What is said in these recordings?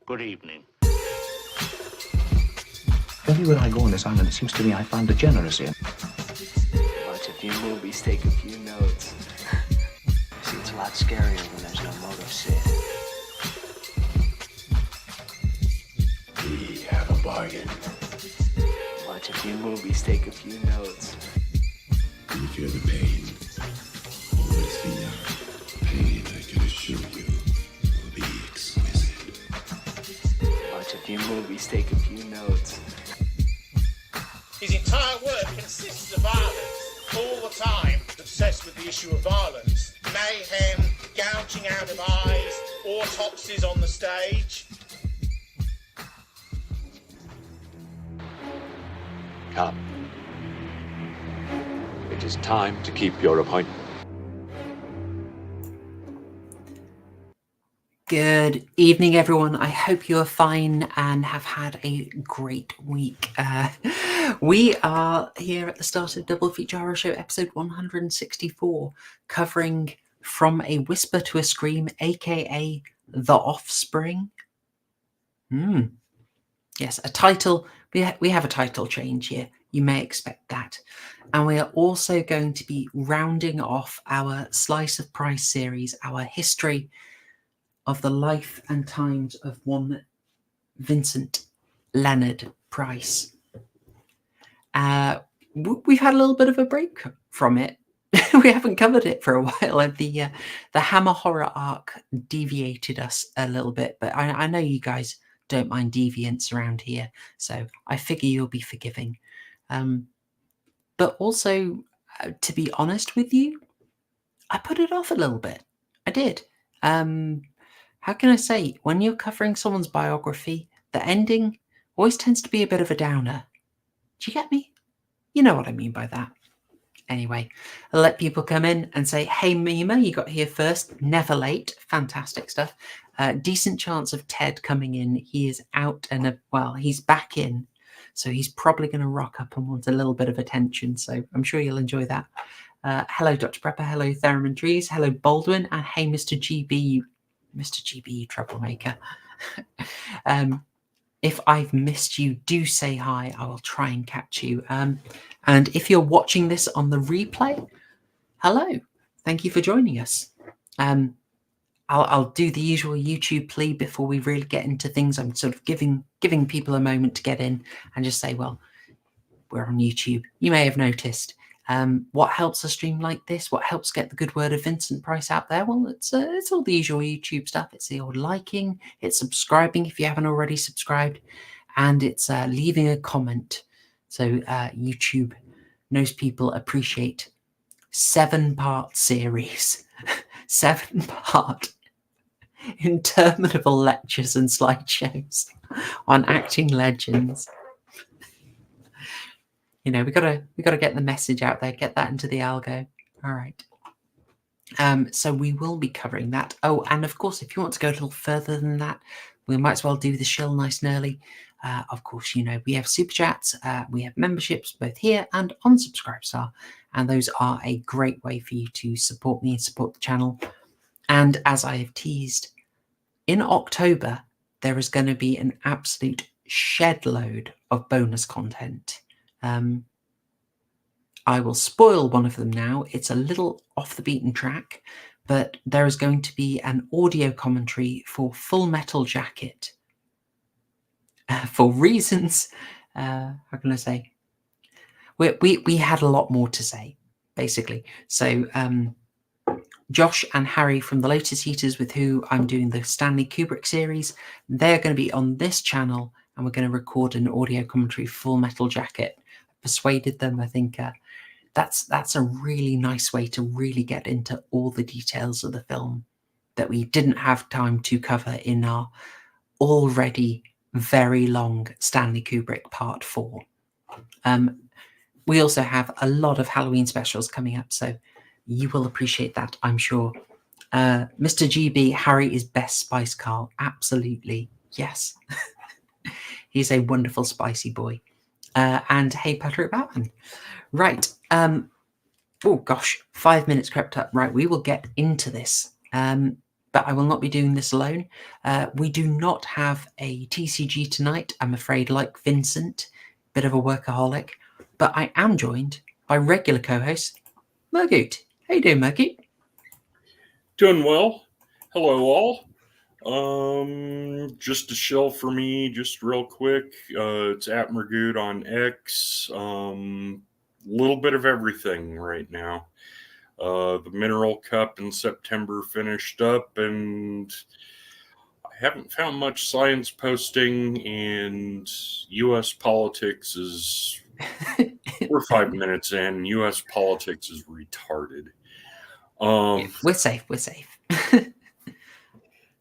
Good evening. Everywhere I go on this island, it seems to me I find degeneracy. Watch a few movies, take a few notes. See, it's a lot scarier when there's no motive, Sid. We have a bargain. Watch a few movies, take a few notes. Do you feel the pain? What is the pain I can assure you will be exquisite. Watch a few movies, take a few notes. His entire work consists of violence, all the time. Obsessed with the issue of violence. Mayhem, gouging out of eyes, autopsies on the stage. Come. It is time to keep your appointment. Good evening, everyone. I hope you're fine and have had a great week. We are here at the start of Double Feature Horror Show, episode 164, covering From a Whisper to a Scream, aka The Offspring. Yes, a title. We have a title change here. You may expect that. And we are also going to be rounding off our Slice of Price series, our history of the life and times of one Vincent Leonard Price. We've had a little bit of a break from it. We haven't covered it for a while. And the Hammer horror arc deviated us a little bit, but I know you guys don't mind deviance around here, so I figure you'll be forgiving. But also, to be honest with you, I put it off a little bit. I did. How can I say, when you're covering someone's biography, the ending always tends to be a bit of a downer. Do you get me? You know what I mean by that. Anyway, I'll let people come in and say, hey, Mima, you got here first. Never late. Fantastic stuff. Decent chance of Ted coming in. He is out and, he's back in. So he's probably going to rock up and want a little bit of attention. So I'm sure you'll enjoy that. Hello, Dr. Prepper. Hello, Theremin Trees. Hello, Baldwin. And hey, Mr. GB, you troublemaker. If I've missed you, do say hi. I will try and catch you. And if you're watching this on the replay, hello. Thank you for joining us. I'll do the usual YouTube plea before we really get into things. I'm sort of giving people a moment to get in and just say, well, we're on YouTube. You may have noticed. What helps a stream like this? What helps get the good word of Vincent Price out there? Well, it's all the usual YouTube stuff. It's the old liking, it's subscribing if you haven't already subscribed, and it's leaving a comment. So YouTube knows people appreciate 7-part series, 7-part interminable lectures and slideshows on acting legends. You know, we gotta get the message out there, get that into the algo. All right. So we will be covering that. Oh, and of course, if you want to go a little further than that, we might as well do the shill nice and early. Of course, you know, we have super chats, we have memberships both here and on Subscribestar, and those are a great way for you to support me and support the channel. And as I have teased, in October there is going to be an absolute shed load of bonus content. I will spoil one of them now. It's a little off the beaten track, but there is going to be an audio commentary for Full Metal Jacket. For reasons, how can I say? We had a lot more to say, basically. So Josh and Harry from the Lotus Eaters, with who I'm doing the Stanley Kubrick series, they're going to be on this channel, and we're going to record an audio commentary for Full Metal Jacket. Persuaded them. I think that's a really nice way to really get into all the details of the film that we didn't have time to cover in our already very long Stanley Kubrick Part 4. We also have a lot of Halloween specials coming up, so you will appreciate that, I'm sure. Mr. GB, Harry is best Spice Carl. Absolutely, yes. He's a wonderful spicy boy. And hey, Patrick Batman. Right. Oh, gosh. 5 minutes crept up. Right. We will get into this. but I will not be doing this alone. We do not have a TCG tonight, I'm afraid, like Vincent, bit of a workaholic, but I am joined by regular co-host Murgoot. How you doing, Murgoot? Doing well. Hello, all. Just a shill for me, just real quick. It's at Murgoot on X. Little bit of everything right now. The Mineral Cup in September finished up, and I haven't found much science posting, and U.S. politics is... we're 5 minutes in. U.S. politics is retarded. We're safe.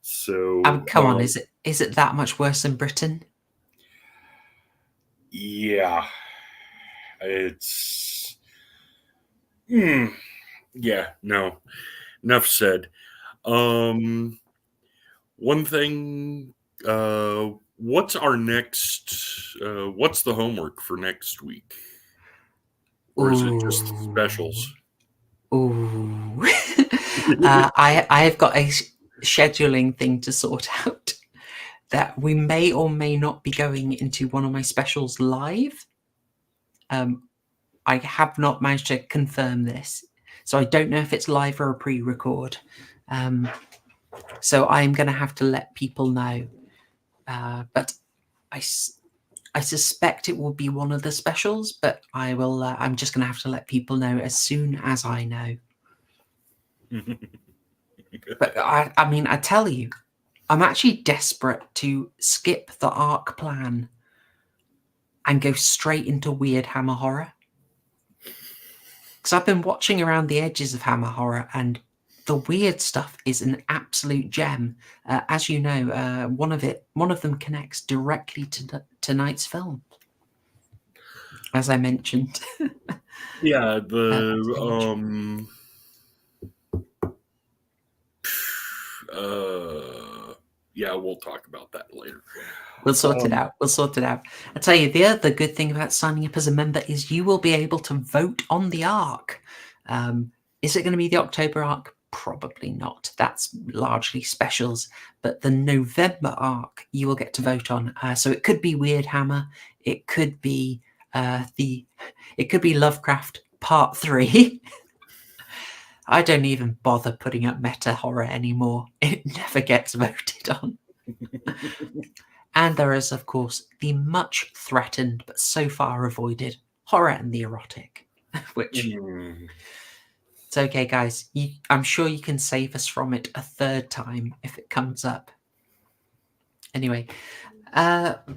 So come on, is it that much worse than Britain? Yeah, it's yeah, no, enough said. One thing, what's our next, what's the homework for next week? Or is it just specials? Ooh. I have got a scheduling thing to sort out that we may or may not be going into one of my specials live. I have not managed to confirm this, so I don't know if it's live or a pre-record. So I'm going to have to let people know. But I suspect it will be one of the specials, but I will. I'm just going to have to let people know as soon as I know. But I mean, I tell you, I'm actually desperate to skip the ARC plan and go straight into Weird Hammer Horror. Because I've been watching around the edges of Hammer Horror, and the weird stuff is an absolute gem. As you know, one of them connects directly to tonight's film, as I mentioned. Yeah, yeah, we'll talk about that later. We'll sort it out. I tell you, the other good thing about signing up as a member is you will be able to vote on the arc. Is it going to be the October arc? Probably not. That's largely specials. But the November arc, you will get to vote on. So it could be Weird Hammer. It could be it could be Lovecraft Part 3. I don't even bother putting up meta horror anymore. It never gets voted on. And there is, of course, the much threatened but so far avoided horror and the erotic, which it's okay, guys. I'm sure you can save us from it a third time if it comes up. Anyway,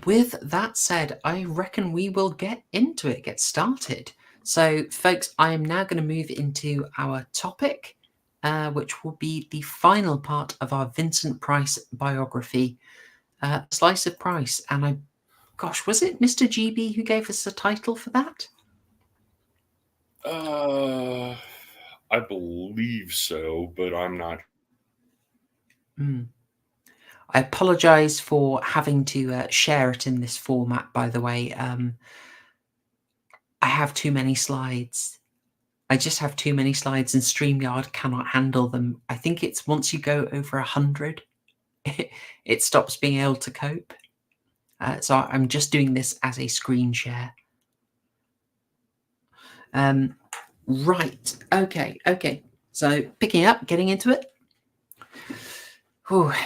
with that said, I reckon we will get into it, get started. So, folks, I am now going to move into our topic, which will be the final part of our Vincent Price biography, Slice of Price. And was it Mr. GB who gave us the title for that? I believe so, but I'm not. I apologise for having to share it in this format, by the way. I have too many slides. I just have too many slides, and StreamYard cannot handle them. I think it's once you go over 100, it stops being able to cope. So I'm just doing this as a screen share. Right. Okay. So picking up, getting into it.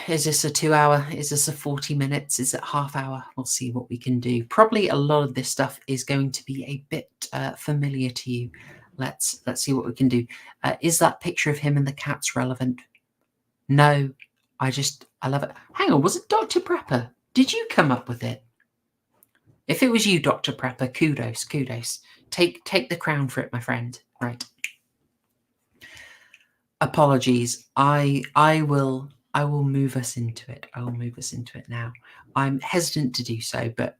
Is this a 2 hour? Is this a 40 minutes? Is it half hour? We'll see what we can do. Probably a lot of this stuff is going to be a bit familiar to you. Let's see what we can do. Is that picture of him and the cats relevant? No. I love it. Hang on, was it Dr. Prepper? Did you come up with it? If it was you, Dr. Prepper, kudos. Take the crown for it, my friend. Right. Apologies. I will move us into it. I will move us into it now. I'm hesitant to do so, but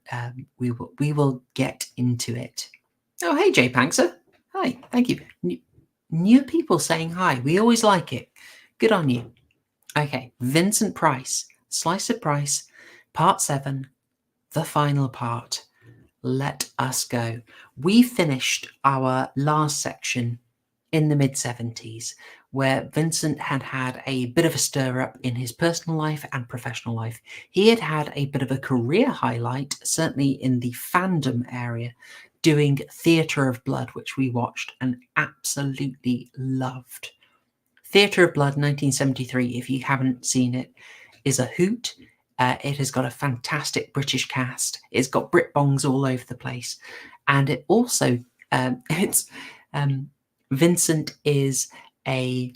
we will get into it. Oh, hey, Jay Pankser. Hi, thank you. New people saying hi. We always like it. Good on you. Okay, Vincent Price, Slice of Price, Part 7, the final part. Let us go. We finished our last section in the mid-70s where Vincent had had a bit of a stir up in his personal life and professional life. He had had a bit of a career highlight, certainly in the fandom area, doing Theatre of Blood, which we watched and absolutely loved. Theatre of Blood 1973, if you haven't seen it, is a hoot. It has got a fantastic British cast. It's got Brit bongs all over the place. And it also, Vincent is a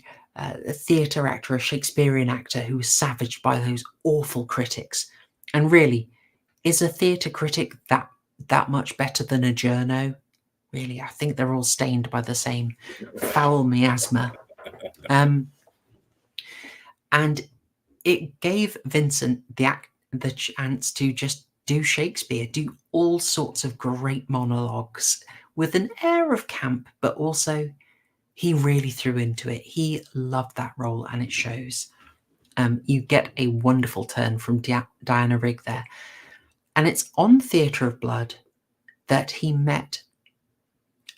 theatre actor, a Shakespearean actor who was savaged by those awful critics. And really, is a theatre critic that much better than a journo? Really, I think they're all stained by the same foul miasma. And it gave Vincent the chance to just do Shakespeare, do all sorts of great monologues with an air of camp, but also he really threw into it. He loved that role, and it shows. You get a wonderful turn from Diana Rigg there. And it's on Theatre of Blood that he met,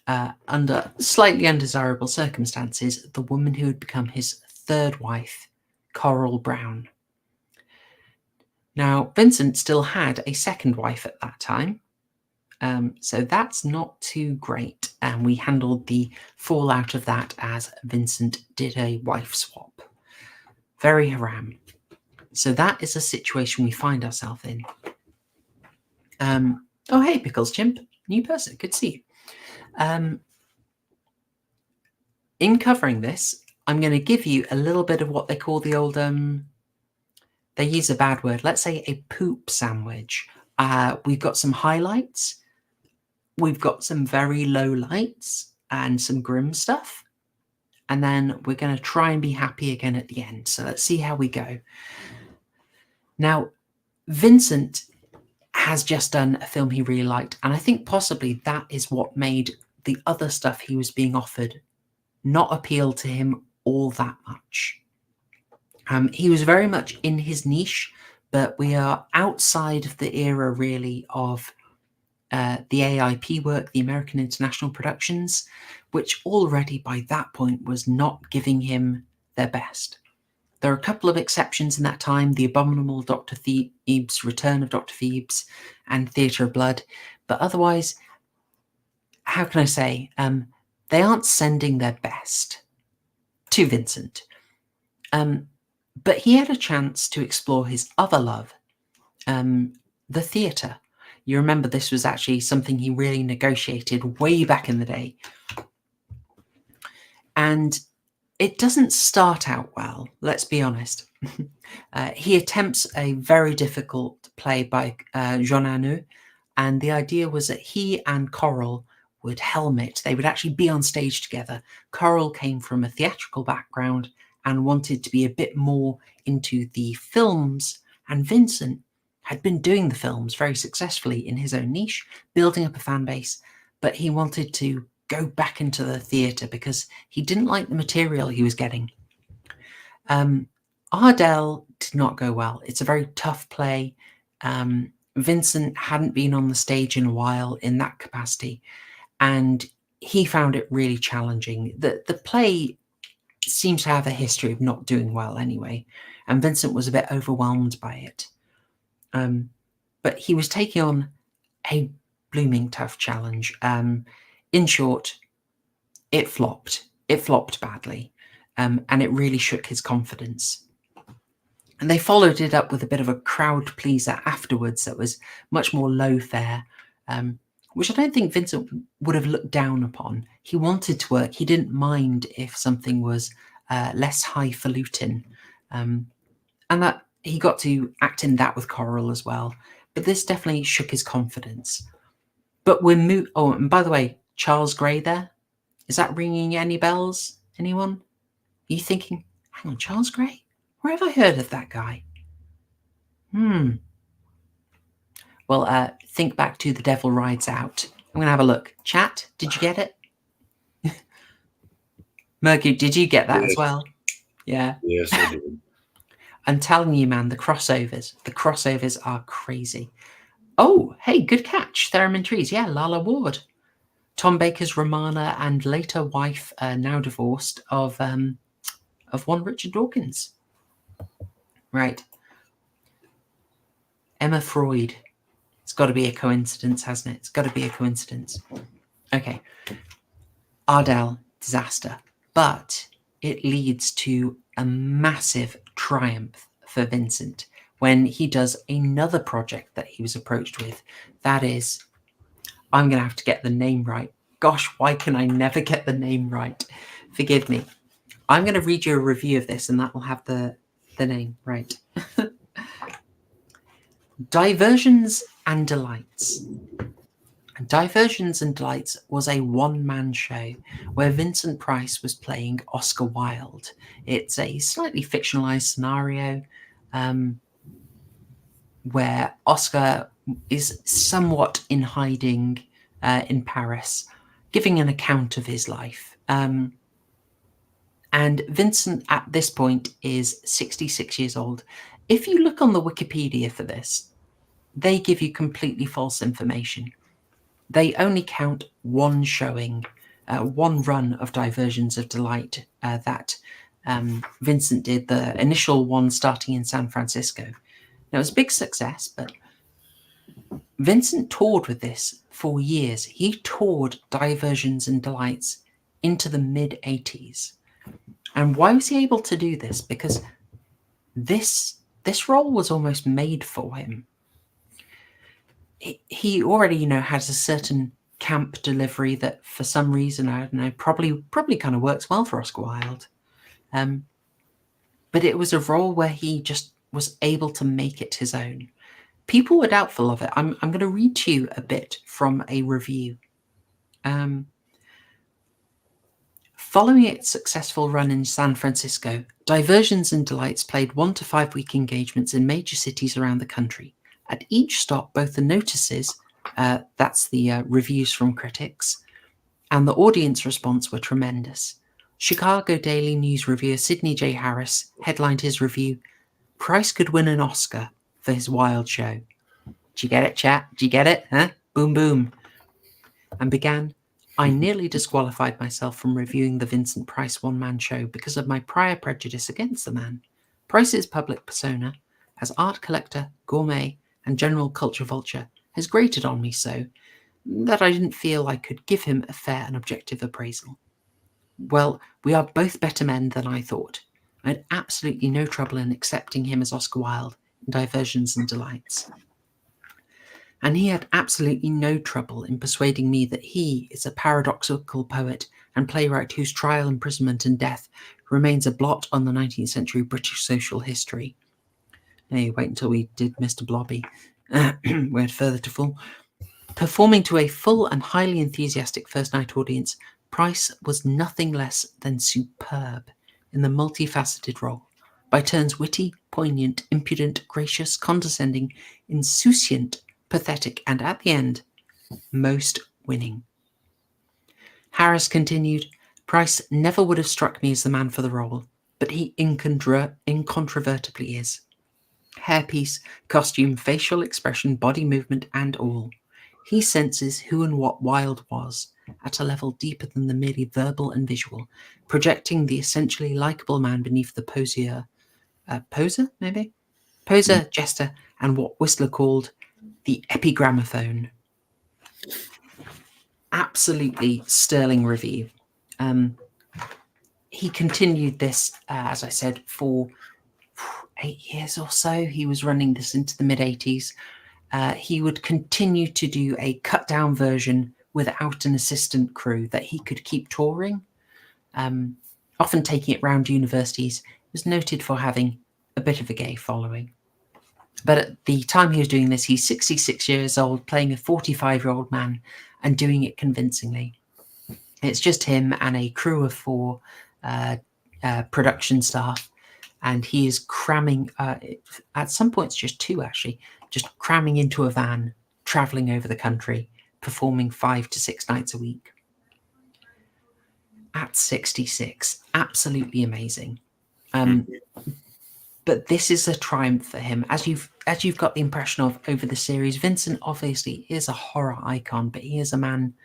under slightly undesirable circumstances, the woman who had become his third wife, Coral Browne. Now, Vincent still had a second wife at that time, so that's not too great. And we handled the fallout of that as Vincent did a wife swap. Very haram. So that is a situation we find ourselves in. Oh, hey, Pickles Chimp. New person. Good to see you. In covering this, I'm going to give you a little bit of what they call the old... they use a bad word. Let's say a poop sandwich. We've got some highlights. We've got some very low lights and some grim stuff. And then we're going to try and be happy again at the end. So let's see how we go. Now, Vincent has just done a film he really liked. And I think possibly that is what made the other stuff he was being offered not appeal to him all that much. He was very much in his niche, but we are outside of the era really of the AIP work, the American International Productions, which already by that point was not giving him their best. There are a couple of exceptions in that time, The Abominable Dr. Thebes, Return of Dr. Thebes, and Theatre of Blood. But otherwise, how can I say, they aren't sending their best to Vincent. But he had a chance to explore his other love, the theatre. You remember this was actually something he really negotiated way back in the day. And it doesn't start out well, let's be honest. He attempts a very difficult play by Jean Arnaud, and the idea was that he and Coral would helmet. They would actually be on stage together. Coral came from a theatrical background and wanted to be a bit more into the films, and Vincent had been doing the films very successfully in his own niche, building up a fan base, but he wanted to go back into the theatre because he didn't like the material he was getting. Ardell did not go well. It's a very tough play. Vincent hadn't been on the stage in a while in that capacity, and he found it really challenging. The play seems to have a history of not doing well anyway, and Vincent was a bit overwhelmed by it. But he was taking on a blooming tough challenge. In short, it flopped. It flopped badly, and it really shook his confidence. And they followed it up with a bit of a crowd pleaser afterwards that was much more low fare, which I don't think Vincent would have looked down upon. He wanted to work. He didn't mind if something was less highfalutin. And that he got to act in that with Coral as well. But this definitely shook his confidence. But we're oh, and by the way, Charles Gray there, is that ringing any bells? Anyone? Are you thinking, hang on, Charles Gray? Where have I heard of that guy? Well, think back to The Devil Rides Out. I'm going to have a look. Chat, did you get it? Murky, did you get that as well? Yeah. Yes, I did. I'm telling you, man, the crossovers are crazy. Oh, hey, good catch. Theremin Trees. Yeah, Lala Ward. Tom Baker's Romana and later wife, now divorced, of of one Richard Dawkins. Right. Emma Freud. It's got to be a coincidence, hasn't it? It's got to be a coincidence. Okay. Ardell, disaster. But it leads to a massive triumph for Vincent when he does another project that he was approached with. That is, I'm going to have to get the name right. Gosh, why can I never get the name right? Forgive me. I'm going to read you a review of this and that will have the name right. Diversions and Delights. Diversions and Delights was a one-man show where Vincent Price was playing Oscar Wilde. It's a slightly fictionalized scenario where Oscar is somewhat in hiding in Paris, giving an account of his life. And Vincent at this point is 66 years old. If you look on the Wikipedia for this, they give you completely false information. They only count one showing, one run of Diversions of Delight that Vincent did, the initial one starting in San Francisco. Now, it was a big success, but Vincent toured with this for years. He toured Diversions and Delights into the mid-80s. And why was he able to do this? Because this role was almost made for him. He already, has a certain camp delivery that, for some reason, I don't know, probably kind of works well for Oscar Wilde. But it was a role where he just was able to make it his own. People were doubtful of it. I'm going to read to you a bit from a review. Following its successful run in San Francisco, Diversions and Delights played 1 to 5 week engagements in major cities around the country. At each stop, both the notices, that's the reviews from critics, and the audience response were tremendous. Chicago Daily News reviewer Sidney J. Harris headlined his review, "Price could win an Oscar for his Wilde show." Do you get it, chat? Do you get it? Huh? Boom, boom. And began, "I nearly disqualified myself from reviewing the Vincent Price one-man show because of my prior prejudice against the man. Price's public persona, as art collector, gourmet, and general culture vulture, has grated on me so that I didn't feel I could give him a fair and objective appraisal. Well, we are both better men than I thought. I had absolutely no trouble in accepting him as Oscar Wilde in Diversions and Delights. And he had absolutely no trouble in persuading me that he is a paradoxical poet and playwright whose trial, imprisonment, and death remains a blot on the 19th century British social history." Hey, wait until we did Mr. Blobby. We had further to fall. Performing to a full and highly enthusiastic first night audience, Price was nothing less than superb in the multifaceted role. By turns witty, poignant, impudent, gracious, condescending, insouciant, pathetic, and at the end, most winning. Harris continued, "Price never would have struck me as the man for the role, but he incontrovertibly is. Hairpiece, costume, facial expression, body movement, and all. He senses who and what Wilde was at a level deeper than the merely verbal and visual, projecting the essentially likable man beneath the poser, jester, and what Whistler called the epigrammophone." Absolutely sterling review. He continued this, as I said, for 8 years or so. He was running this into the mid-80s. He would continue to do a cut-down version without an assistant crew that he could keep touring, often taking it round universities. He was noted for having a bit of a gay following. But at the time he was doing this, he's 66 years old, playing a 45-year-old man and doing it convincingly. It's just him and a crew of 4 production staff. And he is cramming, at some points just 2 actually, just cramming into a van, traveling over the country, performing 5 to 6 nights a week. At 66, absolutely amazing. But this is a triumph for him. As you've got the impression of over the series, Vincent obviously is a horror icon, but he is a man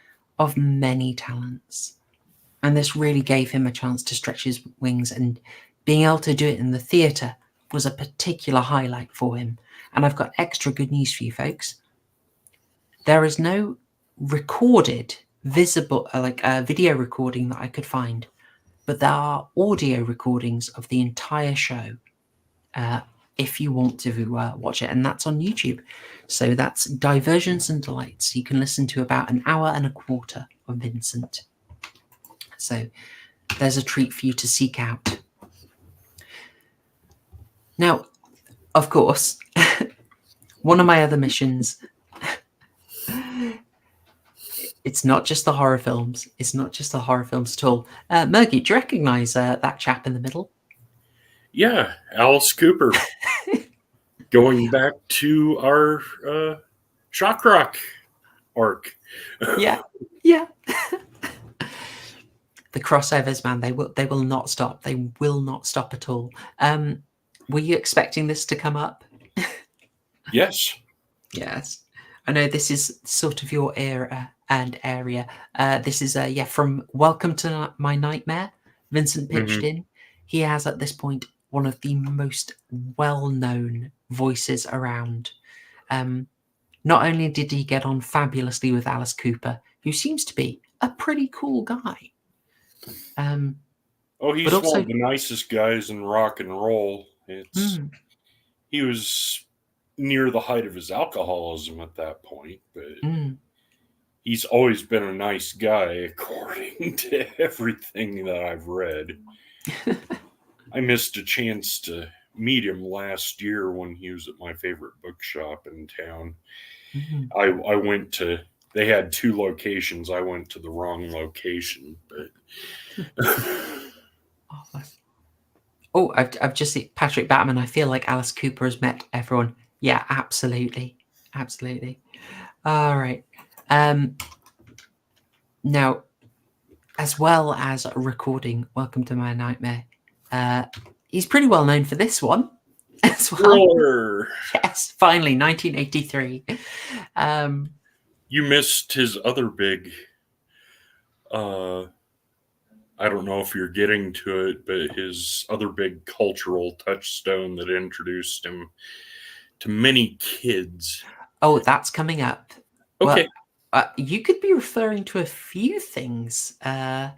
of many talents. And this really gave him a chance to stretch his wings and being able to do it in the theatre was a particular highlight for him. And I've got extra good news for you folks. There is no recorded visible video recording that I could find, but there are audio recordings of the entire show if you want to watch it, and that's on YouTube. So that's Diversions and Delights. You can listen to about an hour and a quarter of Vincent. So there's a treat for you to seek out. Now, of course, one of my other missions, it's not just the horror films. It's not just the horror films at all. Mergy, do you recognise that chap in the middle? Yeah, Alice Cooper. Going back to our Shock Rock arc. Yeah. The crossovers, man, they will not stop. They will not stop at all. Were you expecting this to come up? Yes. Yes. I know this is sort of your era and area. This is from Welcome to My Nightmare. Vincent pitched in. He has at this point one of the most well-known voices around. Not only did he get on fabulously with Alice Cooper, who seems to be a pretty cool guy. He's also one of the nicest guys in rock and roll. He was near the height of his alcoholism at that point, but he's always been a nice guy according to everything that I've read. I missed a chance to meet him last year when he was at my favorite bookshop in town. I went to, they had 2 locations. I went to the wrong location, but I've just seen Patrick Batman. I feel like Alice Cooper has met everyone. Yeah, absolutely. All right. Now, as well as recording Welcome to My Nightmare, he's pretty well known for this one as well. Thriller. Yes, finally, 1983. You missed his other big, I don't know if you're getting to it, but his other big cultural touchstone that introduced him to many kids. Oh, that's coming up. Okay. Well, you could be referring to a few things. The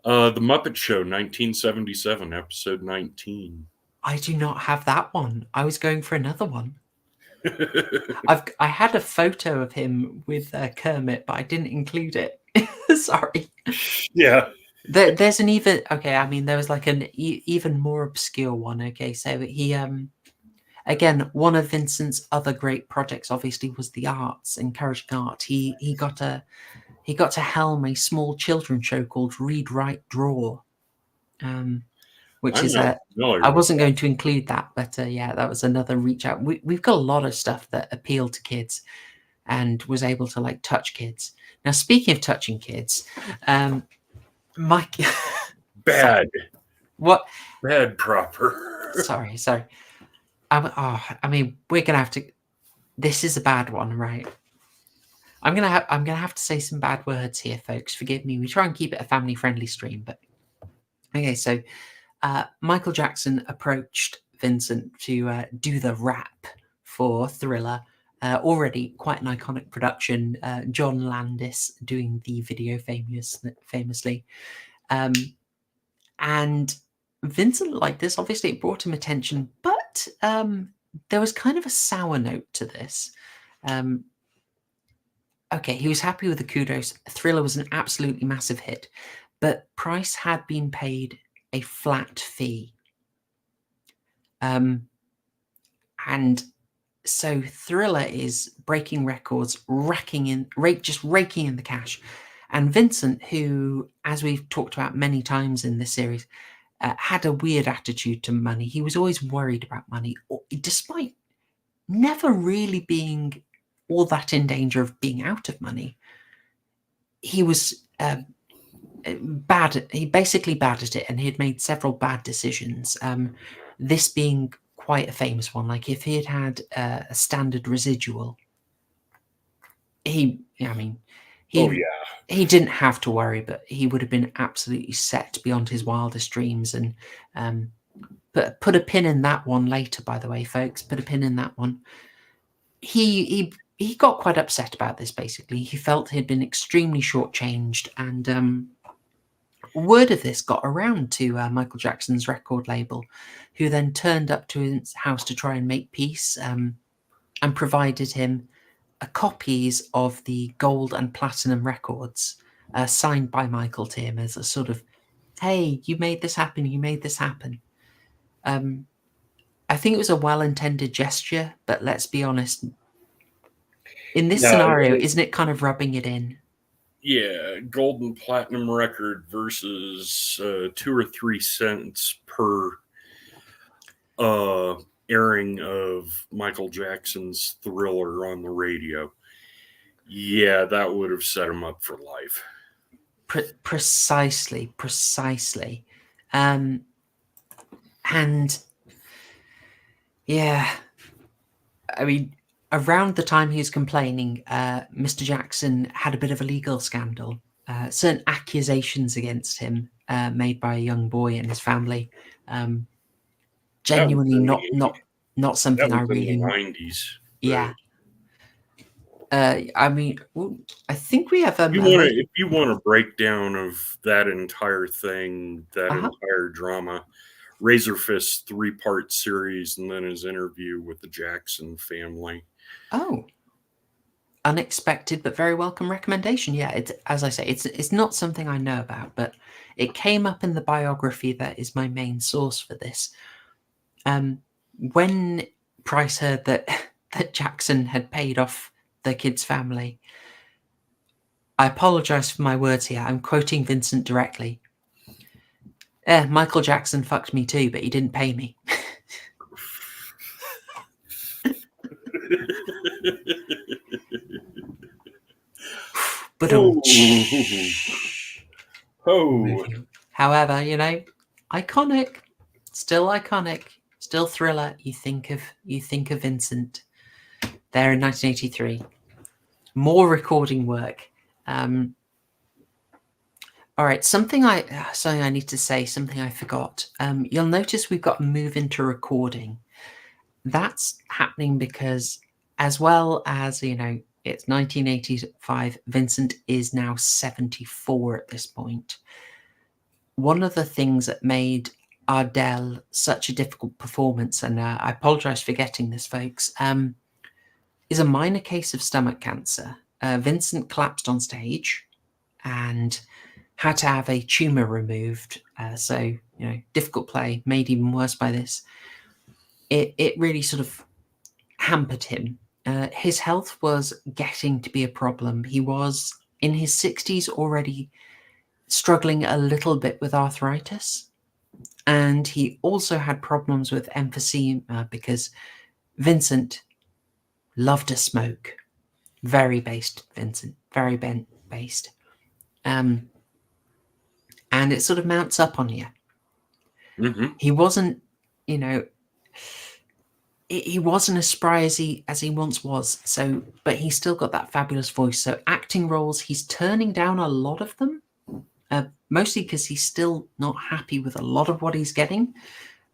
Muppet Show, 1977, episode 19. I do not have that one. I was going for another one. I had a photo of him with Kermit, but I didn't include it. Sorry. Yeah. There's an even there was like an even more obscure one. Okay, so he again, one of Vincent's other great projects obviously was the arts, encouraging art. He got to helm a small children's show called Read, Write, Draw, which is I wasn't going to include that, but that was another reach out. We've got a lot of stuff that appealed to kids and was able to like touch kids. Now, speaking of touching kids, Mike, bad. What? Bad proper. Sorry. We're gonna have to. This is a bad one, right? I'm gonna have to say some bad words here, folks. Forgive me. We try and keep it a family-friendly stream, but okay. So, Michael Jackson approached Vincent to do the rap for Thriller. Already quite an iconic production. John Landis doing the video famously. And Vincent liked this. Obviously, it brought him attention, but there was kind of a sour note to this. He was happy with the kudos. Thriller was an absolutely massive hit, but Price had been paid a flat fee. And so Thriller is breaking records, raking in the cash. And Vincent, who, as we've talked about many times in this series, had a weird attitude to money. He was always worried about money, despite never really being all that in danger of being out of money. He was bad. He basically bad at it, and he had made several bad decisions. This being quite a famous one. Like if he had a standard residual, he didn't have to worry, but he would have been absolutely set beyond his wildest dreams. And put a pin in that one later, by the way, folks. Put a pin in that one. He got quite upset about this, basically. He felt he'd been extremely shortchanged, and word of this got around to Michael Jackson's record label, who then turned up to his house to try and make peace, and provided him copies of the gold and platinum records signed by Michael to him as a sort of, hey, you made this happen, you made this happen. I think it was a well-intended gesture, but let's be honest, in this scenario, isn't it kind of rubbing it in? Yeah, gold and platinum record versus 2 or 3 cents per airing of Michael Jackson's Thriller on the radio. Yeah, that would have set him up for life. Precisely. And yeah, I mean, around the time he was complaining, Mr. Jackson had a bit of a legal scandal. Certain accusations against him made by a young boy and his family. Genuinely not something I really. In the 90s. Yeah. I mean, I think we have. If you want a breakdown of that entire thing, that entire drama, Razor Fist 3-part series, and then his interview with the Jackson family. Oh, unexpected but very welcome recommendation. Yeah, it's, as I say, it's not something I know about, but it came up in the biography that is my main source for this. When Price heard that Jackson had paid off the kid's family, I apologize for my words here. I'm quoting Vincent directly. Michael Jackson fucked me too, but he didn't pay me. But however, you know, iconic, still Thriller. You think of Vincent there in 1983. More recording work. All right, something I need to say, something I forgot. You'll notice we've got a move into recording. That's happening because, as well as, you know, it's 1985, Vincent is now 74 at this point. One of the things that made Ardell such a difficult performance, and I apologize for getting this, folks, is a minor case of stomach cancer. Vincent collapsed on stage and had to have a tumor removed. So, you know, difficult play, made even worse by this. It really sort of hampered him. His health was getting to be a problem. He was in his 60s already struggling a little bit with arthritis. And he also had problems with emphysema because Vincent loved to smoke. Very based, Vincent. Very based. And it sort of mounts up on you. Mm-hmm. He wasn't, you know, he wasn't as spry as he once was. So, but he's still got that fabulous voice. So acting roles, he's turning down a lot of them, mostly because he's still not happy with a lot of what he's getting.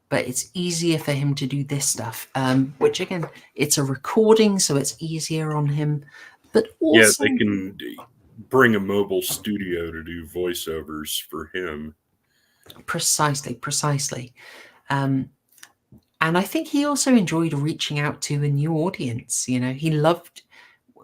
But it's easier for him to do this stuff, which again, it's a recording, so it's easier on him. But also, yeah, they can bring a mobile studio to do voiceovers for him. Precisely. And I think he also enjoyed reaching out to a new audience. You know, he loved.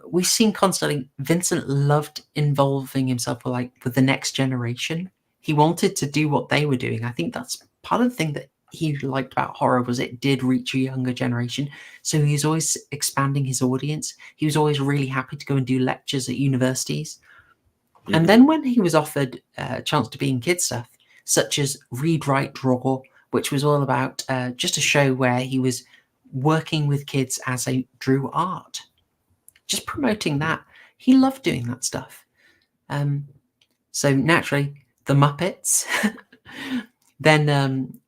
We've seen constantly. Vincent loved involving himself with the next generation. He wanted to do what they were doing. I think that's part of the thing that he liked about horror, was it did reach a younger generation. So he was always expanding his audience. He was always really happy to go and do lectures at universities. Mm-hmm. And then when he was offered a chance to be in kids stuff, such as Read, Write, Draw, which was all about just a show where he was working with kids as they drew art, just promoting that. He loved doing that stuff. So naturally, the Muppets. Then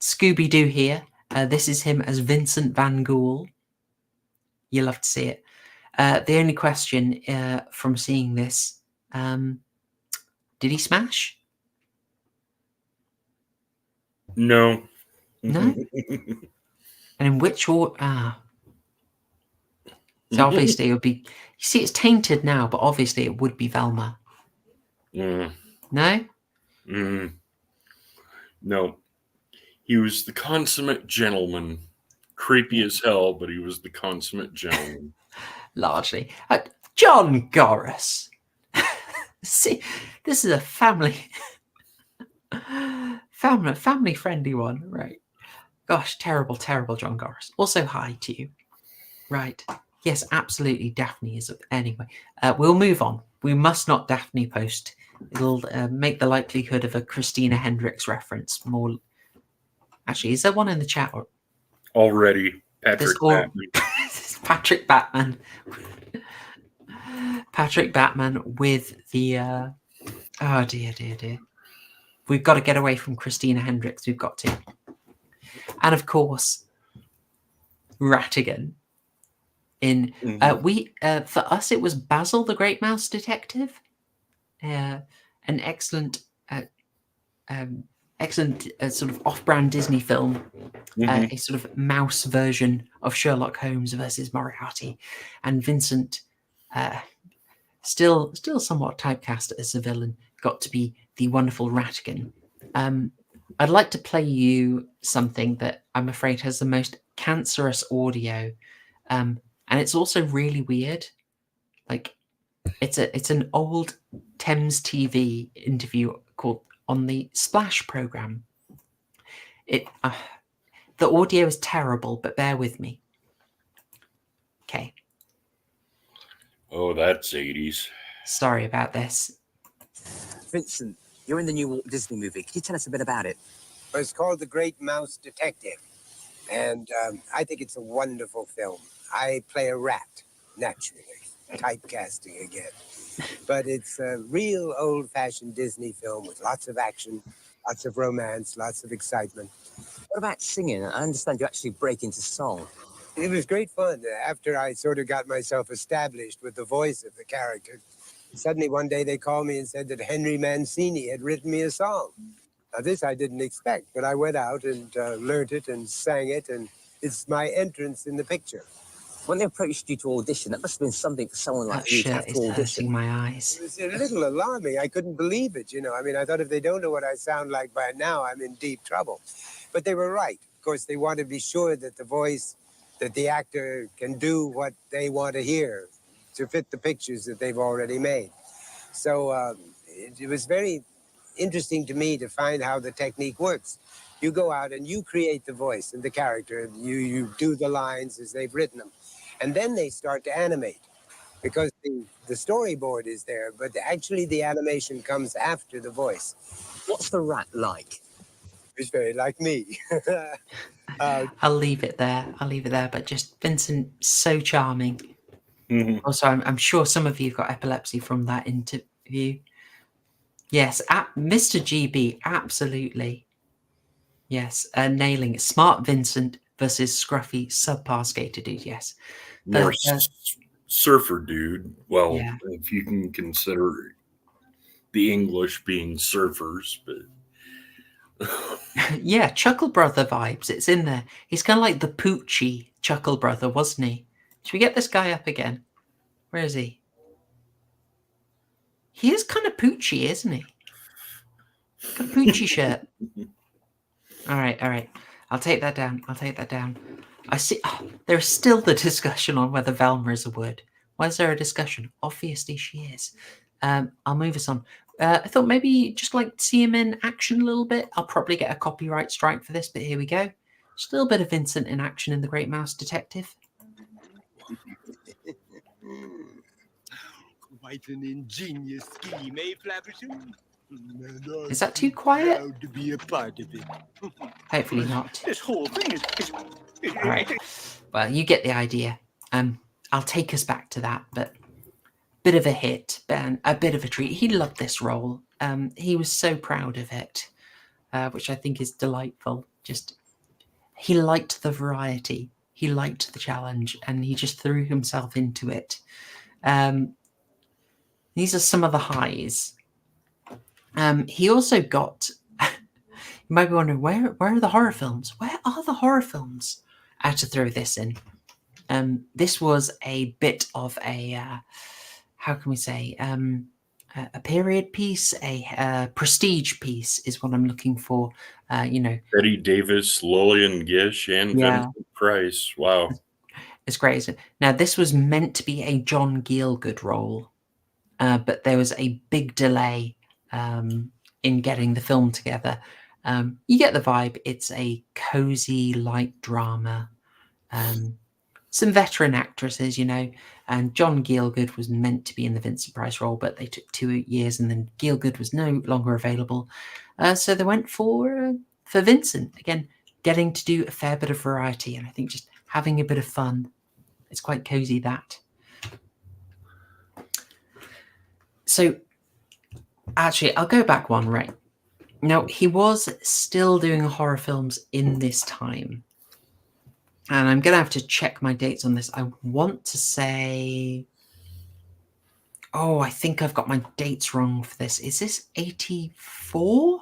Scooby-Doo here. This is him as Vincent Van Ghoul. You love to see it. The only question from seeing this, did he smash? No. No? And in which order? So obviously it would be. You see, it's tainted now, but obviously it would be Velma. Mm. No? No. He was the consummate gentleman. Creepy as hell, but he was the consummate gentleman. Largely. John Gorris. See, this is a family friendly one, right? Gosh, terrible John Gorris. Also, hi to you. Right. Yes, absolutely. Daphne is up. Anyway, we'll move on. We must not Daphne post. It'll make the likelihood of a Christina Hendricks reference more. Actually, is there one in the chat? Or Already, Patrick Batman. Patrick Batman. Patrick Batman with the. Oh dear. We've got to get away from Christina Hendricks. We've got to. And of course, Rattigan. In for us, it was Basil the Great Mouse Detective, an excellent sort of off-brand Disney film, a sort of mouse version of Sherlock Holmes versus Moriarty, and Vincent, still somewhat typecast as a villain, got to be the wonderful Rattigan. I'd like to play you something that I'm afraid has the most cancerous audio. And it's also really weird. Like, it's an old Thames TV interview called on the Splash program. The audio is terrible, but bear with me. Okay. Oh, that's 80s. Sorry about this. Vincent, you're in the new Walt Disney movie. Can you tell us a bit about it? Well, it's called The Great Mouse Detective. And I think it's a wonderful film. I play a rat, naturally. Typecasting again. But it's a real old-fashioned Disney film with lots of action, lots of romance, lots of excitement. What about singing? I understand you actually break into song. It was great fun. After I sort of got myself established with the voice of the character, suddenly one day they called me and said that Henry Mancini had written me a song. Now, this I didn't expect, but I went out and learned it and sang it, and it's my entrance in the picture. When they approached you to audition, that must have been something for someone like you to have to audition. My eyes. It was a little alarming. I couldn't believe it, you know. I mean, I thought if they don't know what I sound like by now, I'm in deep trouble. But they were right. Of course, they want to be sure that the voice, that the actor can do what they want to hear to fit the pictures that they've already made. So it was very interesting to me to find how the technique works. You go out and you create the voice and the character. You do the lines as they've written them. And then they start to animate because the storyboard is there, but actually the animation comes after the voice. What's the rat like? It's very like me. I'll leave it there. But just Vincent, so charming. Also, I'm sure some of you have got epilepsy from that interview. Yes, Mr. GB, absolutely. Yes, nailing it. Smart Vincent versus scruffy subpar skater dude. Yes, More surfer dude. Well, yeah. If you can consider the English being surfers, but yeah, Chuckle Brother vibes. It's in there. He's kind of like the Poochie Chuckle Brother, wasn't he? Should we get this guy up again? Where is he? He is kind of Poochie, isn't he? Got a Poochie shirt. All right. I'll take that down. I see. Oh, there's still the discussion on whether Velma is a word. Why is there a discussion? Obviously she is. I'll move us on. I thought maybe just like to see him in action a little bit. I'll probably get a copyright strike for this, but here we go. Just a little bit of Vincent in action in The Great Mouse Detective. Quite an ingenious scheme, eh, Flapperton? Is that too quiet? Proud to be a part of it. Hopefully not. This whole thing is all right. Well, you get the idea. I'll take us back to that, but bit of a hit, and a bit of a treat. He loved this role. He was so proud of it, which I think is delightful. Just he liked the variety, he liked the challenge, and he just threw himself into it. These are some of the highs. He also got You might be wondering, where are the horror films? Where are the horror films? I had to throw this in. This was a bit of a, how can we say, a period piece, a prestige piece is what I'm looking for. Betty Davis, Lillian Gish, and Vincent Price. Wow. It's great, isn't it? Now, this was meant to be a John Gielgud role, but there was a big delay in getting the film together. You get the vibe. It's a cozy, light drama. Some veteran actresses, and John Gielgud was meant to be in the Vincent Price role, but they took 2 years, and then Gielgud was no longer available. So they went for Vincent, again, getting to do a fair bit of variety, and I think just having a bit of fun. It's quite cozy, that. So, actually, I'll go back one, right? Now, he was still doing horror films in this time. And I'm going to have to check my dates on this. I want to say... Oh, I think I've got my dates wrong for this. Is this 84?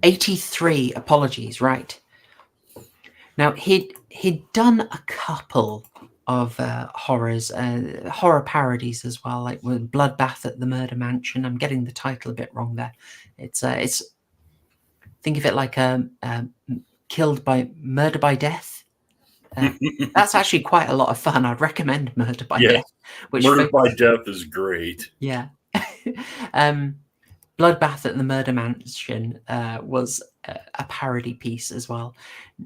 83, apologies, right. Now, he'd done a couple of horrors, horror parodies as well, like with Bloodbath at the Murder Mansion. I'm getting the title a bit wrong there. It's think of it like Murder by Death. That's actually quite a lot of fun. I'd recommend Murder by Death. Murder by Death is great. Yeah. Bloodbath at the Murder Mansion was a parody piece as well.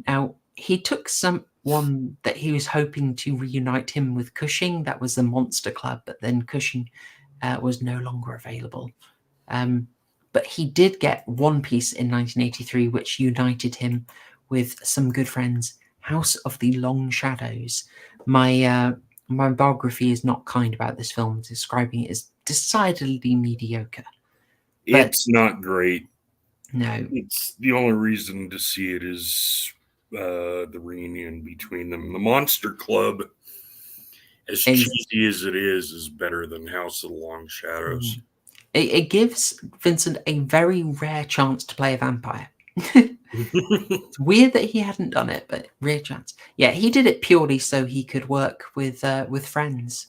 Now, he took someone that he was hoping to reunite him with Cushing. That was the Monster Club, but then Cushing was no longer available. But he did get one piece in 1983, which united him with some good friends, House of the Long Shadows. My biography is not kind about this film, describing it as decidedly mediocre. It's not great. No. It's the only reason to see it is the reunion between them. The Monster Club, as cheesy as it is better than House of the Long Shadows. It gives Vincent a very rare chance to play a vampire. It's weird that he hadn't done it, but rare chance. Yeah, he did it purely so he could work with friends.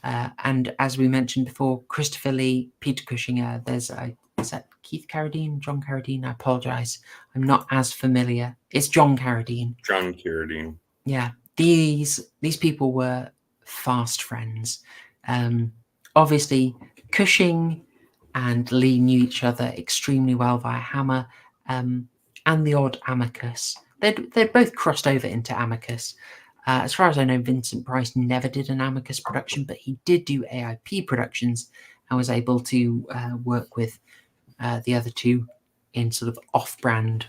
And as we mentioned before, Christopher Lee, Peter Cushing, there's is that Keith Carradine, John Carradine? I apologize. I'm not as familiar. It's John Carradine. John Carradine. Yeah, these people were fast friends. Obviously, Cushing and Lee knew each other extremely well via Hammer and the odd Amicus. They'd both crossed over into Amicus. As far as I know, Vincent Price never did an Amicus production, but he did do AIP productions and was able to work with the other two in sort of off-brand,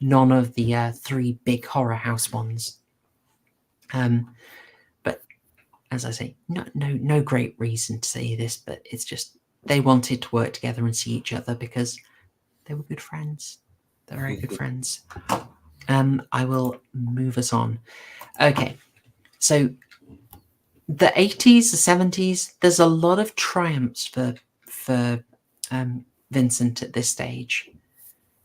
none of the three big horror house ones. But as I say, no great reason to say this, but it's just they wanted to work together and see each other because they were good friends. They're very good friends. I will move us on. Okay, so the 80s, the 70s, there's a lot of triumphs for Vincent at this stage.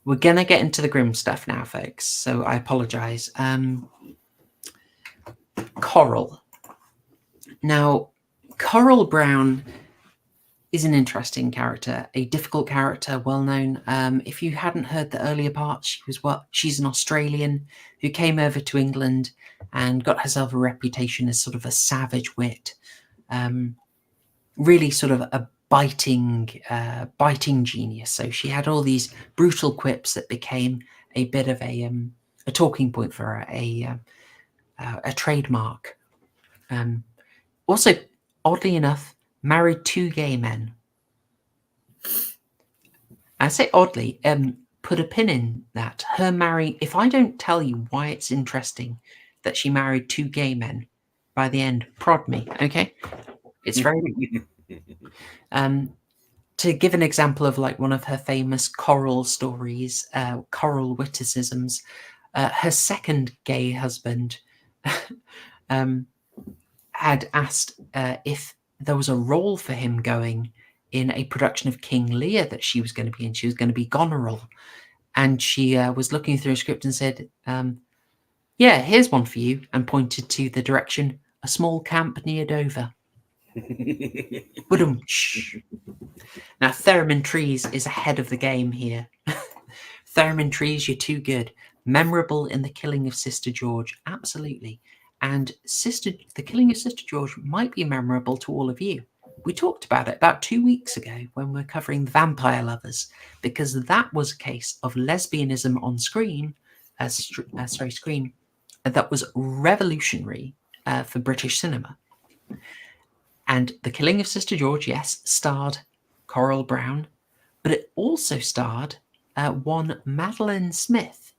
We're going to get into the grim stuff now, folks, so I apologize. Coral. Now, Coral Browne is an interesting character, a difficult character, well known. If you hadn't heard the earlier parts, she's an Australian who came over to England and got herself a reputation as sort of a savage wit, really sort of a biting genius. So she had all these brutal quips that became a bit of a talking point for her, a trademark. Also, oddly enough, married 2 gay men. I say oddly, put a pin in that. Her marrying, if I don't tell you why it's interesting that she married 2 gay men, by the end, prod me, okay? It's very... to give an example of like one of her famous Coral stories, Coral witticisms, her second gay husband had asked if there was a role for him going in a production of King Lear that she was going to be in. She was going to be Goneril. And she was looking through a script and said, yeah, here's one for you, and pointed to the direction, a small camp near Dover. Now, Theremin Trees is ahead of the game here. Theremin Trees, you're too good. Memorable in the killing of Sister George, absolutely. And the killing of Sister George might be memorable to all of you. We talked about it about 2 weeks ago when we were covering The Vampire Lovers, because that was a case of lesbianism on screen, screen, that was revolutionary for British cinema. And The Killing of Sister George, yes, starred Coral Browne, but it also starred one Madeline Smith,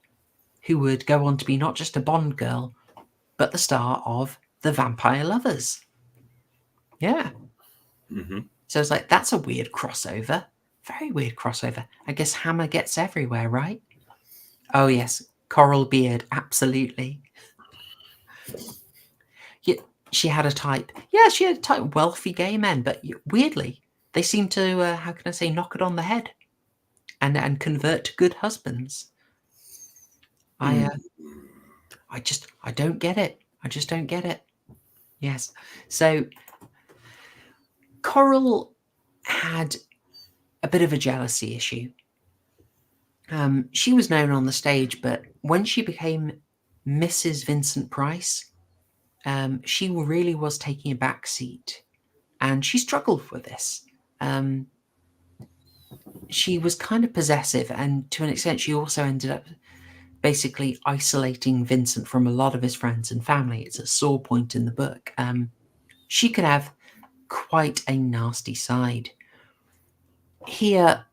who would go on to be not just a Bond girl, but the star of The Vampire Lovers. Yeah. Mm-hmm. So it's like, that's a weird crossover. Very weird crossover. I guess Hammer gets everywhere, right? Oh, yes. Coral beard. Absolutely. Yeah, she had a type. Yeah, she had a type. Wealthy gay men. But weirdly, they seem to, how can I say, knock it on the head. And convert to good husbands. I don't get it. I just don't get it. Yes. So Coral had a bit of a jealousy issue. She was known on the stage, but when she became Mrs. Vincent Price, she really was taking a back seat, and she struggled with this. She was kind of possessive, and to an extent, she also ended up basically isolating Vincent from a lot of his friends and family. It's a sore point in the book. She could have quite a nasty side. Here,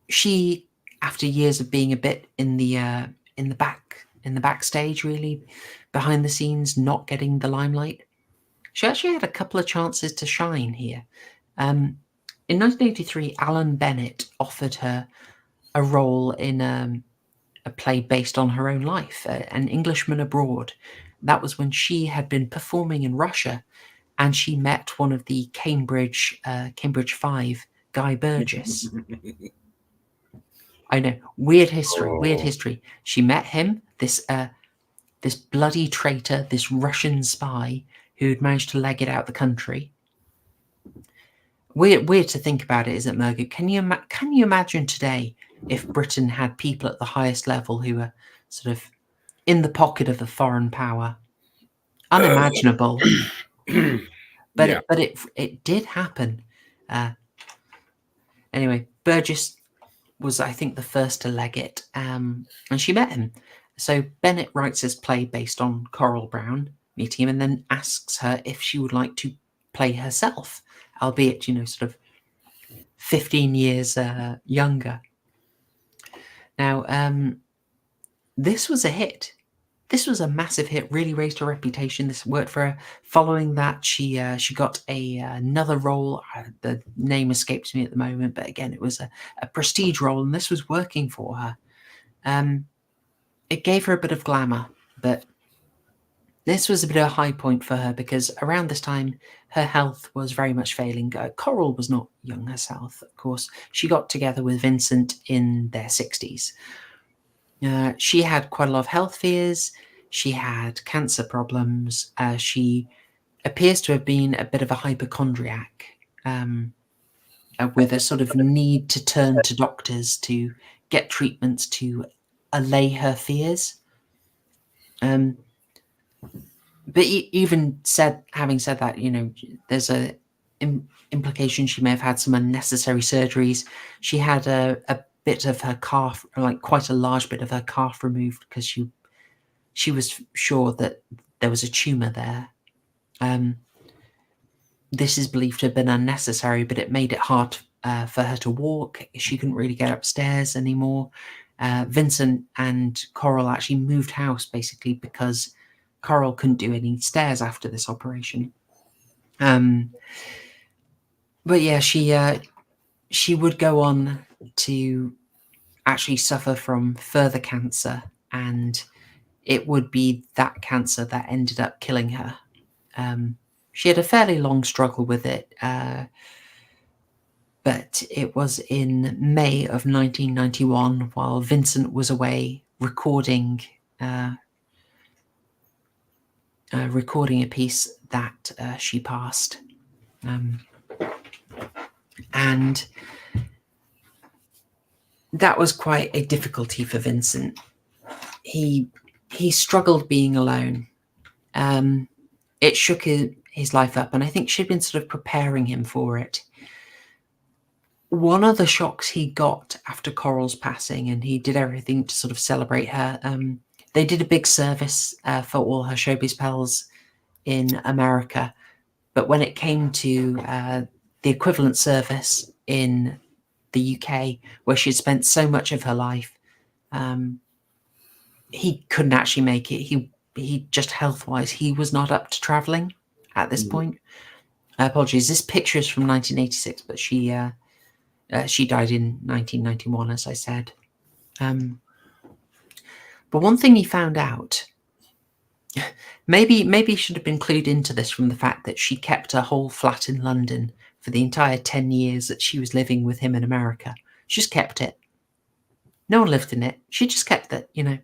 she, after years of being a bit in the backstage, really behind the scenes, not getting the limelight, she actually had a couple of chances to shine here. In 1983, Alan Bennett offered her a role in a play based on her own life, An Englishman Abroad. That was when she had been performing in Russia, and she met one of the Cambridge 5, Guy Burgess. I know, weird history. She met him, this bloody traitor, this Russian spy who'd managed to leg it out the country. Weird to think about it, isn't it, Mergut? Can you imagine today if Britain had people at the highest level who were sort of in the pocket of a foreign power? Unimaginable. But Yeah. it did happen. Anyway, Burgess was, I think, the first to leg it, and she met him. So Bennett writes his play based on Coral Browne meeting him, and then asks her if she would like to play herself, albeit, sort of 15 years younger. Now, this was a hit. This was a massive hit, really raised her reputation. This worked for her. Following that, she got another role. The name escapes me at the moment, but again, it was a prestige role, and this was working for her. It gave her a bit of glamour, but this was a bit of a high point for her because around this time, her health was very much failing. Coral was not young herself, of course. She got together with Vincent in their 60s. She had quite a lot of health fears. She had cancer problems. She appears to have been a bit of a hypochondriac, with a sort of need to turn to doctors to get treatments to allay her fears. But even having said that, there's a implication she may have had some unnecessary surgeries. She had a bit of her calf, like quite a large bit of her calf removed because she was sure that there was a tumor there. This is believed to have been unnecessary, but it made it hard for her to walk. She couldn't really get upstairs anymore. Vincent and Coral actually moved house basically because Coral couldn't do any stairs after this operation. But yeah, she would go on to actually suffer from further cancer, and it would be that cancer that ended up killing her. She had a fairly long struggle with it, but it was in May of 1991, while Vincent was away recording recording a piece, that she passed. And that was quite a difficulty for Vincent. He struggled being alone. It shook his life up, and I think she'd been sort of preparing him for it. One of the shocks he got after Coral's passing, and he did everything to sort of celebrate her. They did a big service for all her showbiz pals in America, but when it came to the equivalent service in the UK, where she'd spent so much of her life, he couldn't actually make it. He just health-wise, he was not up to traveling at this point. Apologies. This picture is from 1986, but she died in 1991, as I said. But one thing he found out, maybe he should have been clued into this from the fact that she kept her whole flat in London for the entire 10 years that she was living with him in America. She just kept it. No one lived in it. She just kept it, you know.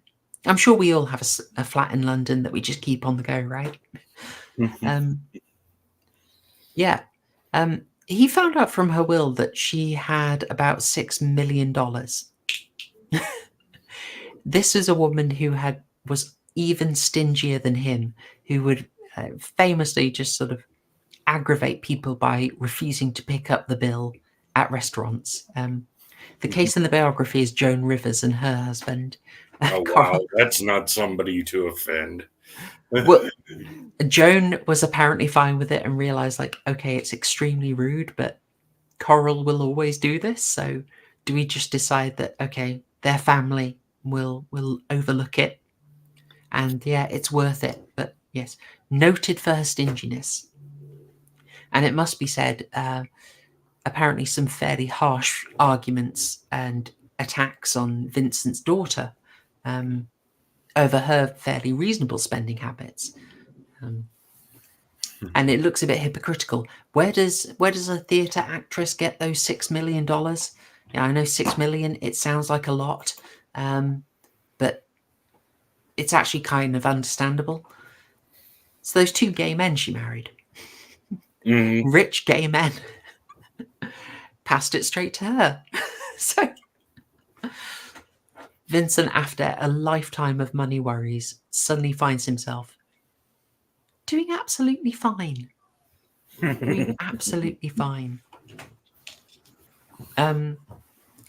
I'm sure we all have a flat in London that we just keep on the go, right? He found out from her will that she had about $6 million. This is a woman who was even stingier than him, who would famously just sort of aggravate people by refusing to pick up the bill at restaurants. The case in the biography is Joan Rivers and her husband. Oh, wow. That's not somebody to offend. Well, Joan was apparently fine with it and realized, like, okay, it's extremely rude, but Coral will always do this. So do we just decide that, okay, their family will overlook it? And yeah, it's worth it. But yes, noted for her stinginess. And it must be said, apparently some fairly harsh arguments and attacks on Vincent's daughter over her fairly reasonable spending habits. And it looks a bit hypocritical. Where does a theatre actress get those $6 million? Yeah, I know $6 million, it sounds like a lot, but it's actually kind of understandable. So those two gay men she married, rich gay men, passed it straight to her. So Vincent, after a lifetime of money worries, suddenly finds himself doing absolutely fine. Doing absolutely fine.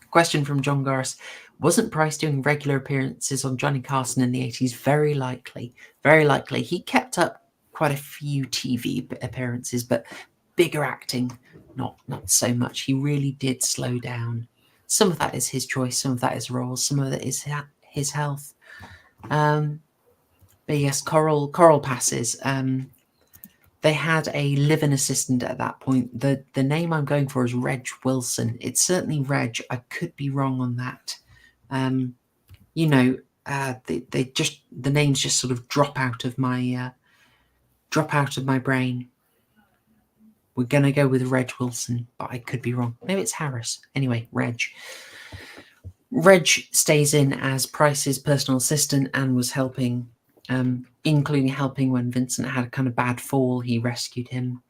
Question from John Garris. Wasn't Price doing regular appearances on Johnny Carson in the 80s? Very likely. Very likely. He kept up quite a few TV appearances, but bigger acting, not so much. He really did slow down. Some of that is his choice, some of that is roles, some of it is his health. But yes, Coral passes. They had a live-in assistant at that point. The name I'm going for is Reg Wilson. It's certainly Reg. I could be wrong on that. The names just sort of drop out of my brain. We're going to go with Reg Wilson, but I could be wrong. Maybe it's Harris. Anyway, Reg. Reg stays in as Price's personal assistant and was helping, including helping when Vincent had a kind of bad fall. He rescued him,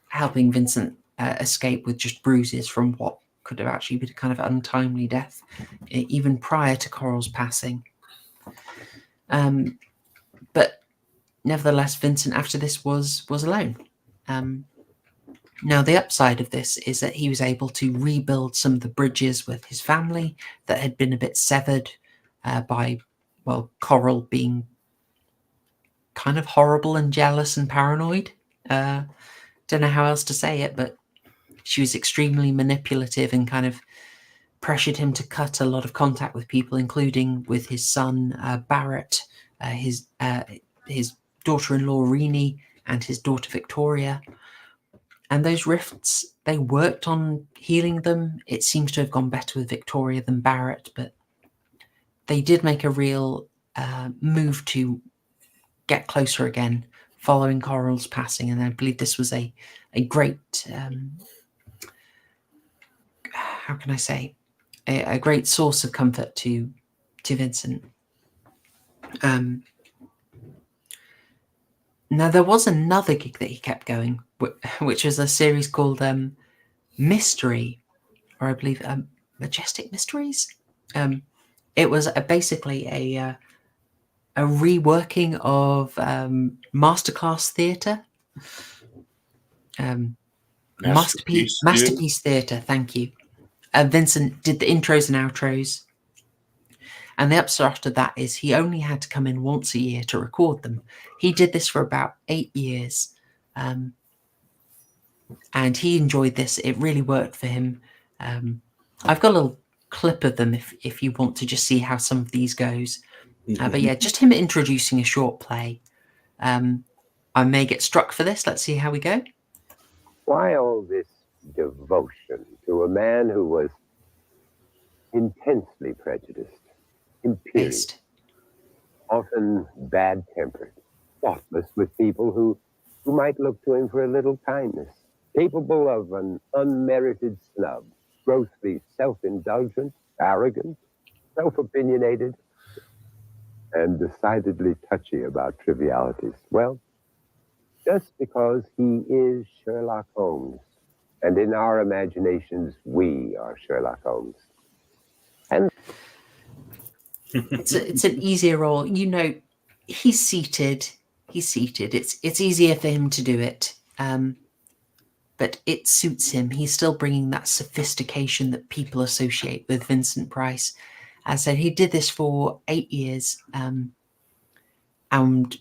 helping Vincent escape with just bruises from what could have actually been a kind of untimely death, even prior to Coral's passing. But nevertheless, Vincent after this was alone. Now, the upside of this is that he was able to rebuild some of the bridges with his family that had been a bit severed by, well, Coral being kind of horrible and jealous and paranoid. Don't know how else to say it, but she was extremely manipulative and kind of pressured him to cut a lot of contact with people, including with his son, Barrett, his daughter-in-law, Renee, and his daughter, Victoria. And those rifts, they worked on healing them. It seems to have gone better with Victoria than Barrett, but they did make a real move to get closer again following Coral's passing. And I believe this was a great how can I say, a great source of comfort to Vincent. Now, there was another gig that he kept going, which was a series called Mystery, or I believe Majestic Mysteries. It was basically a reworking of Masterclass Theatre. Masterpiece Theatre, thank you. Vincent did the intros and outros. And the upshot of that is he only had to come in once a year to record them. He did this for about 8 years. And he enjoyed this. It really worked for him. I've got a little clip of them if you want to just see how some of these goes. But yeah, just him introducing a short play. I may get struck for this. Let's see how we go. Why all this devotion to a man who was intensely prejudiced, imperious, often bad-tempered, thoughtless with people who might look to him for a little kindness, capable of an unmerited snub, grossly self-indulgent, arrogant, self-opinionated, and decidedly touchy about trivialities? Well, just because he is Sherlock Holmes, and in our imaginations, we are Sherlock Holmes. And it's an easier role. You know, he's seated. It's easier for him to do it. But it suits him. He's still bringing that sophistication that people associate with Vincent Price. As I said, he did this for 8 years and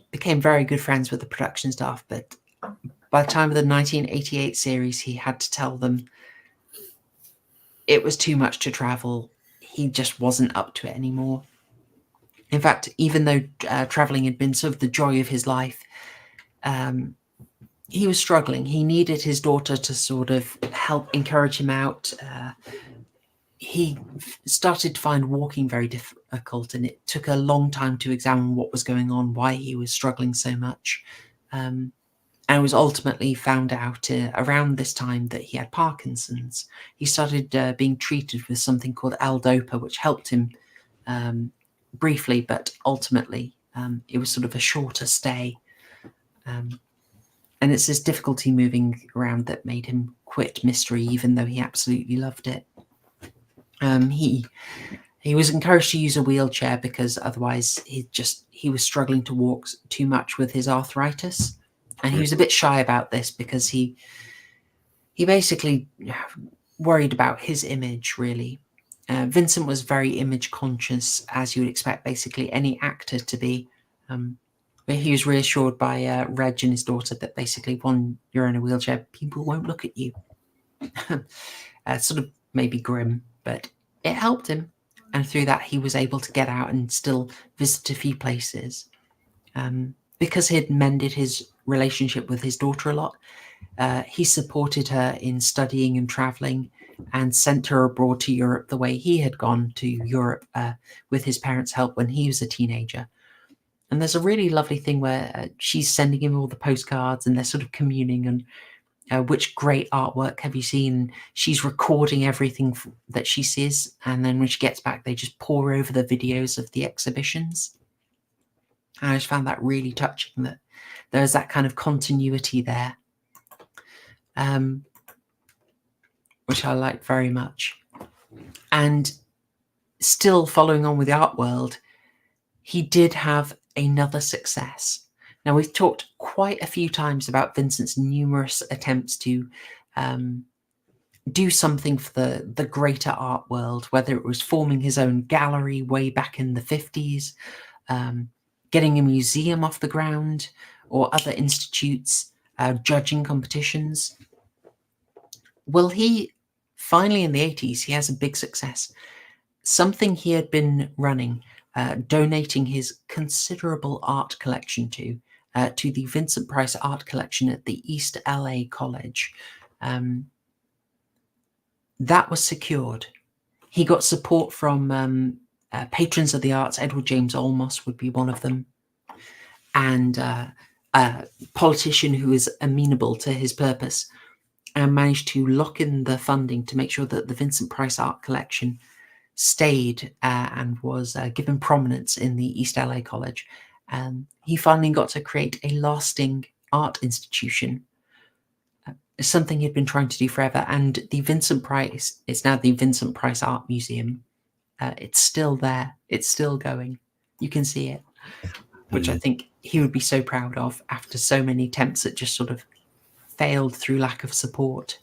became very good friends with the production staff. But by the time of the 1988 series, he had to tell them it was too much to travel. He just wasn't up to it anymore. In fact, even though traveling had been sort of the joy of his life, he was struggling. He needed his daughter to sort of help encourage him out. He started to find walking very difficult, and it took a long time to examine what was going on, why he was struggling so much. And it was ultimately found out around this time that he had Parkinson's. He started being treated with something called L-Dopa, which helped him briefly, but ultimately it was sort of a shorter stay. And it's his difficulty moving around that made him quit Mystery, even though he absolutely loved it. He was encouraged to use a wheelchair because otherwise he was struggling to walk too much with his arthritis, and he was a bit shy about this because he basically worried about his image, really. Vincent was very image conscious, as you would expect basically any actor to be. But he was reassured by Reg and his daughter that basically when you're in a wheelchair, people won't look at you. Sort of maybe grim, but it helped him. And through that, he was able to get out and still visit a few places. Because he'd mended his relationship with his daughter a lot, he supported her in studying and traveling and sent her abroad to Europe the way he had gone to Europe with his parents' help when he was a teenager. And there's a really lovely thing where she's sending him all the postcards and they're sort of communing and which great artwork have you seen? She's recording everything that she sees. And then when she gets back, they just pour over the videos of the exhibitions. And I just found that really touching, that there's that kind of continuity there, which I like very much. And still following on with the art world, he did have another success. Now, we've talked quite a few times about Vincent's numerous attempts to do something for the greater art world, whether it was forming his own gallery way back in the 50s, getting a museum off the ground, or other institutes, judging competitions. Well, he finally in the 80s, he has a big success. Something he had been running, donating his considerable art collection to the Vincent Price Art Collection at the East LA College. That was secured. He got support from patrons of the arts. Edward James Olmos would be one of them, and a politician who is amenable to his purpose. and managed to lock in the funding to make sure that the Vincent Price Art Collection stayed and was given prominence in the East LA College. He finally got to create a lasting art institution, something he'd been trying to do forever. And the Vincent Price, it's now the Vincent Price Art Museum. It's still there. It's still going. You can see it, which I think he would be so proud of after so many attempts that just sort of failed through lack of support.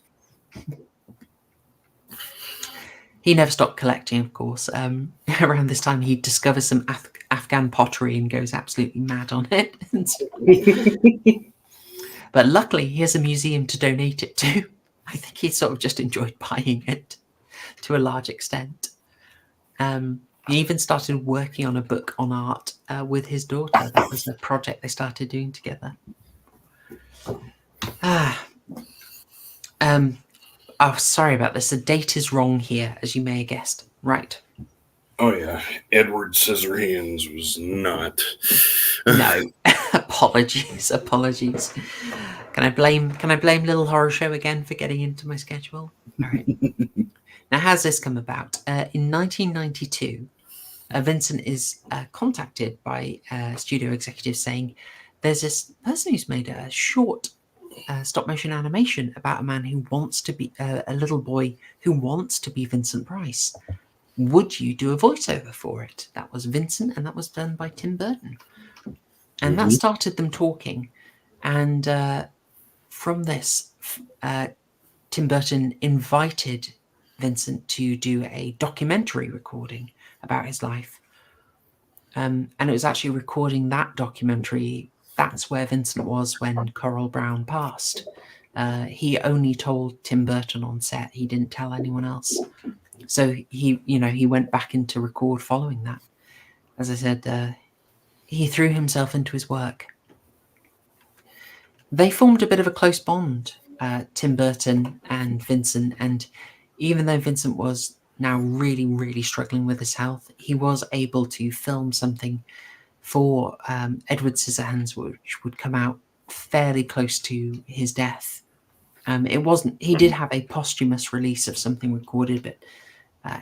He never stopped collecting, of course. Around this time, he discovers some Afghan pottery and goes absolutely mad on it. But luckily, he has a museum to donate it to. I think he sort of just enjoyed buying it to a large extent. He even started working on a book on art with his daughter. That was a project they started doing together. Oh, sorry about this. The date is wrong here, as you may have guessed. Right. Oh yeah, Edward Scissorhands was not. No, apologies. Can I blame Little Horror Show again for getting into my schedule? All right. Now, how's this come about? In 1992, Vincent is contacted by studio executives saying, "There's this person who's made a short stop motion animation about a man who wants to be a little boy who wants to be Vincent Price. Would you do a voiceover for it?" That was Vincent, and that was done by Tim Burton. And that started them talking. And from this, Tim Burton invited Vincent to do a documentary recording about his life. And it was actually recording that documentary. That's where Vincent was when Coral Browne passed. He only told Tim Burton on set. He didn't tell anyone else. So he went back into record following that. As I said, he threw himself into his work. They formed a bit of a close bond, Tim Burton and Vincent. And even though Vincent was now really, really struggling with his health, he was able to film something for Edward Scissorhands, which would come out fairly close to his death. He did have a posthumous release of something recorded, but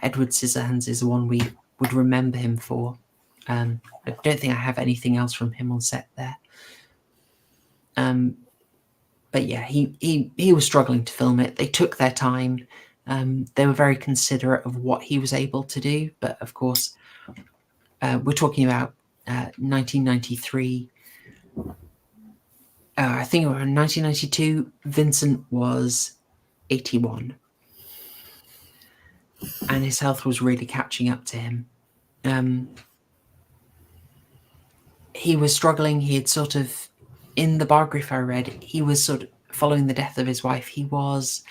Edward Scissorhands is the one we would remember him for. I don't think I have anything else from him on set there. But yeah, he was struggling to film it. They took their time. They were very considerate of what he was able to do. But of course, we're talking about 1993. I think around 1992, Vincent was 81. And his health was really catching up to him. He was struggling. He had sort of, in the biography I read, he was sort of following the death of his wife. He was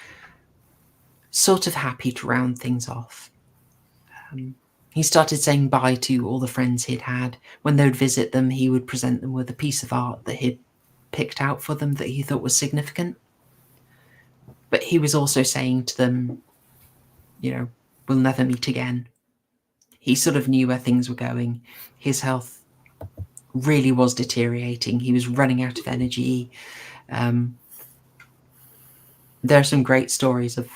sort of happy to round things off. He started saying bye to all the friends he'd had. When they would visit them, he would present them with a piece of art that he'd picked out for them that he thought was significant. But he was also saying to them, we'll never meet again. He sort of knew where things were going. His health really was deteriorating. He was running out of energy. There are some great stories of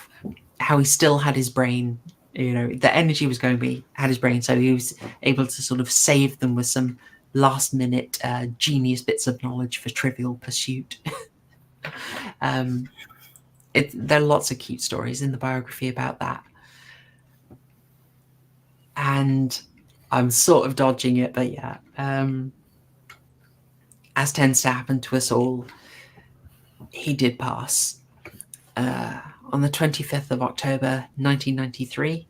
how he still had his brain. The energy was going, but he had his brain, so he was able to sort of save them with some last-minute genius bits of knowledge for Trivial Pursuit. There are lots of cute stories in the biography about that. And I'm sort of dodging it, but yeah. As tends to happen to us all, he did pass. On the 25th of October, 1993,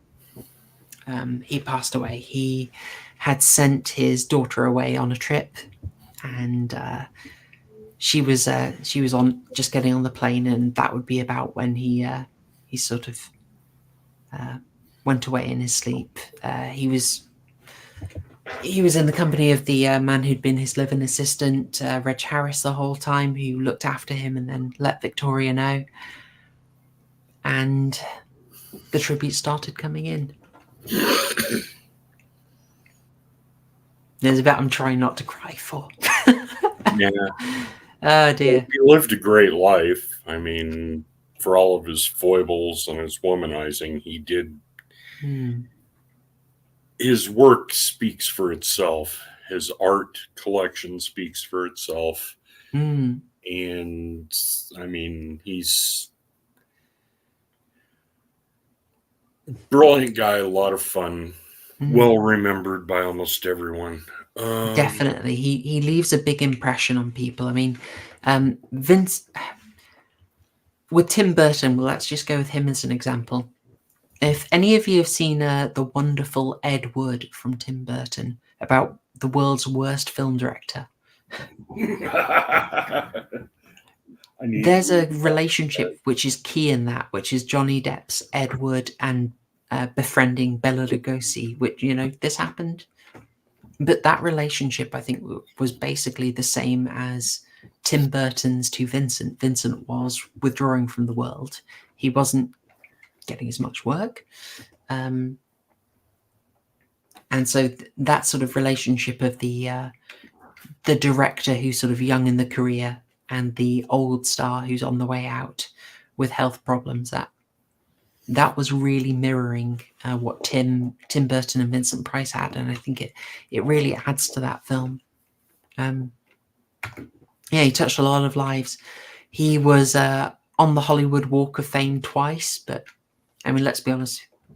he passed away. He had sent his daughter away on a trip, and she was on just getting on the plane, and that would be about when he sort of went away in his sleep. He was in the company of the man who'd been his live-in assistant, Reg Harris, the whole time, who looked after him and then let Victoria know. And the tribute started coming in. There's a bit I'm trying not to cry for. Yeah. Oh dear. He lived a great life. I mean, for all of his foibles and his womanizing, he did. His work speaks for itself. His art collection speaks for itself. And I mean, he's a brilliant guy, a lot of fun, well remembered by almost everyone. Definitely. He leaves a big impression on people. I mean, with Tim Burton, well, let's just go with him as an example. If any of you have seen the wonderful Ed Wood from Tim Burton about the world's worst film director, there's a relationship which is key in that, which is Johnny Depp's Ed Wood and befriending Bela Lugosi, which, you know, this happened. But that relationship, I think, was basically the same as Tim Burton's to Vincent. Vincent was withdrawing from the world. He wasn't getting as much work. And so that sort of relationship of the director who's sort of young in the career and the old star who's on the way out with health problems, that was really mirroring what Tim Burton and Vincent Price had, and I think it really adds to that film. Yeah, he touched a lot of lives. He was on the Hollywood Walk of Fame twice, but I mean, let's be honest, we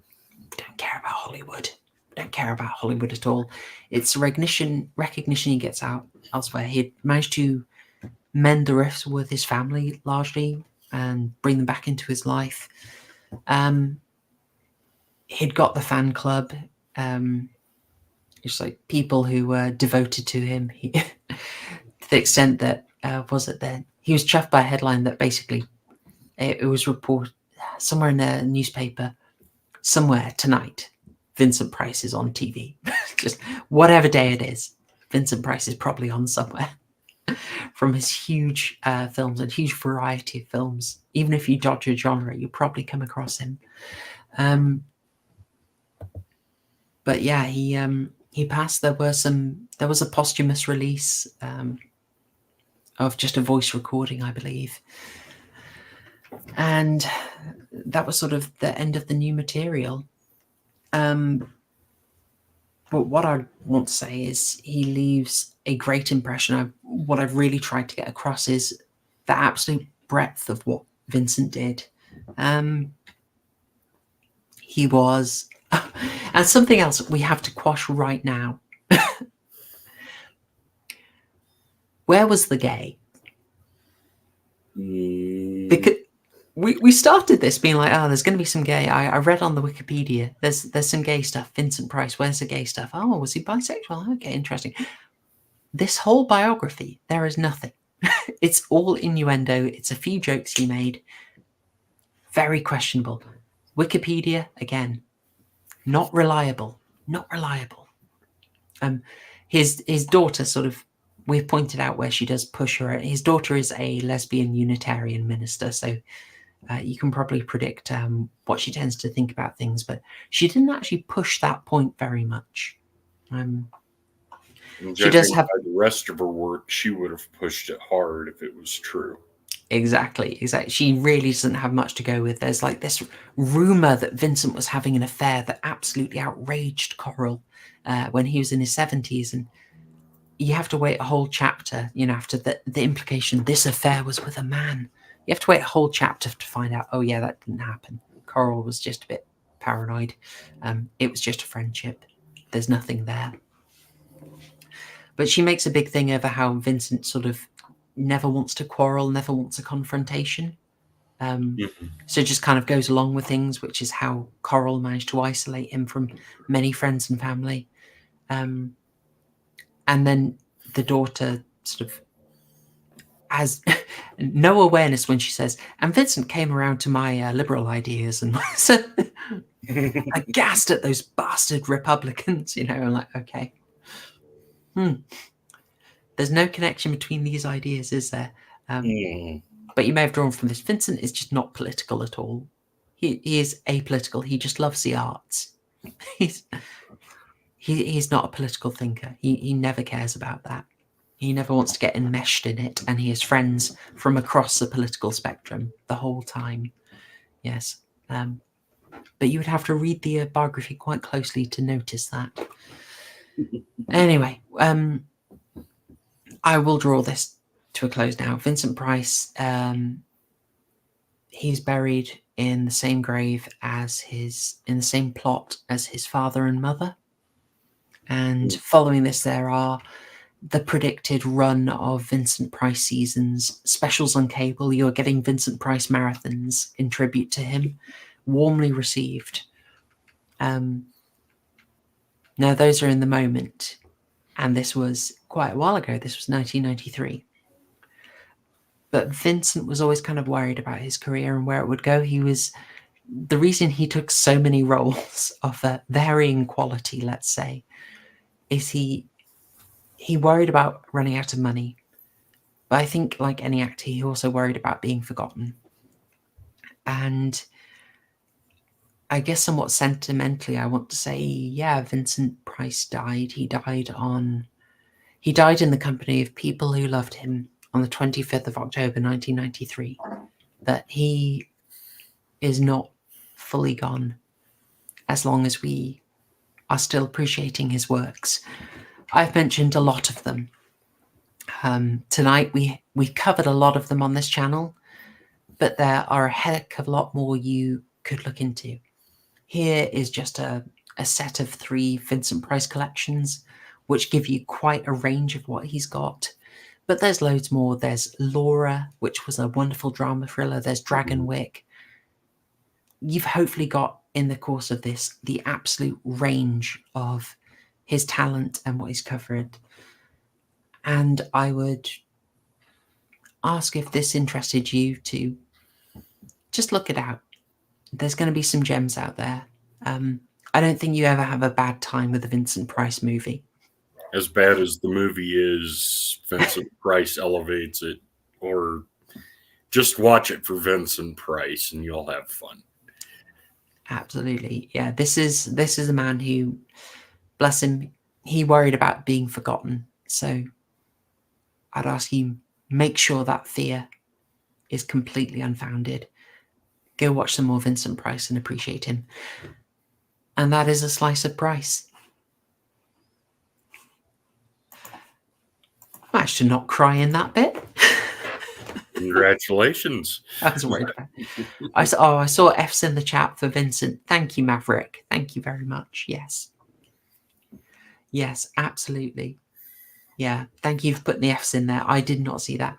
don't care about Hollywood. We don't care about Hollywood at all. It's recognition he gets out elsewhere. He managed to mend the rifts with his family largely and bring them back into his life. He'd got the fan club, just like people who were devoted to him. To the extent that he was chuffed by a headline that basically it was reported somewhere in a newspaper somewhere tonight. Vincent Price is on TV. Just whatever day it is, Vincent Price is probably on somewhere. From his huge films and huge variety of films. Even if you dodge a genre, you probably come across him. But yeah, he passed. There was a posthumous release of just a voice recording, I believe. And that was sort of the end of the new material. But what I want to say is he leaves a great impression. What I've really tried to get across is the absolute breadth of what Vincent did. He was... and something else we have to quash right now. Where was the gay? Because we started this being like, oh, there's going to be some gay. I read on the Wikipedia, there's some gay stuff. Vincent Price, where's the gay stuff? Oh, was he bisexual? Okay, interesting. This whole biography, there is nothing. It's all innuendo. It's a few jokes he made. Very questionable. Wikipedia, again, not reliable. Not reliable. His daughter sort of, we've pointed out where she does push her. His daughter is a lesbian Unitarian minister, so you can probably predict what she tends to think about things, but she didn't actually push that point very much. She does have the rest of her work. She would have pushed it hard if it was true. Exactly. She really doesn't have much to go with. There's like this rumor that Vincent was having an affair that absolutely outraged Coral when he was in his 70s, and you have to wait a whole chapter, after the implication this affair was with a man. You have to wait a whole chapter to find out, oh yeah, that didn't happen. Coral was just a bit paranoid. It was just a friendship. There's nothing there. But she makes a big thing over how Vincent sort of never wants to quarrel, never wants a confrontation. So just kind of goes along with things, which is how Coral managed to isolate him from many friends and family. And then the daughter sort of has no awareness when she says, and Vincent came around to my liberal ideas and was aghast at those bastard Republicans, I'm like, okay. There's no connection between these ideas, is there? But you may have drawn from this. Vincent is just not political at all. He is apolitical. He just loves the arts. He's not a political thinker. He never cares about that. He never wants to get enmeshed in it, and he has friends from across the political spectrum the whole time. Yes. But you would have to read the biography quite closely to notice that. Anyway, I will draw this to a close now. Vincent Price, he's buried in the same grave as in the same plot as his father and mother. And following this, there are the predicted run of Vincent Price seasons, specials on cable. You're getting Vincent Price marathons in tribute to him, warmly received. Now, those are in the moment, and this was quite a while ago. This was 1993. But Vincent was always kind of worried about his career and where it would go. The reason he took so many roles of varying quality, let's say, is he worried about running out of money. But I think, like any actor, he also worried about being forgotten. And I guess somewhat sentimentally, I want to say, yeah, Vincent Price died. He died in the company of people who loved him on the 25th of October, 1993. That he is not fully gone as long as we are still appreciating his works. I've mentioned a lot of them. Tonight we've covered a lot of them on this channel, but there are a heck of a lot more you could look into. Here is just a set of 3 Vincent Price collections, which give you quite a range of what he's got. But there's loads more. There's Laura, which was a wonderful drama thriller. There's Dragonwyck. You've hopefully got, in the course of this, the absolute range of his talent and what he's covered. And I would ask if this interested you to just look it out. There's going to be some gems out there. I don't think you ever have a bad time with a Vincent Price movie. As bad as the movie is, Vincent Price elevates it. Or just watch it for Vincent Price and you'll have fun. Absolutely. Yeah, this is a man who, bless him, he worried about being forgotten. So I'd ask you, make sure that fear is completely unfounded. Go watch some more Vincent Price and appreciate him. And that is a slice of Price. I managed to not cry in that bit. Congratulations. I was worried about it. I saw F's in the chat for Vincent. Thank you, Maverick. Thank you very much. Yes. Yes, absolutely. Yeah, thank you for putting the F's in there. I did not see that.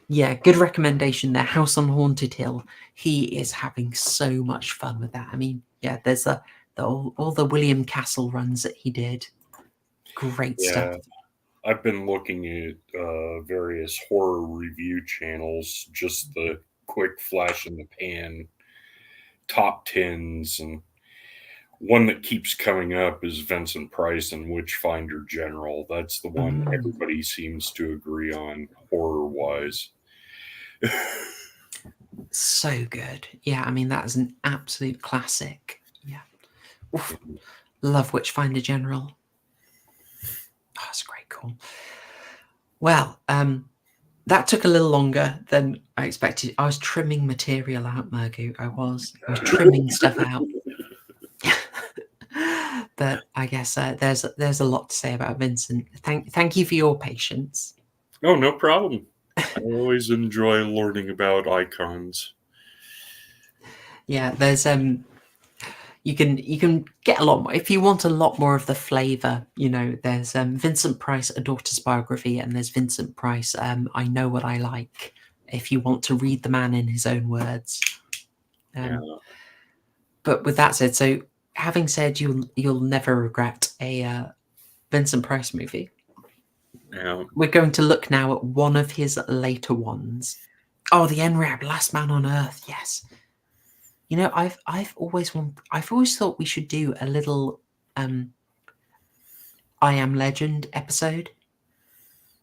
Yeah, good recommendation there. House on Haunted Hill. He is having so much fun with that. I mean, yeah, there's all the William Castle runs that he did. Great stuff. I've been looking at various horror review channels, just the quick flash in the pan top 10s, and one that keeps coming up is Vincent Price and Witchfinder General. That's the one everybody seems to agree on horror-wise. So good. Yeah, I mean, that is an absolute classic. Yeah. Oof. Love Witchfinder General. Oh, it's a great call. Well, that took a little longer than I expected. I was trimming material out, Mergu. I was trimming stuff out. But I guess there's a lot to say about Vincent. Thank you for your patience. Oh, no problem. I always enjoy learning about icons. Yeah, there's you can get a lot more if you want a lot more of the flavor. You know, there's Vincent Price, A Daughter's Biography, and there's Vincent Price, I Know What I Like. If you want to read the man in his own words. But with that said, so having said you'll never regret a Vincent Price movie. Yeah. We're going to look now at one of his later ones. Oh, the NRAB, Last Man on Earth. Yes. You know, I've always thought we should do a little I Am Legend episode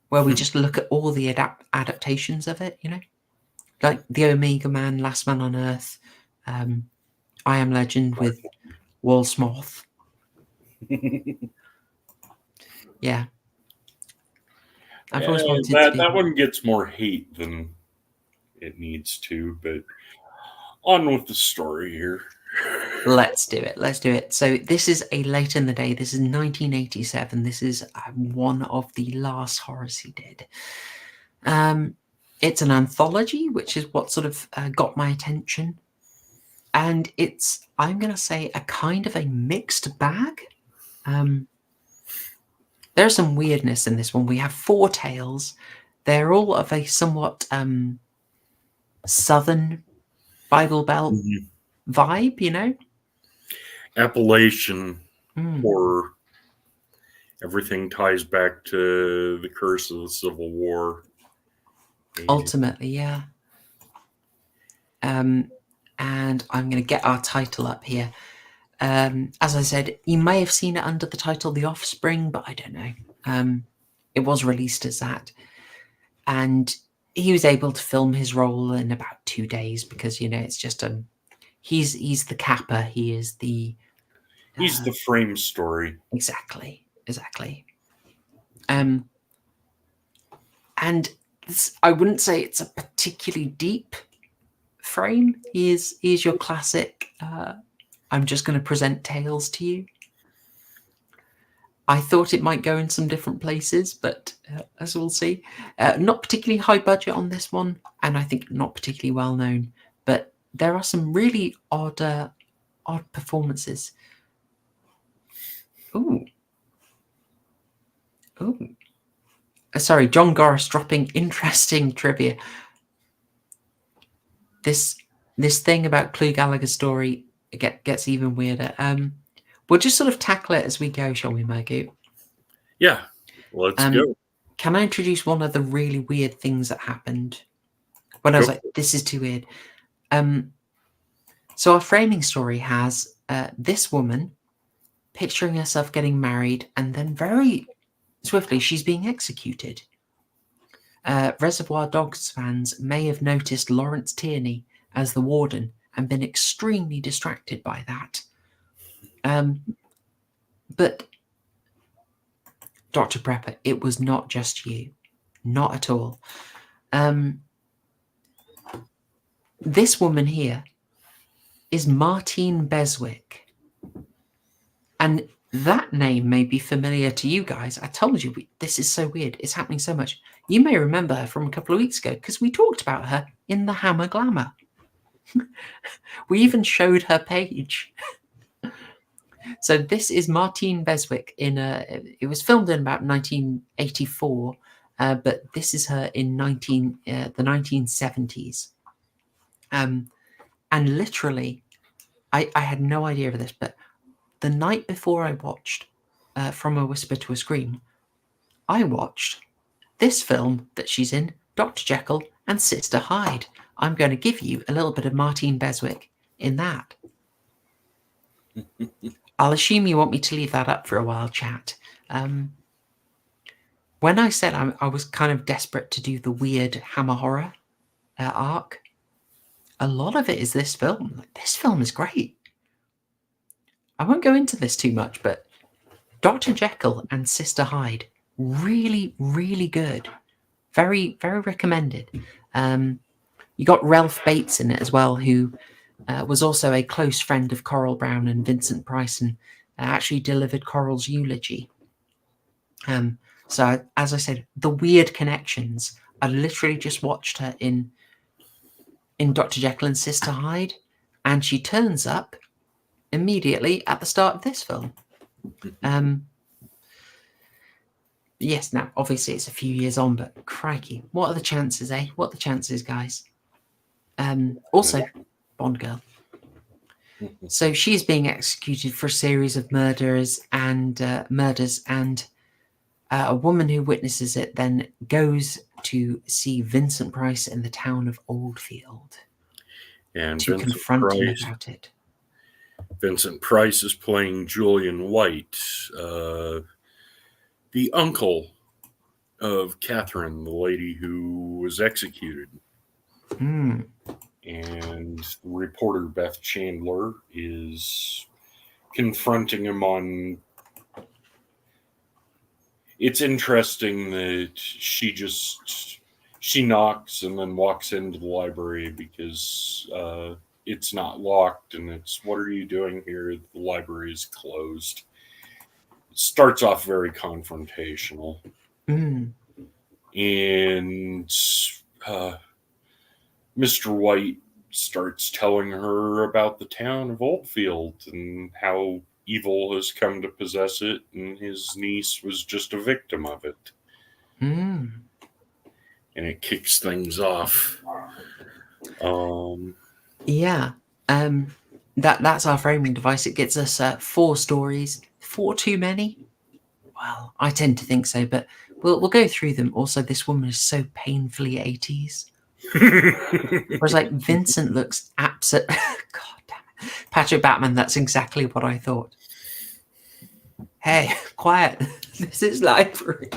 where we just look at all the adaptations of it, you know? Like The Omega Man, Last Man on Earth, I Am Legend with Will Smith. Yeah. I've always wanted that, to be. That one gets more hate than it needs to, but on with the story here. Let's do it. Let's do it. So this is a late in the day. This is 1987. This is one of the last horrors he did. It's an anthology, which is what sort of got my attention. And it's, I'm going to say, a kind of a mixed bag. There's some weirdness in this one. We have 4 tales. They're all of a somewhat southern Bible Belt vibe, you know? Appalachian horror. Everything ties back to the curse of the Civil War. Ultimately, yeah. And I'm going to get our title up here. As I said, you may have seen it under the title The Offspring, but I don't know. It was released as that. And he was able to film his role in about 2 days because, you know, it's just he's the capper. He is the... He's the frame story. Exactly. And I wouldn't say it's a particularly deep frame. He is your classic... I'm just going to present tales to you. I thought it might go in some different places, but as we'll see, not particularly high budget on this one, and I think not particularly well known. But there are some really odd performances. Ooh. Sorry, John Gorris dropping interesting trivia. This thing about Clu Gallagher's story gets even weirder. We'll just sort of tackle it as we go, shall we, Margot? Yeah, let's go. Can I introduce one of the really weird things that happened when I was like, this is too weird? So our framing story has this woman picturing herself getting married, and then very swiftly she's being executed. Reservoir Dogs fans may have noticed Lawrence Tierney as the warden and been extremely distracted by that. But Dr. Prepper, it was not just you. Not at all. This woman here is Martine Beswick. And that name may be familiar to you guys. I told you, this is so weird. It's happening so much. You may remember her from a couple of weeks ago because we talked about her in the Hammer Glamour. We even showed her page. So this is Martine Beswick it was filmed in about 1984, but this is her in the 1970s. And literally, I had no idea of this, but the night before I watched From a Whisper to a Scream, I watched this film that she's in, Dr. Jekyll and Sister Hyde. I'm going to give you a little bit of Martine Beswick in that. I'll assume you want me to leave that up for a while, chat. When I said I was kind of desperate to do the weird Hammer horror arc, a lot of it is this film. This film is great. I won't go into this too much, but Dr. Jekyll and Sister Hyde, really, really good. Very, very recommended. You got Ralph Bates in it as well, who was also a close friend of Coral Browne and Vincent Price, and actually delivered Coral's eulogy. So, as I said, the weird connections. I literally just watched her in Dr. Jekyll and Sister Hyde, and she turns up immediately at the start of this film. Yes, now, obviously it's a few years on, but crikey, what are the chances, eh? What are the chances, guys? Also, Bond girl. So she's being executed for a series of murders, and a woman who witnesses it then goes to see Vincent Price in the town of Oldfield and to confront him about it. Vincent Price is playing Julian White, the uncle of Catherine, the lady who was executed. And reporter Beth Chandler is confronting him on it's interesting that she knocks and then walks into the library because it's not locked, and it's, what are you doing here? The library is closed. It starts off very confrontational. Mm. And Mr. White starts telling her about the town of Oldfield and how evil has come to possess it, and his niece was just a victim of it. Mm. And it kicks things off. Yeah. That's our framing device. It gets us 4 stories. 4 too many? Well, I tend to think so, but we'll go through them. Also, this woman is so painfully 80s. Whereas, like, Vincent looks God damn it. Patrick Batman, that's exactly what I thought. Hey, quiet. This is library.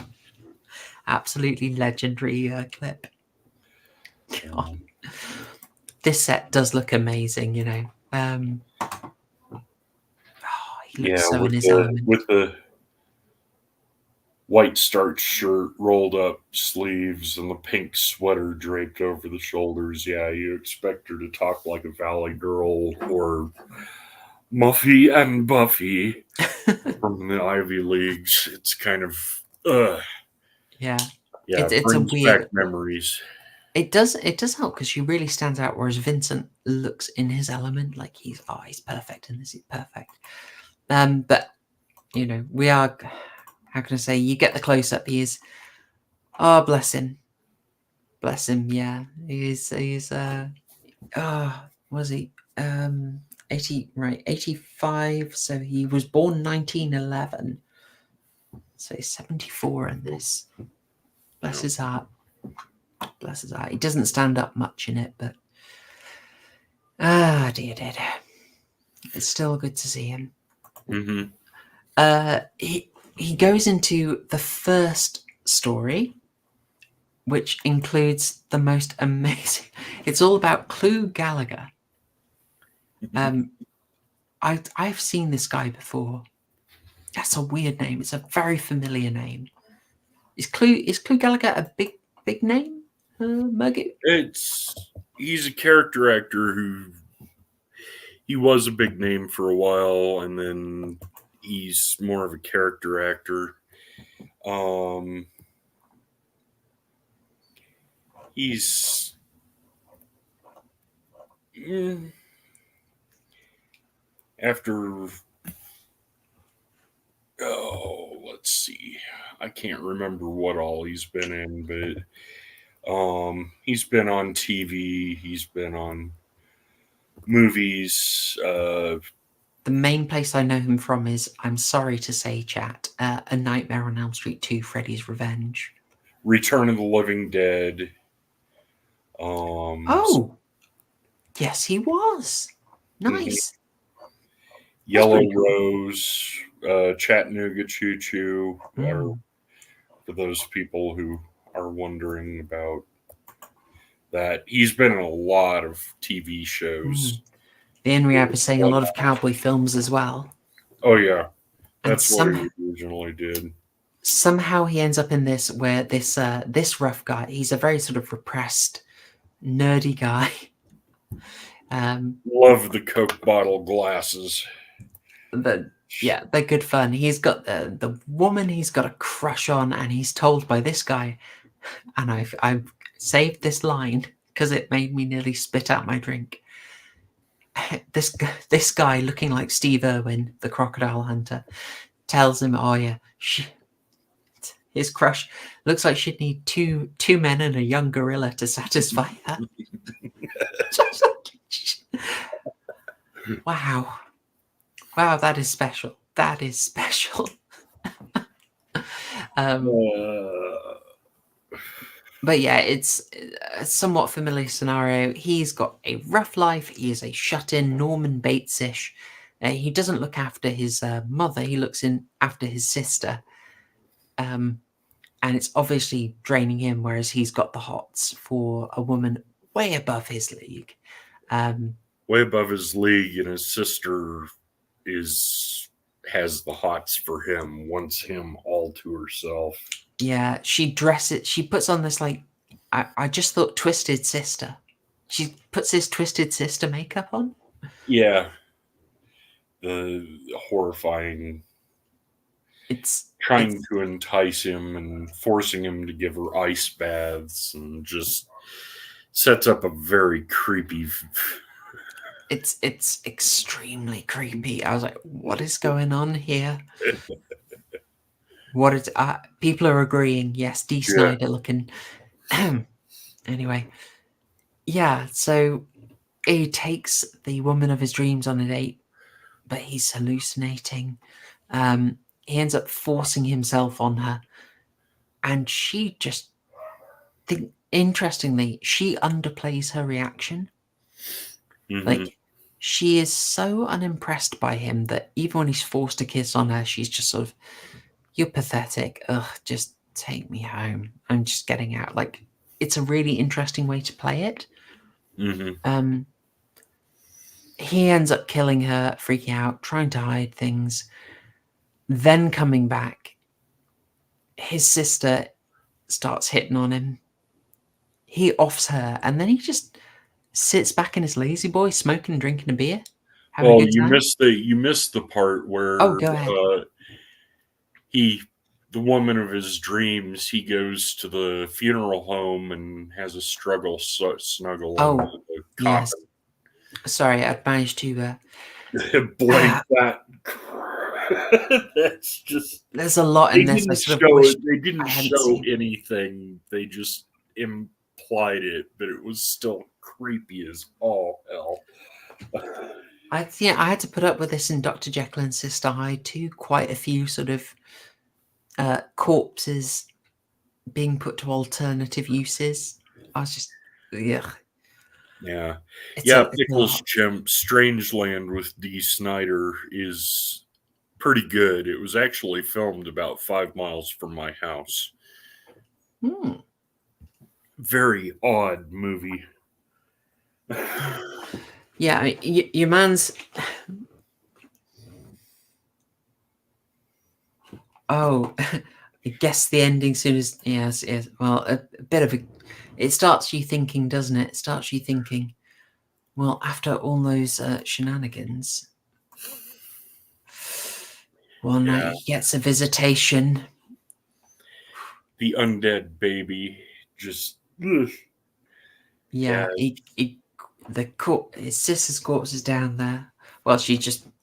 Absolutely legendary clip. God. This set does look amazing, you know. He looks so in his element. With the white starched shirt, rolled up sleeves, and the pink sweater draped over the shoulders. Yeah, you expect her to talk like a Valley Girl or Muffy and Buffy from the Ivy Leagues. It's kind of yeah, it it's a brings weird back memories. It does help because she really stands out, whereas Vincent looks in his element, like he's perfect and this is perfect. But you know, we are, how can I say, you get the close up, he is, oh bless him, yeah, he's was he 85, so he was born 1911, so he's 74 in this. Bless his heart. Bless his heart. He doesn't stand up much in it, but dear. It's still good to see him. Mm-hmm. He goes into the first story, which includes the most amazing. It's all about Clu Gallagher. I've seen this guy before. That's a weird name. It's a very familiar name. Is Clu Gallagher a big name? Muggy? He's a character actor who he was a big name for a while, and then he's more of a character actor. He's after let's see, I can't remember what all he's been in, but he's been on TV, he's been on movies. The main place I know him from is, I'm sorry to say, chat, A Nightmare on Elm Street 2, Freddy's Revenge, Return of the Living Dead. Yes, he was. Nice. Yellow Rose, Chattanooga Choo Choo, for those people who are wondering about that. He's been in a lot of TV shows. The Henry Abb is saying a lot of cowboy films as well. Oh yeah, that's what he originally did. Somehow he ends up in this, where this rough guy, he's a very sort of repressed, nerdy guy. Love the Coke bottle glasses. Yeah, they're good fun. He's got the woman he's got a crush on, and he's told by this guy, and I've saved this line because it made me nearly spit out my drink. This guy, looking like Steve Irwin, the crocodile hunter, tells him, oh yeah, his crush looks like she'd need two men and a young gorilla to satisfy her. Wow, that is special. That is special. But yeah, it's a somewhat familiar scenario. He's got a rough life. He is a shut-in Norman Bates-ish. He doesn't look after his mother. He looks after his sister. And it's obviously draining him, whereas he's got the hots for a woman way above his league. Way above his league, and his sister is has the hots for him, wants him all to herself. Yeah, she puts on this, like, I just thought Twisted Sister. She puts this Twisted Sister makeup on. Yeah. The horrifying. It's trying to entice him and forcing him to give her ice baths, and just sets up a very creepy. It's extremely creepy. I was like, what is going on here? What is people are agreeing? Yes, D. Snyder looking. Anyway, yeah. So he takes the woman of his dreams on a date, but he's hallucinating. He ends up forcing himself on her, and she just interestingly, she underplays her reaction. Like, she is so unimpressed by him that even when he's forced to kiss on her, she's just sort of, "You're pathetic. Ugh, just take me home. I'm just getting out." Like, it's a really interesting way to play it. He ends up killing her, freaking out, trying to hide things, then coming back. His sister starts hitting on him. He offs her, and then he just sits back in his lazy boy, smoking and drinking a beer. Well, you missed the part where go ahead. The woman of his dreams, he goes to the funeral home and has a snuggle on the coffin. Yes. Sorry, I'd managed to blank that. That's just. There's a lot in this. They didn't show anything. They just implied it, but it was still creepy as all hell. I had to put up with this in Dr. Jekyll and Sister Hyde too. Quite a few sort of corpses being put to alternative uses. I was just, ugh. Yeah. Pickles Chimp, Strangeland with D. Snyder is pretty good. It was actually filmed about 5 miles from my house. Very odd movie. Yeah, I mean, your man's. Oh, I guess the ending soon as yes. Well, a bit of a. It starts you thinking, doesn't it? It starts you thinking. Well, after all those shenanigans, one night he gets a visitation. The undead baby, just. Ugh. Yeah, his sister's corpse is down there. Well,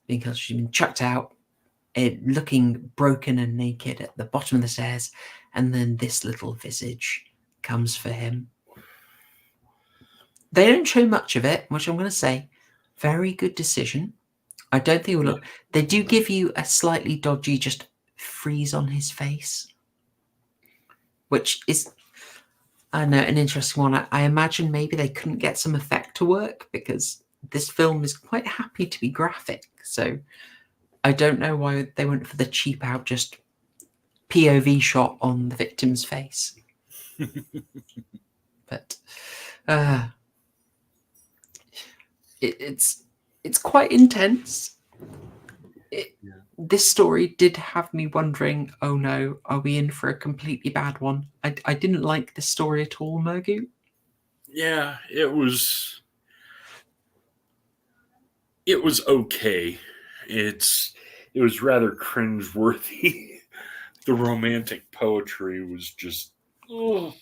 because she's been chucked out, looking broken and naked at the bottom of the stairs, and then this little visage comes for him. They don't show much of it, which I'm going to say, very good decision. I don't think it will look. They do give you a slightly dodgy just freeze on his face, which is, I know, an interesting one. I imagine maybe they couldn't get some effect to work because this film is quite happy to be graphic. So I don't know why they went for the cheap out, just POV shot on the victim's face. But it's quite intense. This story did have me wondering, oh no, are we in for a completely bad one? I didn't like this story at all, Mergu. Yeah, it was okay. It was rather cringeworthy. The romantic poetry was just, oh,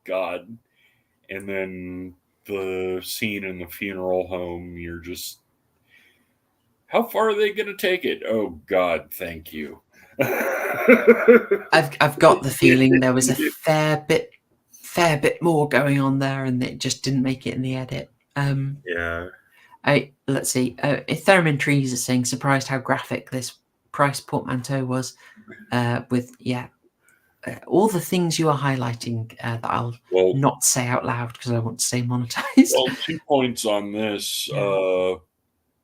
God. And then the scene in the funeral home, you're just, how far are they going to take it? Oh, God, thank you. I've got the feeling there was a fair bit more going on there, and it just didn't make it in the edit. Yeah. Let's see. Theremin Trees is saying, surprised how graphic this Price portmanteau was. With all the things you are highlighting that I'll not say out loud because I want to say monetized. Well, 2 points on this.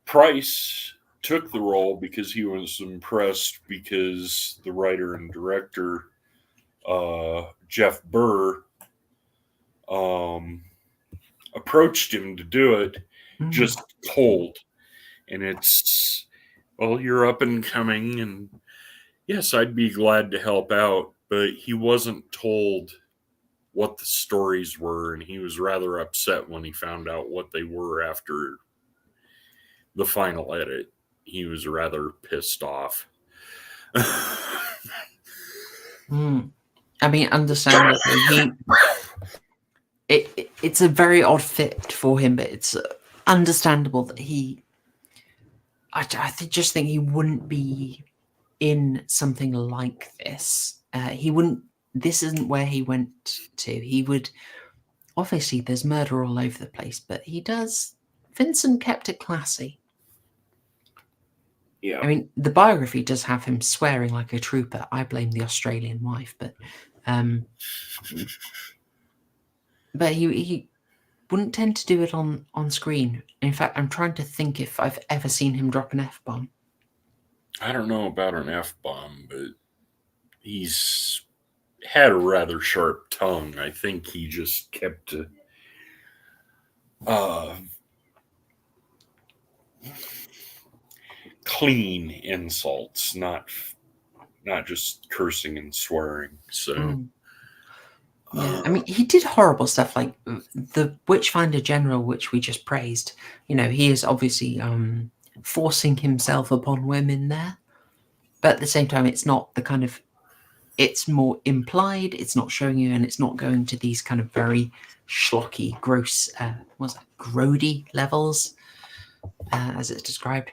Price took the role because he was impressed because the writer and director, Jeff Burr, approached him to do it just cold. And it's well, you're up and coming, and yes, I'd be glad to help out. But he wasn't told what the stories were, and he was rather upset when he found out what they were after the final edit. He was rather pissed off. I mean, understandably, it's a very odd fit for him, but it's understandable that I just think he wouldn't be in something like this. He wouldn't. This isn't where he went to. He would. Obviously, there's murder all over the place, but he does. Vincent kept it classy. Yeah. I mean, the biography does have him swearing like a trooper. I blame the Australian wife, but he wouldn't tend to do it on screen. In fact, I'm trying to think if I've ever seen him drop an F-bomb. I don't know about an F-bomb, but he's had a rather sharp tongue. I think he just kept clean insults, not just cursing and swearing. So yeah, I mean, he did horrible stuff like the Witchfinder General, which we just praised. You know, he is obviously forcing himself upon women there, but at the same time, it's not the kind of. It's more implied. It's not showing you, and it's not going to these kind of very schlocky, gross, grody levels, as it's described.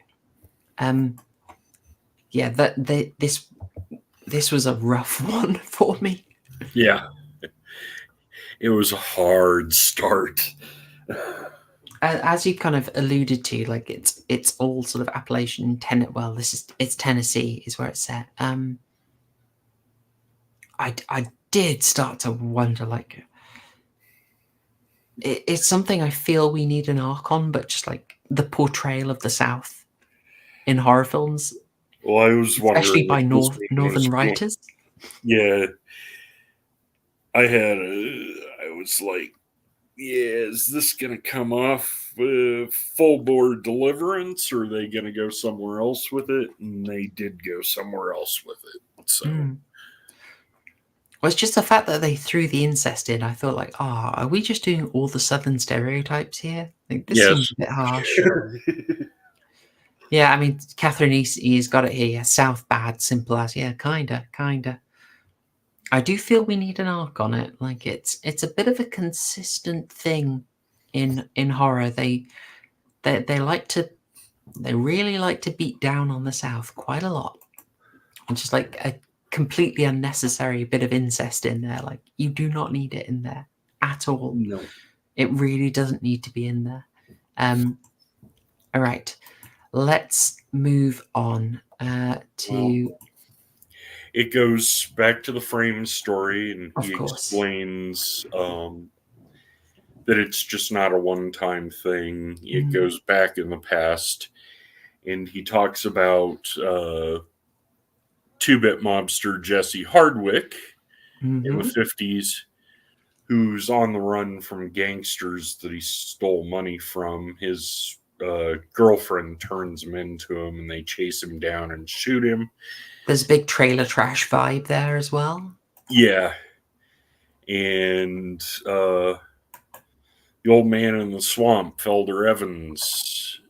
Yeah, this was a rough one for me. Yeah, it was a hard start. As you kind of alluded to, like it's all sort of Appalachian, it's Tennessee is where it's set. I did start to wonder, like, it's something I feel we need an arc on, but just like the portrayal of the South in horror films. Well, I was wondering, especially by northern writers. Yeah, I was like, yeah, is this going to come off full bore Deliverance, or are they going to go somewhere else with it? And they did go somewhere else with it. So. Well, it's just the fact that they threw the incest in. I thought, like, are we just doing all the Southern stereotypes here? Like, this seems a bit harsh. Yeah, I mean, Catherine East's got it here. South bad, simple as. Yeah, kinda. I do feel we need an arc on it. Like, it's a bit of a consistent thing in horror. They really like to beat down on the South quite a lot. And just like a completely unnecessary bit of incest in there. Like, you do not need it in there at all. No. It really doesn't need to be in there. All right. Let's move on to... It goes back to the frame story, and he Of course. explains that it's just not a one-time thing. It goes back in the past, and he talks about 2-bit mobster Jesse Hardwick in the 50s, who's on the run from gangsters that he stole money from. His girlfriend turns him into him, and they chase him down and shoot him. There's a big trailer trash vibe there as well. Yeah. And the old man in the swamp, Felder Evans,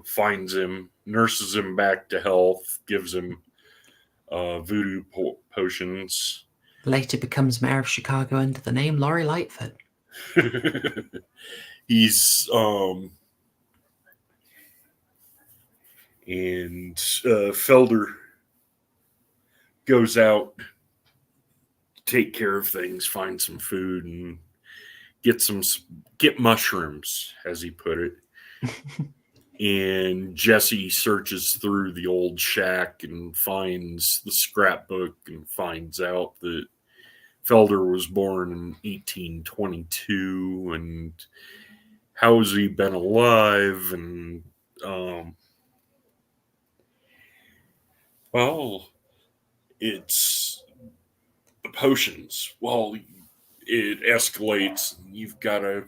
finds him, nurses him back to health, gives him voodoo potions. Later becomes mayor of Chicago under the name Laurie Lightfoot. He's and Felder goes out to take care of things, find some food, and get mushrooms, as he put it. And Jesse searches through the old shack and finds the scrapbook and finds out that Felder was born in 1822, and how has he been alive? And it's the potions. Well, it escalates. You've got to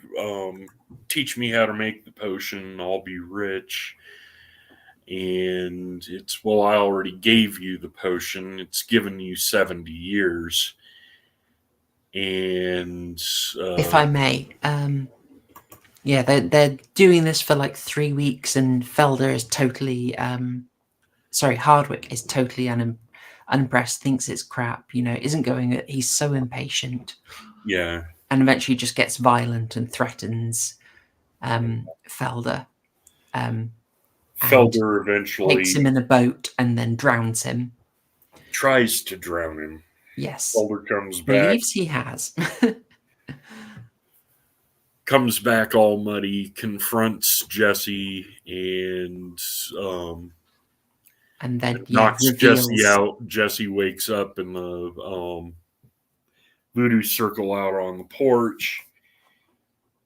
teach me how to make the potion. I'll be rich. And it's, well, I already gave you the potion. It's given you 70 years. And if I may, yeah, they're doing this for like 3 weeks, and Felder is totally, Hardwick is totally unimpressed, thinks it's crap, isn't going. He's so impatient. Yeah. And eventually just gets violent and threatens Felder. Felder eventually takes him in a boat and then drowns him. Tries to drown him. Yes. Felder comes back. Believes he has. Comes back all muddy, confronts Jesse, and then knocks reveals... Jesse out. Jesse wakes up in the voodoo circle out on the porch,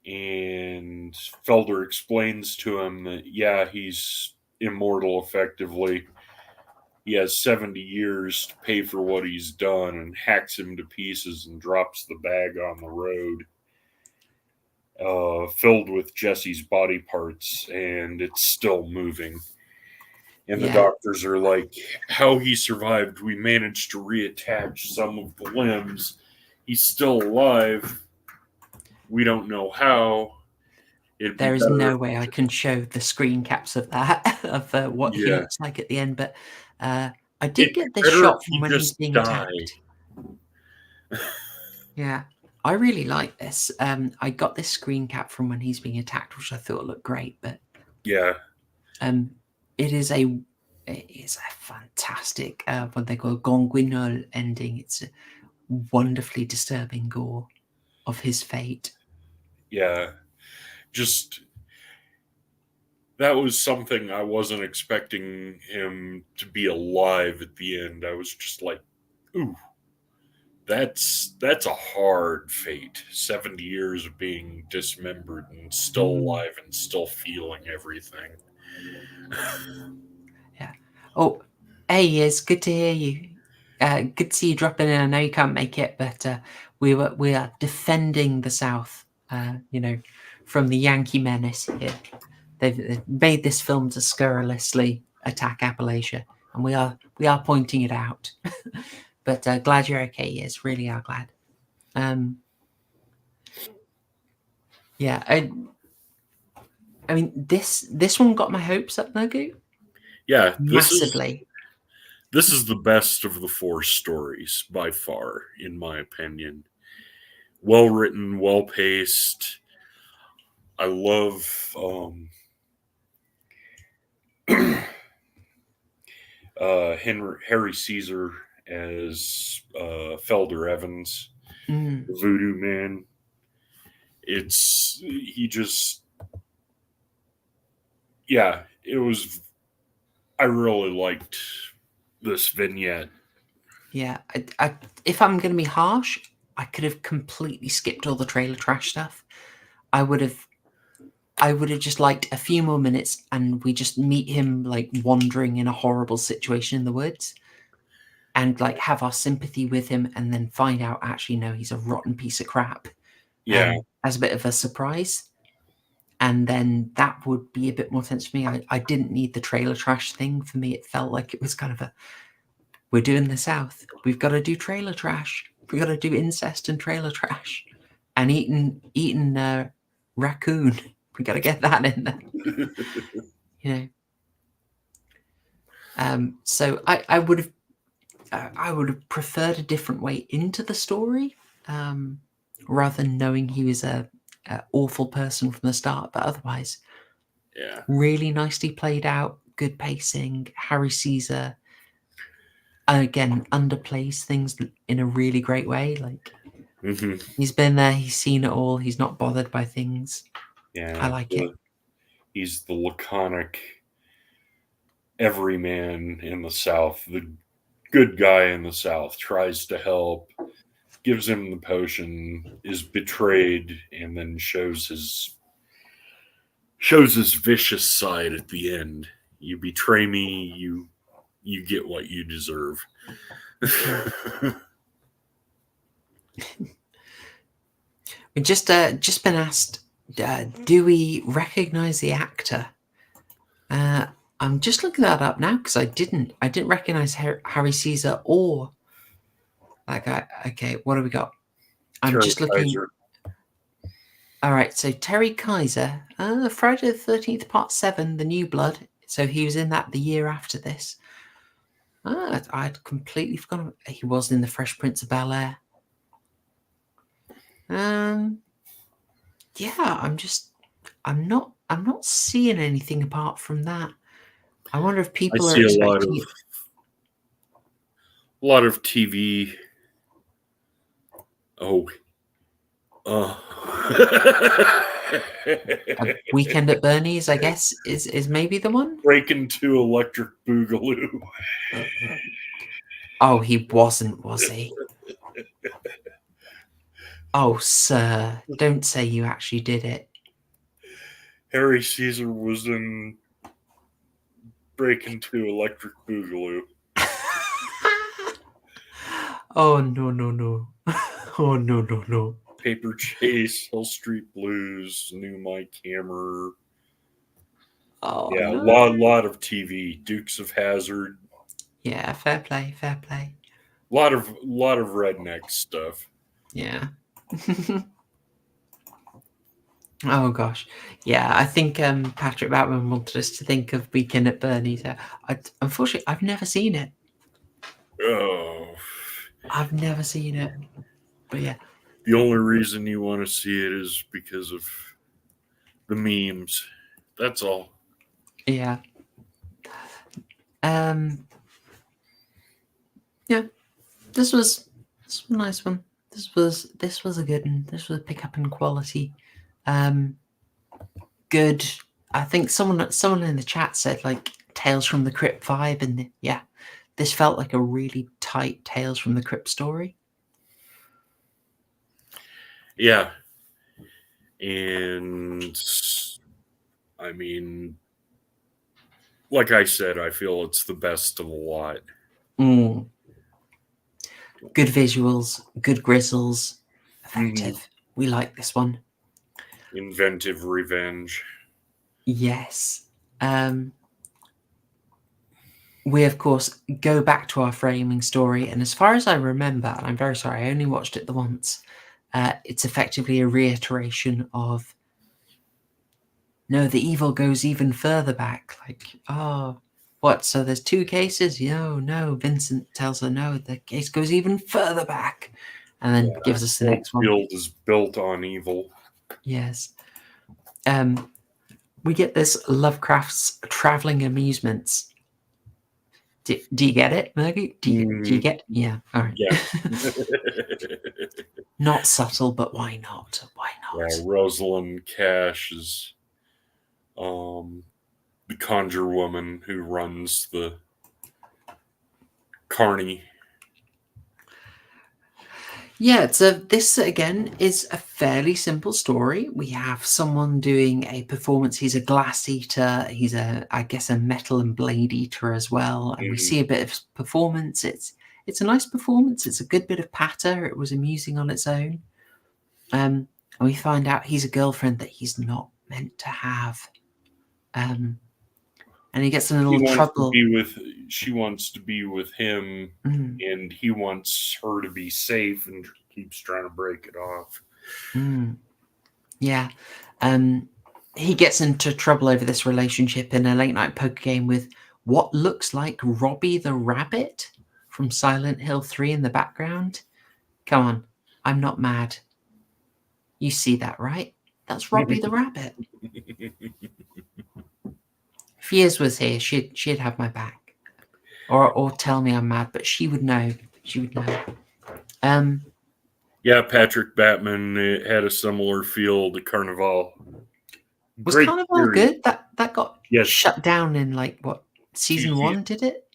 and Felder explains to him that, yeah, he's immortal effectively. He has 70 years to pay for what he's done, and hacks him to pieces and drops the bag on the road, filled with Jesse's body parts, and it's still moving. And the doctors are like, how he survived, we managed to reattach some of the limbs. He's still alive. We don't know how. There is no way I can show the screen caps of that, of what he looks like at the end, but I did get this shot from when he's being attacked. Yeah, I really like this. I got this screen cap from when he's being attacked, which I thought looked great, but it is a fantastic what they call Gonguinol ending. It's a wonderfully disturbing gore of his fate. Yeah, just that was something I wasn't expecting him to be alive at the end. I was just like, ooh, that's a hard fate. 70 years of being dismembered and still alive and still feeling everything. Yeah. Oh, hey, it's good to hear you. Good to see you dropping in. I know you can't make it, but we are defending the South, from the Yankee menace here. They've made this film to scurrilously attack Appalachia, and we are pointing it out. But glad you're okay. Yes, really are glad. Yeah, I mean this one got my hopes up, Nagu. Yeah, massively. This is the best of the 4 stories by far, in my opinion. Well written, well paced. I love Harry Caesar as Felder Evans, the Voodoo Man. I really liked this vignette. Yeah, I if I'm going to be harsh, I could have completely skipped all the trailer trash stuff. I would have just liked a few more minutes, and we just meet him like wandering in a horrible situation in the woods, and like have our sympathy with him, and then find out actually no, he's a rotten piece of crap. Yeah, as a bit of a surprise. And then that would be a bit more tense for me. I didn't need the trailer trash thing. For me, it felt like it was kind of we're doing the South. We've got to do trailer trash. We've got to do incest and trailer trash. And eating raccoon. We got to get that in there. So I would have preferred a different way into the story, rather than knowing he was a awful person from the start. But otherwise, really nicely played out, good pacing. Harry Caesar again underplays things in a really great way. Like he's been there, he's seen it all. He's not bothered by things. Yeah, I like it. He's the laconic everyman in the South, the good guy in the South, tries to help, gives him the potion, is betrayed, and then shows his vicious side at the end. You betray me, you get what you deserve. We've just been asked, do we recognize the actor? I'm just looking that up now because I didn't recognize Harry Caesar or that guy. Okay, what do we got? I'm Terry just looking. Kaiser. All right, so Terry Kaiser, Friday the 13th, Part 7, The New Blood. So he was in that the year after this. I'd completely forgotten. He was in The Fresh Prince of Bel-Air. Yeah, I'm not seeing anything apart from that. I wonder if people are expecting a lot of TV. Oh. Weekend at Bernie's, I guess, is maybe the one. Breaking to Electric Boogaloo. Oh, he wasn't, was he? Oh, sir, don't say you actually did it. Harry Caesar was in Breaking to Electric Boogaloo. Oh, no. Oh, no. Paper Chase, Hill Street Blues, New Mike Hammer. Oh, yeah, no. lot of TV. Dukes of Hazzard. Yeah, fair play. A lot of redneck stuff. Yeah. Oh gosh, yeah. I think Patrick Batman wanted us to think of Weekend at Bernie's. Unfortunately, I've never seen it. Oh, I've never seen it. But yeah, the only reason you want to see it is because of the memes. That's all. Yeah. Yeah. This was a nice one. This was a good one. This was a pickup in quality. Good. I think someone in the chat said like Tales from the Crypt vibe, and yeah, this felt like a really tight Tales from the Crypt story. Yeah. And I mean, like I said, I feel it's the best of a lot. Good visuals, good grizzles, effective. We like this one. Inventive revenge. Yes. We, of course, go back to our framing story, and as far as I remember, and I'm very sorry, I only watched it the once, it's effectively a reiteration of, no, the evil goes even further back. Like, oh, what? So there's 2 cases? No. Vincent tells her, no, the case goes even further back, and then gives us the next one. Field is built on evil. Yes. We get this Lovecraft's traveling amusements. Do you get it, Mergy? Do you get? Yeah. All right. Yeah. Not subtle, but why not? Why not? Yeah, Rosalind Cash is the conjure woman who runs the Carney. Yeah, so this again is a fairly simple story. We have someone doing a performance. He's a glass eater. He's I guess a metal and blade eater as well. And we see a bit of performance. It's a nice performance. It's a good bit of patter. It was amusing on its own. And we find out he's a girlfriend that he's not meant to have. And he gets in a little trouble. She wants to be with him, and he wants her to be safe, and keeps trying to break it off. Yeah. He gets into trouble over this relationship in a late night poker game with what looks like Robbie the Rabbit from Silent Hill 3 in the background. Come on, I'm not mad. You see that, right? That's Robbie the Rabbit. If Years was here, she'd have my back, or tell me I'm mad, but she would know. She would know. Yeah, Patrick Batman had a similar feel to Carnival. Was Carnival good? That got shut down in like what season 1? Did it?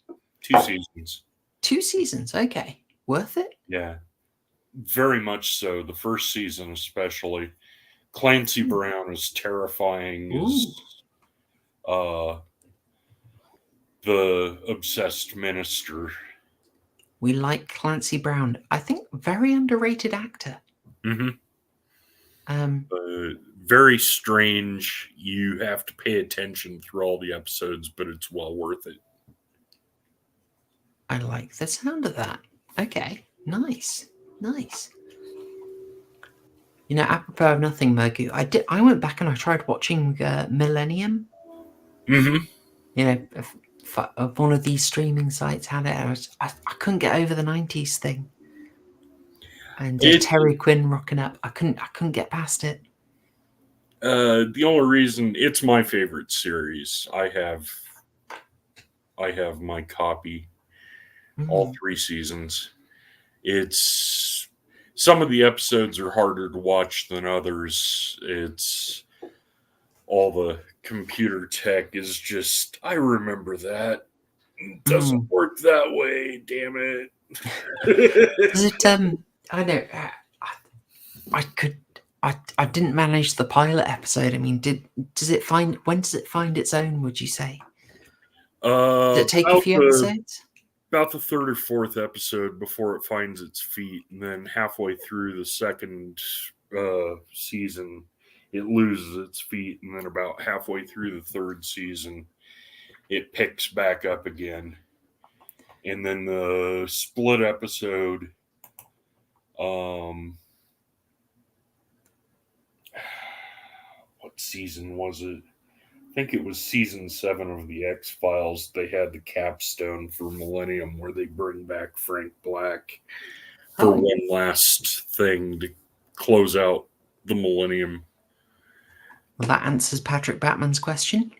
2 seasons. 2 seasons. Okay, worth it. Yeah, very much so. The first season, especially. Clancy Browne is terrifying as the obsessed minister. We like Clancy Browne. I think very underrated actor. very strange. You have to pay attention through all the episodes, but it's well worth it. I like the sound of that. Okay, nice. You know, apropos of nothing, Mergu, I went back and I tried watching Millennium. Mm-hmm. You know, if one of these streaming sites had it. I couldn't get over the 90s thing. And Terry Quinn rocking up. I couldn't get past it. The only reason it's my favorite series. I have my copy, all 3 seasons. It's some of the episodes are harder to watch than others. It's all the computer tech is just, I remember that. It doesn't work that way, damn it. Does it, I know, I didn't manage the pilot episode. I mean, when does it find its own, would you say? Does it take a few episodes? About the 3rd or 4th episode before it finds its feet, and then halfway through the 2nd season, it loses its feet, and then about halfway through the 3rd season, it picks back up again. And then the split episode, what season was it? I think it was season 7 of the X-Files. They had the capstone for Millennium where they bring back Frank Black for one last thing to close out the Millennium. Well, that answers Patrick Batman's question.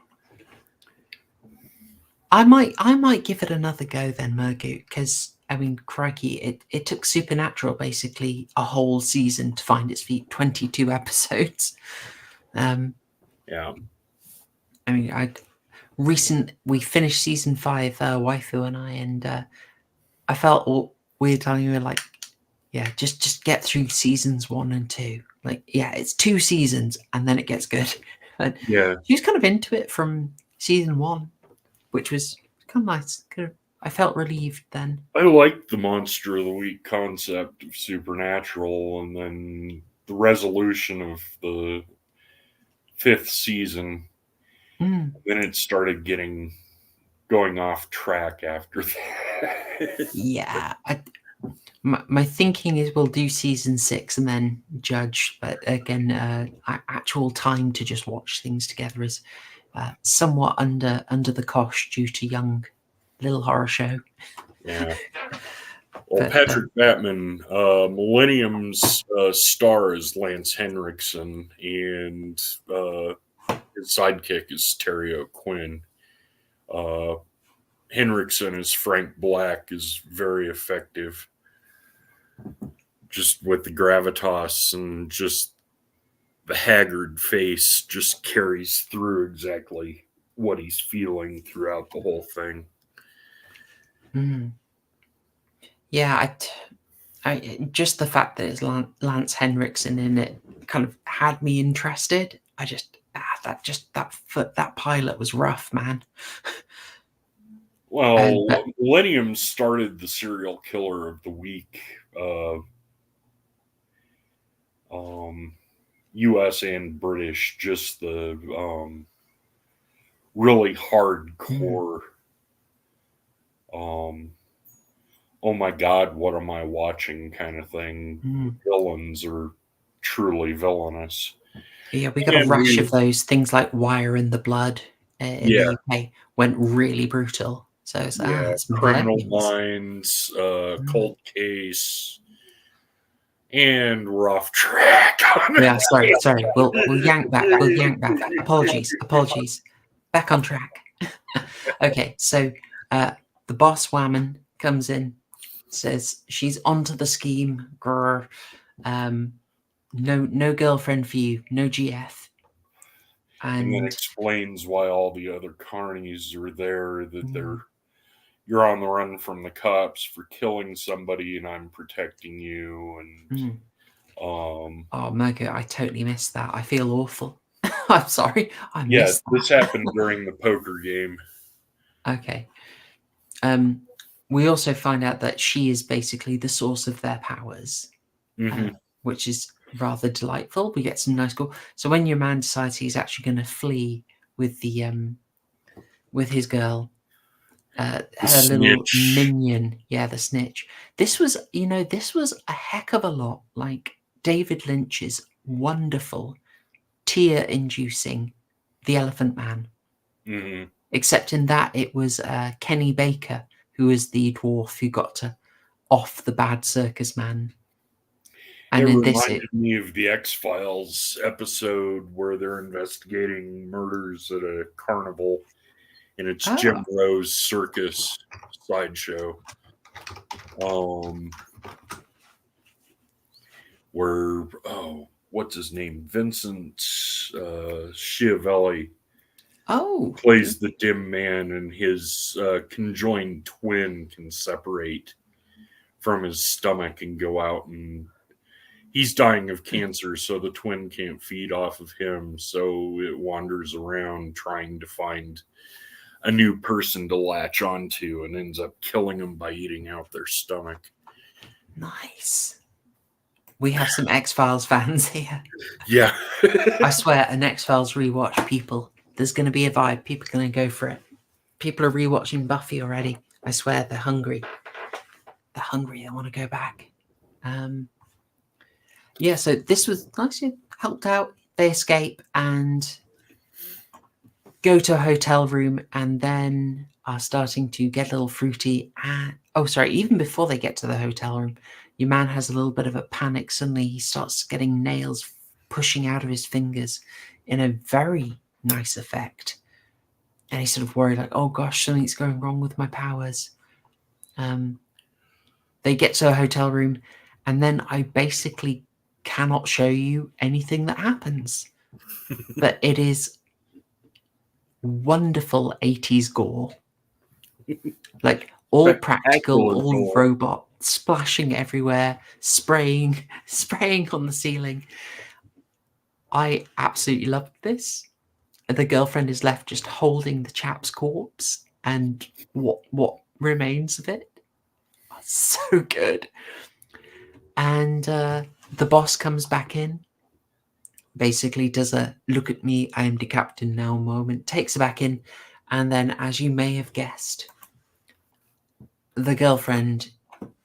I might give it another go then, Mergu, because I mean, crikey, it took Supernatural basically a whole season to find its feet, 22 episodes. Yeah. I mean, we finished season 5, Waifu and I felt weird telling you, like, yeah, just get through seasons 1 and 2. Like, yeah, it's 2 seasons and then it gets good. And yeah, she was kind of into it from season 1, which was kind of nice. I felt relieved then. I liked the Monster of the Week concept of Supernatural, and then the resolution of the 5th season. Then it started going off track after that. Yeah. My thinking is we'll do season 6 and then judge. But again, actual time to just watch things together is somewhat under the cosh due to young little horror show. Yeah. Well, Patrick Batman, Millennium's star is Lance Henriksen, and his sidekick is Terry O'Quinn. Henriksen as Frank Black is very effective, just with the gravitas and just the haggard face just carries through exactly what he's feeling throughout the whole thing. Yeah, I just the fact that it's Lance Henriksen in it kind of had me interested. I just that pilot was rough, man. Well, Millennium started the serial killer of the week, U.S. and British, just the really hardcore. Oh my God, what am I watching kind of thing. The villains are truly villainous. Yeah, we got a rush of those things like Wire in the Blood in the UK went really brutal. So it's Criminal Minds, Cold Case, and we're off track. Yeah, sorry. We'll yank back. Apologies. Back on track. Okay, so the boss woman comes in, says she's onto the scheme. Grr. No girlfriend for you, no GF. And then explains why all the other carnies are there, that you're on the run from the cops for killing somebody and I'm protecting you. And Mergo, I totally missed that. I feel awful. I'm sorry. Yes, this happened during the poker game. Okay. We also find out that she is basically the source of their powers, which is rather delightful. We get some nice gore. So when your man decides he's actually going to flee with the with his girl, her little minion, the snitch. This was, this was a heck of a lot like David Lynch's wonderful, tear-inducing The Elephant Man. Mm-hmm. Except in that it was Kenny Baker who was the dwarf who got to off the bad circus man. And it in reminded me of the X-Files episode where they're investigating murders at a carnival, and it's Jim Rose circus sideshow. Where what's his name? Vincent Schiavelli plays the dim man, and his conjoined twin can separate from his stomach and go out, and he's dying of cancer, so the twin can't feed off of him, so it wanders around trying to find a new person to latch onto and ends up killing them by eating out their stomach. Nice. We have some X-Files fans here. Yeah. I swear, an X-Files rewatch, people. There's going to be a vibe. People are going to go for it. People are rewatching Buffy already. I swear, they're hungry. They're hungry. They want to go back. So this was nicely helped out. They escape and go to a hotel room, and then are starting to get a little fruity. Even before they get to the hotel room, your man has a little bit of a panic. Suddenly he starts getting nails pushing out of his fingers in a very nice effect. And he's sort of worried, like, oh gosh, something's going wrong with my powers. They get to a hotel room, and then I basically cannot show you anything that happens. But it is wonderful 80s gore. Like, all practical, all robot, splashing everywhere, spraying on the ceiling. I absolutely loved this. The girlfriend is left just holding the chap's corpse and what remains of it. So good. And the boss comes back in, basically does a look at me, I am the captain now moment, takes her back in, and then, as you may have guessed, the girlfriend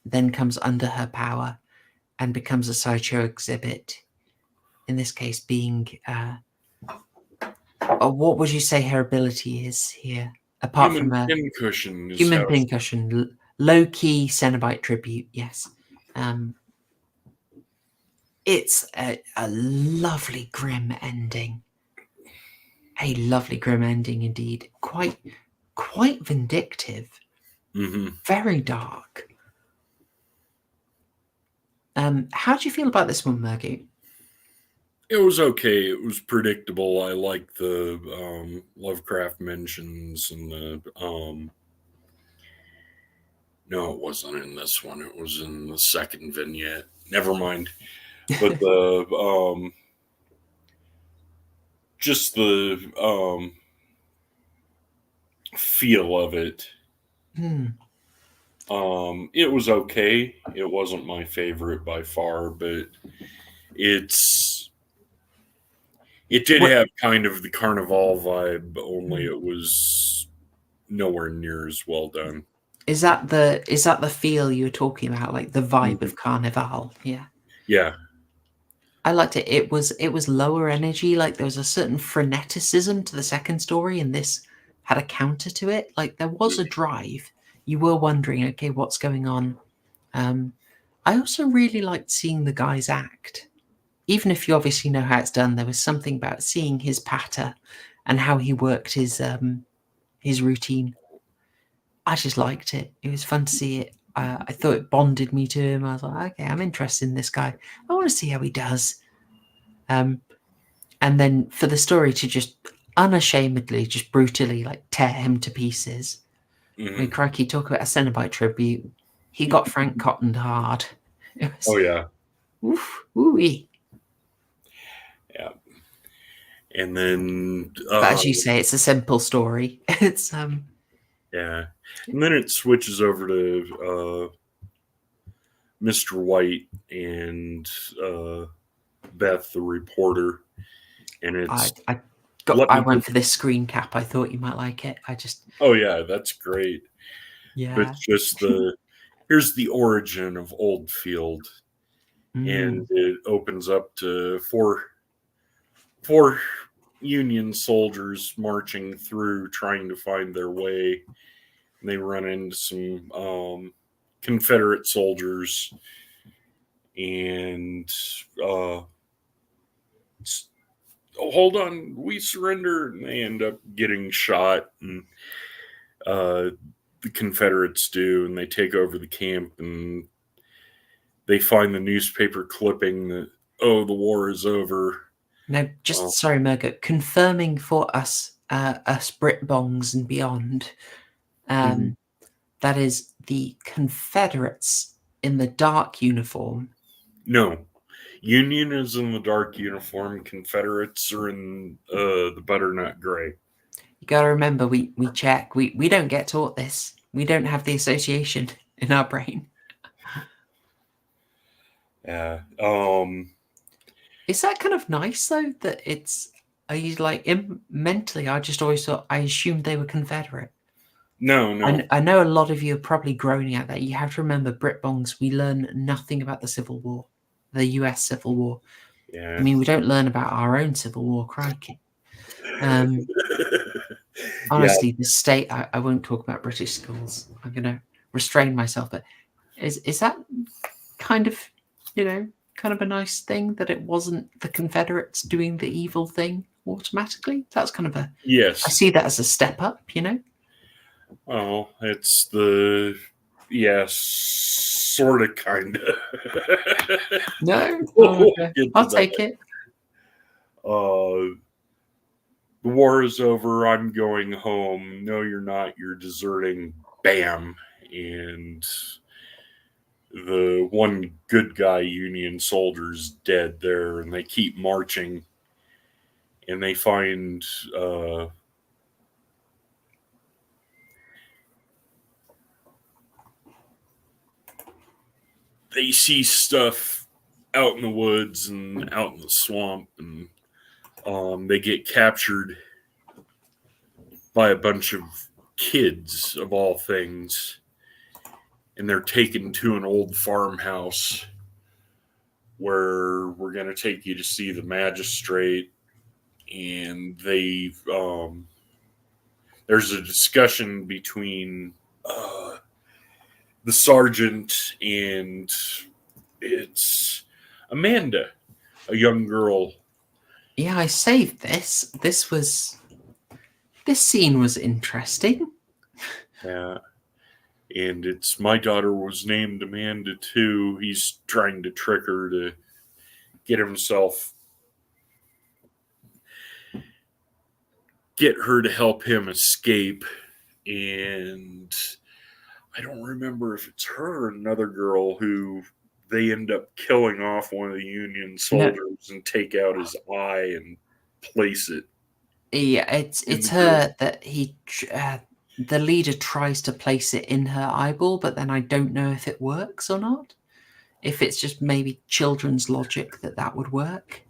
then comes under her power and becomes a sideshow exhibit. In this case, being what would you say her ability is here? Apart human from a pincushion. Human pincushion, low-key Cenobite tribute, yes. It's a lovely grim ending. A lovely grim ending indeed. Quite vindictive. Mm-hmm. Very dark. How do you feel about this one, Murgy? It was okay. It was predictable. I like the Lovecraft mentions and the no, it wasn't in this one. It was in the second vignette. Never mind. But the just the feel of it. It was okay. It wasn't my favorite by far, but it did have kind of the Carnival vibe, only it was nowhere near as well done. Is that the feel you were talking about, like the vibe of Carnival? Yeah. Yeah. I liked it. It was lower energy, like there was a certain freneticism to the second story, and this had a counter to it. Like there was a drive. You were wondering, okay, what's going on? I also really liked seeing the guys act. Even if you obviously know how it's done, there was something about seeing his patter and how he worked his routine. I just liked it. It was fun to see it. I thought it bonded me to him. I was like, okay, I'm interested in this guy. I want to see how he does. And then for the story to just unashamedly, just brutally, like tear him to pieces. Mm-hmm. I mean, crikey, talk about a Cenobite tribute. He got Frank cottoned hard. It was, oh yeah. Oof, ooey. Yeah. And then but as you say, it's a simple story. It's yeah. And then it switches over to Mr. White and Beth, the reporter, and it's. I went for this screen cap. I thought you might like it. Oh yeah, that's great. Yeah. But just here's the origin of Oldfield, and it opens up to four Union soldiers marching through, trying to find their way. And they run into some Confederate soldiers, and hold on, we surrender, and they end up getting shot, and the Confederates do, and they take over the camp, and they find the newspaper clipping that, oh, the war is over. No, just sorry, Murgot, confirming for us Britbongs and beyond, that is the Confederates in the dark uniform. No, Union is in the dark uniform. Confederates are in the butternut gray. You got to remember, we check. We don't get taught this. We don't have the association in our brain. Yeah. Is that kind of nice though? That it's mentally? I just always thought, I assumed they were Confederate. No. I know a lot of you are probably groaning at that. You have to remember, Britbongs, we learn nothing about the Civil War, the US Civil War. Yeah. I mean, we don't learn about our own Civil War, crikey. Honestly, the state, I won't talk about British schools. I'm going to restrain myself. But is that kind of, kind of a nice thing that it wasn't the Confederates doing the evil thing automatically? That's kind of yes. I see that as a step up, Well, it's sort of, kind of. No? Oh, okay. I'll take it. The war is over. I'm going home. No, you're not. You're deserting. Bam. And the one good guy Union soldier's dead there, and they keep marching. And they find they see stuff out in the woods and out in the swamp, and they get captured by a bunch of kids, of all things, and they're taken to an old farmhouse where we're going to take you to see the magistrate. And there's a discussion between the sergeant and it's Amanda, a young girl. Yeah, I saved this. This scene was interesting. Yeah. And it's my daughter was named Amanda too. He's trying to trick her to get her to help him escape. And I don't remember if it's her or another girl who they end up killing off one of the Union soldiers and take out his eye and place it. Yeah, it's her that the leader tries to place it in her eyeball, but then I don't know if it works or not. If it's just maybe children's logic that would work.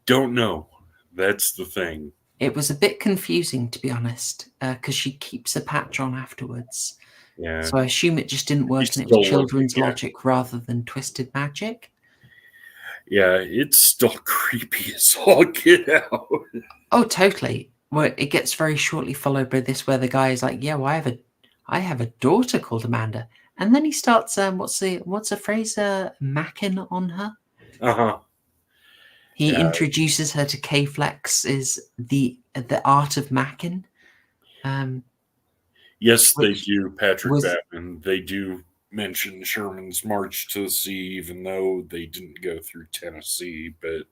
Don't know. That's the thing. It was a bit confusing, to be honest, because she keeps a patch on afterwards. Yeah. So I assume it just didn't work, and it was children's logic rather than twisted magic. Yeah, it's still creepy as all get out. Oh, totally. Well, it gets very shortly followed by this, where the guy is like, "Yeah, well, I have a daughter called Amanda," and then he starts, what's the phrase? Macking on her. He introduces her to K-Flex, is the art of macking. Yes, they do, Patrick Batman. They do mention Sherman's March to the Sea, even though they didn't go through Tennessee. But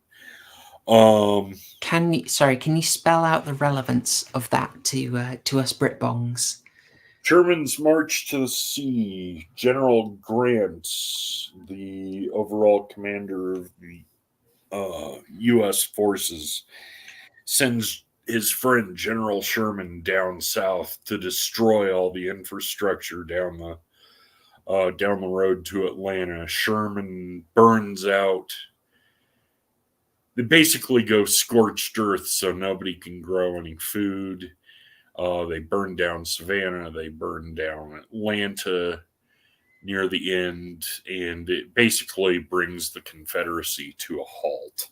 can you spell out the relevance of that to us Britbongs? Sherman's March to the Sea. General Grant, the overall commander of the U.S. forces, sends his friend General Sherman down south to destroy all the infrastructure down the road to Atlanta. Sherman burns out they basically go scorched earth, so nobody can grow any food. They burn down Savannah, they burn down Atlanta near the end, and it basically brings the Confederacy to a halt.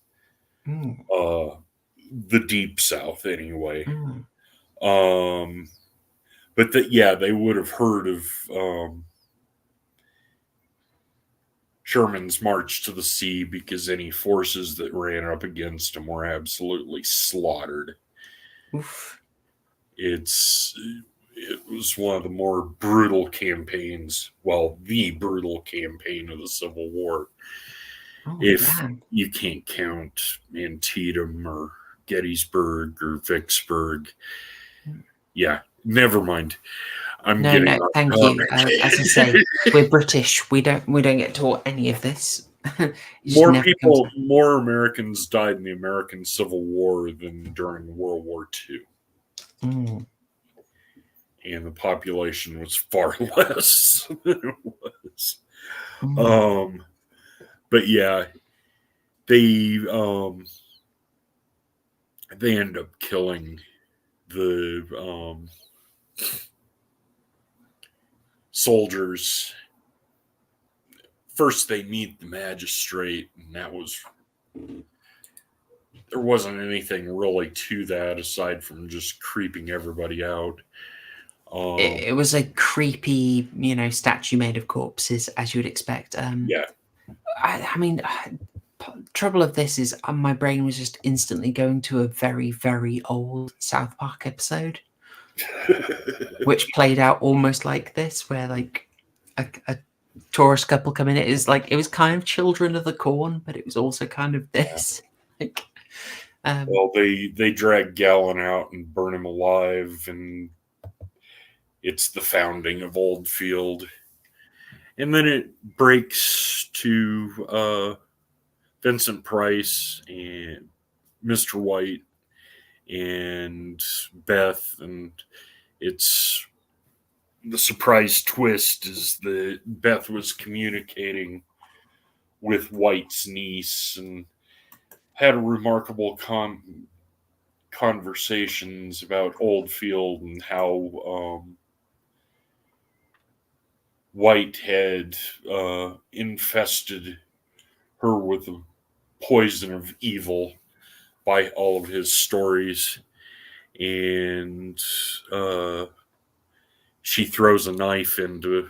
The Deep South, anyway. But they would have heard of Sherman's march to the sea, because any forces that ran up against him were absolutely slaughtered. Oof. It was one of the more brutal campaigns, well, the brutal campaign of the Civil War. You can't count Antietam or Gettysburg or Vicksburg. Yeah, never mind. No, thank you. As I say, we're British. We don't get taught any of this. More Americans died in the American Civil War than during World War II. And the population was far less than it was. But yeah, they end up killing the soldiers. First, they meet the magistrate, and there wasn't anything really to that aside from just creeping everybody out. It was a creepy, statue made of corpses, as you would expect. I mean, trouble of this is my brain was just instantly going to a very, very old South Park episode, which played out almost like this, where like a tourist couple come in. It was kind of Children of the Corn, but it was also kind of this. They drag Gallon out and burn him alive, and it's the founding of Oldfield. And then it breaks to Vincent Price and Mr. White and Beth, and it's the surprise twist is that Beth was communicating with White's niece and had remarkable conversations about Oldfield and how White had infested her with the poison of evil by all of his stories. And she throws a knife into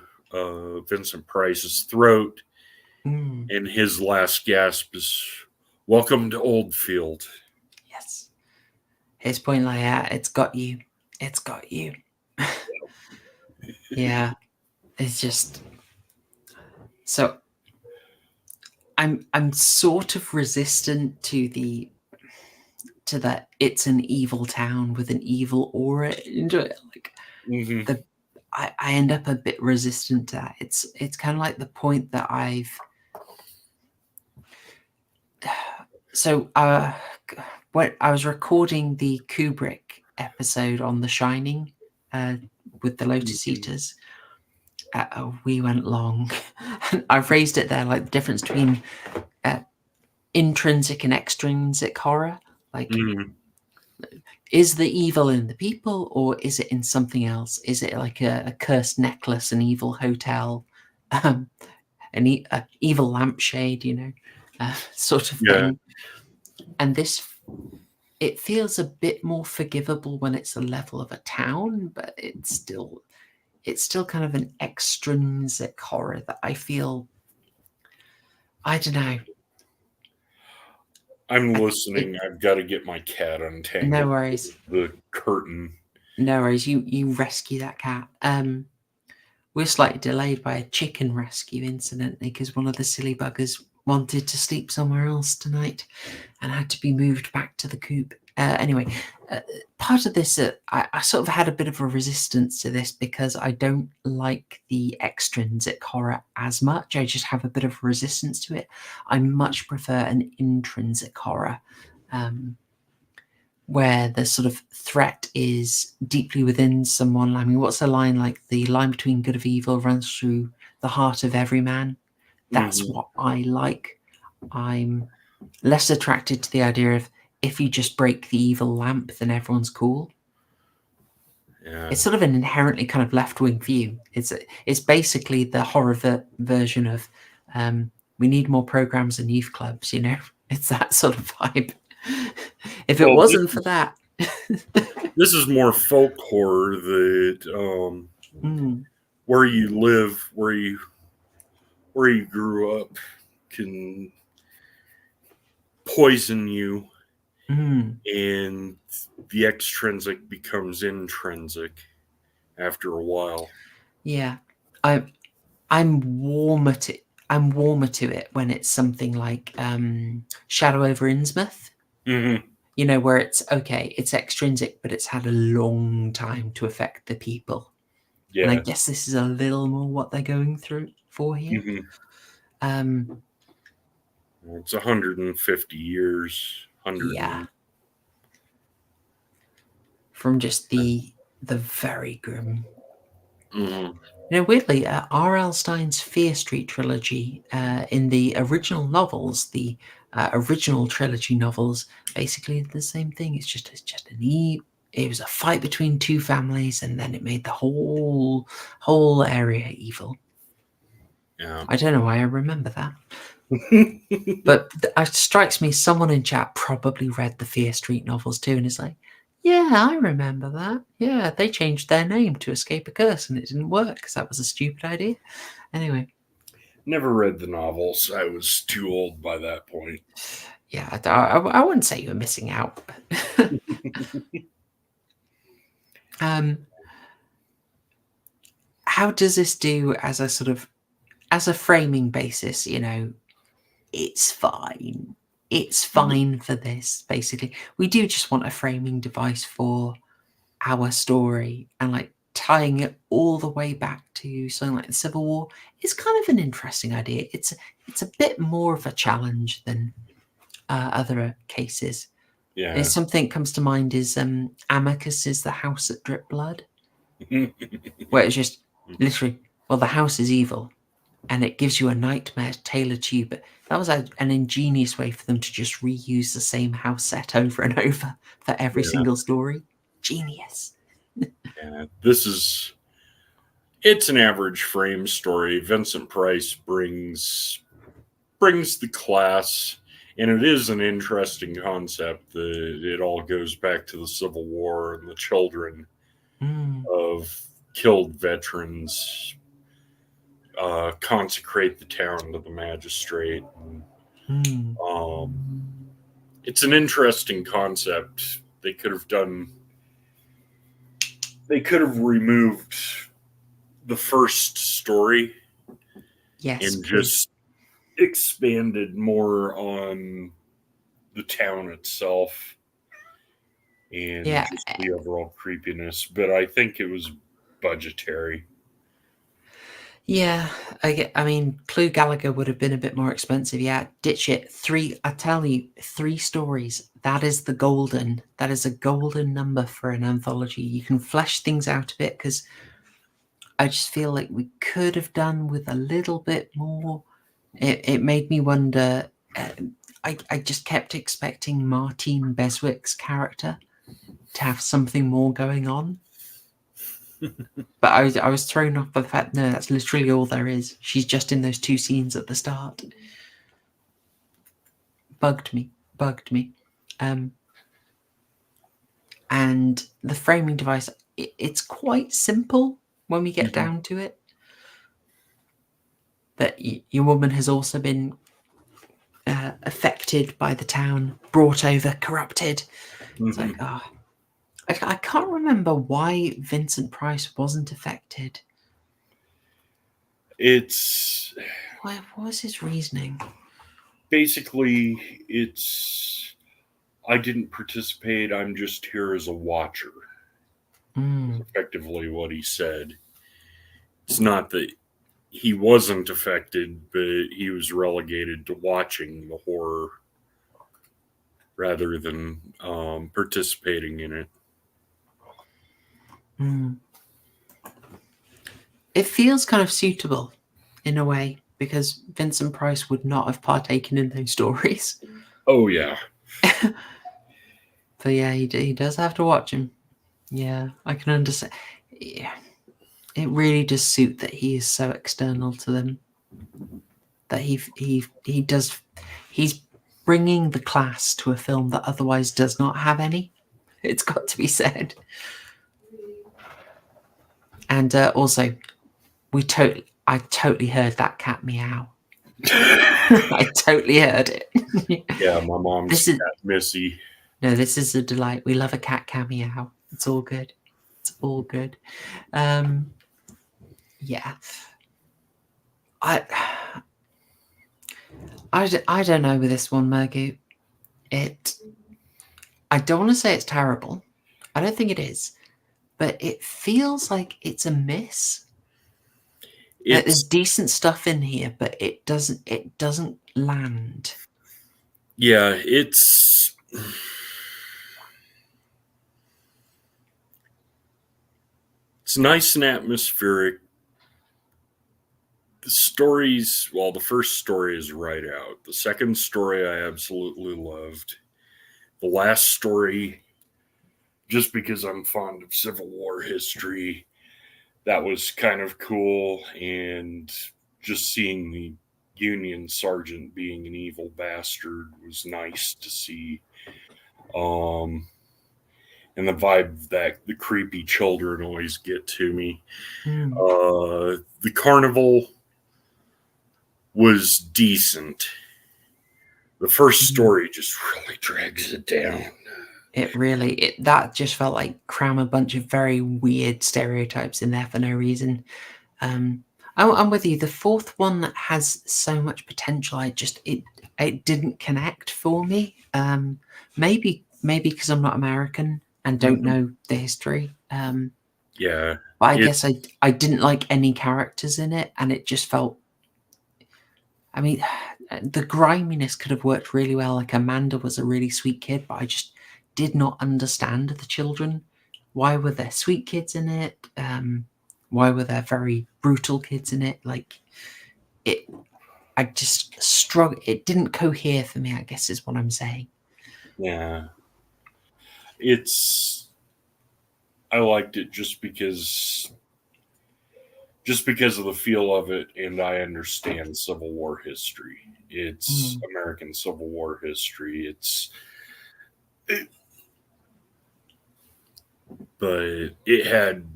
Vincent Price's throat. And his last gasp is, "Welcome to Oldfield." Yes. His point it's got you. It's got you. Yeah. It's just so I'm sort of resistant to that it's an evil town with an evil aura into it. I end up a bit resistant to that. It's kind of like the point that when I was recording the Kubrick episode on The Shining with the Lotus Eaters. We went long. I've raised it there, like the difference between intrinsic and extrinsic horror. Like, is the evil in the people, or is it in something else? Is it like a cursed necklace, an evil hotel, an evil lampshade, sort of thing? And it feels a bit more forgivable when it's the level of a town, but it's still kind of an extrinsic horror that I feel, I don't know. I'm listening. I've got to get my cat untangled. No worries. The curtain. No worries. You rescue that cat. We're slightly delayed by a chicken rescue, incidentally, because one of the silly buggers wanted to sleep somewhere else tonight and had to be moved back to the coop. Anyway, part of this, I sort of had a bit of a resistance to this because I don't like the extrinsic horror as much. I just have a bit of resistance to it. I much prefer an intrinsic horror where the sort of threat is deeply within someone. I mean, what's the line like? The line between good and evil runs through the heart of every man. That's what I like. I'm less attracted to the idea of if you just break the evil lamp, then everyone's cool. Yeah. It's sort of an inherently kind of left-wing view. It's basically the horror version of we need more programs and youth clubs. It's that sort of vibe. If it wasn't for that, this is more folk horror that where you live, where you grew up, can poison you, and the extrinsic becomes intrinsic after a while. Yeah, I'm warmer to it when it's something like Shadow over Innsmouth. Where it's okay, it's extrinsic, but it's had a long time to affect the people. Yeah, and I guess this is a little more what they're going through for here. It's 150 years. Yeah. From just the very grim. Weirdly, R.L. Stine's Fear Street trilogy, in the original novels, the original trilogy novels, basically the same thing. It's just it was a fight between two families, and then it made the whole area evil. Yeah. I don't know why I remember that. But it strikes me someone in chat probably read the Fear Street novels too, and is like, yeah, I remember that. Yeah, they changed their name to escape a curse, and it didn't work because that was a stupid idea. Anyway. Never read the novels. I was too old by that point. Yeah, I wouldn't say you were missing out. How does this do as a framing basis? It's fine. It's fine for this, basically. We do just want a framing device for our story, and tying it all the way back to something like the Civil War is kind of an interesting idea. It's a bit more of a challenge than other cases. Yeah. If something comes to mind is Amicus's The House That Dripped Blood, where it's just literally, well, the house is evil, and it gives you a nightmare tailored to you. But that was an ingenious way for them to just reuse the same house set over and over for every single story. Genius. Yeah, it's an average frame story. Vincent Price brings the class, and it is an interesting concept that it all goes back to the Civil War and the children of killed veterans consecrate the town to the magistrate. It's an interesting concept. They could have removed the first story, and just expanded more on the town itself and just the overall creepiness. But I think it was budgetary. Yeah, I mean, Clue Gallagher would have been a bit more expensive. Yeah, ditch it. I tell you, 3 stories. That is a golden number for an anthology. You can flesh things out a bit, because I just feel like we could have done with a little bit more. It made me wonder. I just kept expecting Martine Beswick's character to have something more going on. But I was thrown off by the fact, no, that's literally all there is. She's just in those 2 scenes at the start. Bugged me. And the framing device, it's quite simple when we get down to it. That your woman has also been affected by the town, brought over, corrupted. It's like, I can't remember why Vincent Price wasn't affected. What was his reasoning? Basically, I didn't participate. I'm just here as a watcher. That's effectively what he said. It's not that he wasn't affected, but he was relegated to watching the horror rather than participating in it. It feels kind of suitable in a way, because Vincent Price would not have partaken in those stories. Oh yeah. But yeah, he does have to watch him. Yeah, I can understand. Yeah, it really does suit that he is so external to them. That he does. He's bringing the class to a film that otherwise does not have any. It's got to be said. And also, I totally heard that cat meow. I totally heard it. Yeah, my mom's cat, Missy. No, this is a delight. We love a cat cameo. It's all good. It's all good. Yeah. I don't know with this one, Mergu. I don't want to say it's terrible. I don't think it is. But it feels like it's a miss. Like there's decent stuff in here, but it doesn't land. Yeah, it's nice and atmospheric. The stories, well, the first story is right out. The second story I absolutely loved. The last story, just because I'm fond of Civil War history, that was kind of cool. And just seeing the Union sergeant being an evil bastard was nice to see. And the vibe that the creepy children always get to me. The carnival was decent. The first story just really drags it down. That just felt like cram a bunch of very weird stereotypes in there for no reason. I'm with you. The fourth one has so much potential. It didn't connect for me. Maybe because I'm not American and don't know the history. Yeah. But I guess I didn't like any characters in it, and it just felt. I mean, the griminess could have worked really well. Like Amanda was a really sweet kid, but I just did not understand the children. Why were there sweet kids in it? Why were there very brutal kids in it? Like I just struggled. It didn't cohere for me, I guess is what I'm saying. Yeah. I liked it just because of the feel of it, and I understand Civil War history. It's American Civil War history. But it had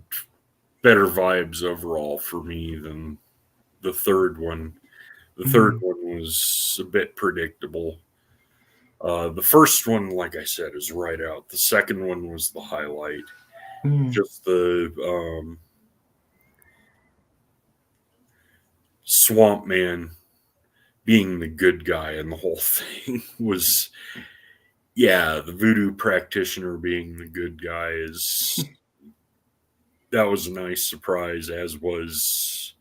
better vibes overall for me than the third one. The third one was a bit predictable. The first one, like I said, is right out. The second one was the highlight. Just the Swamp Man being the good guy in the whole thing was, the voodoo practitioner being the good guy that was a nice surprise, as was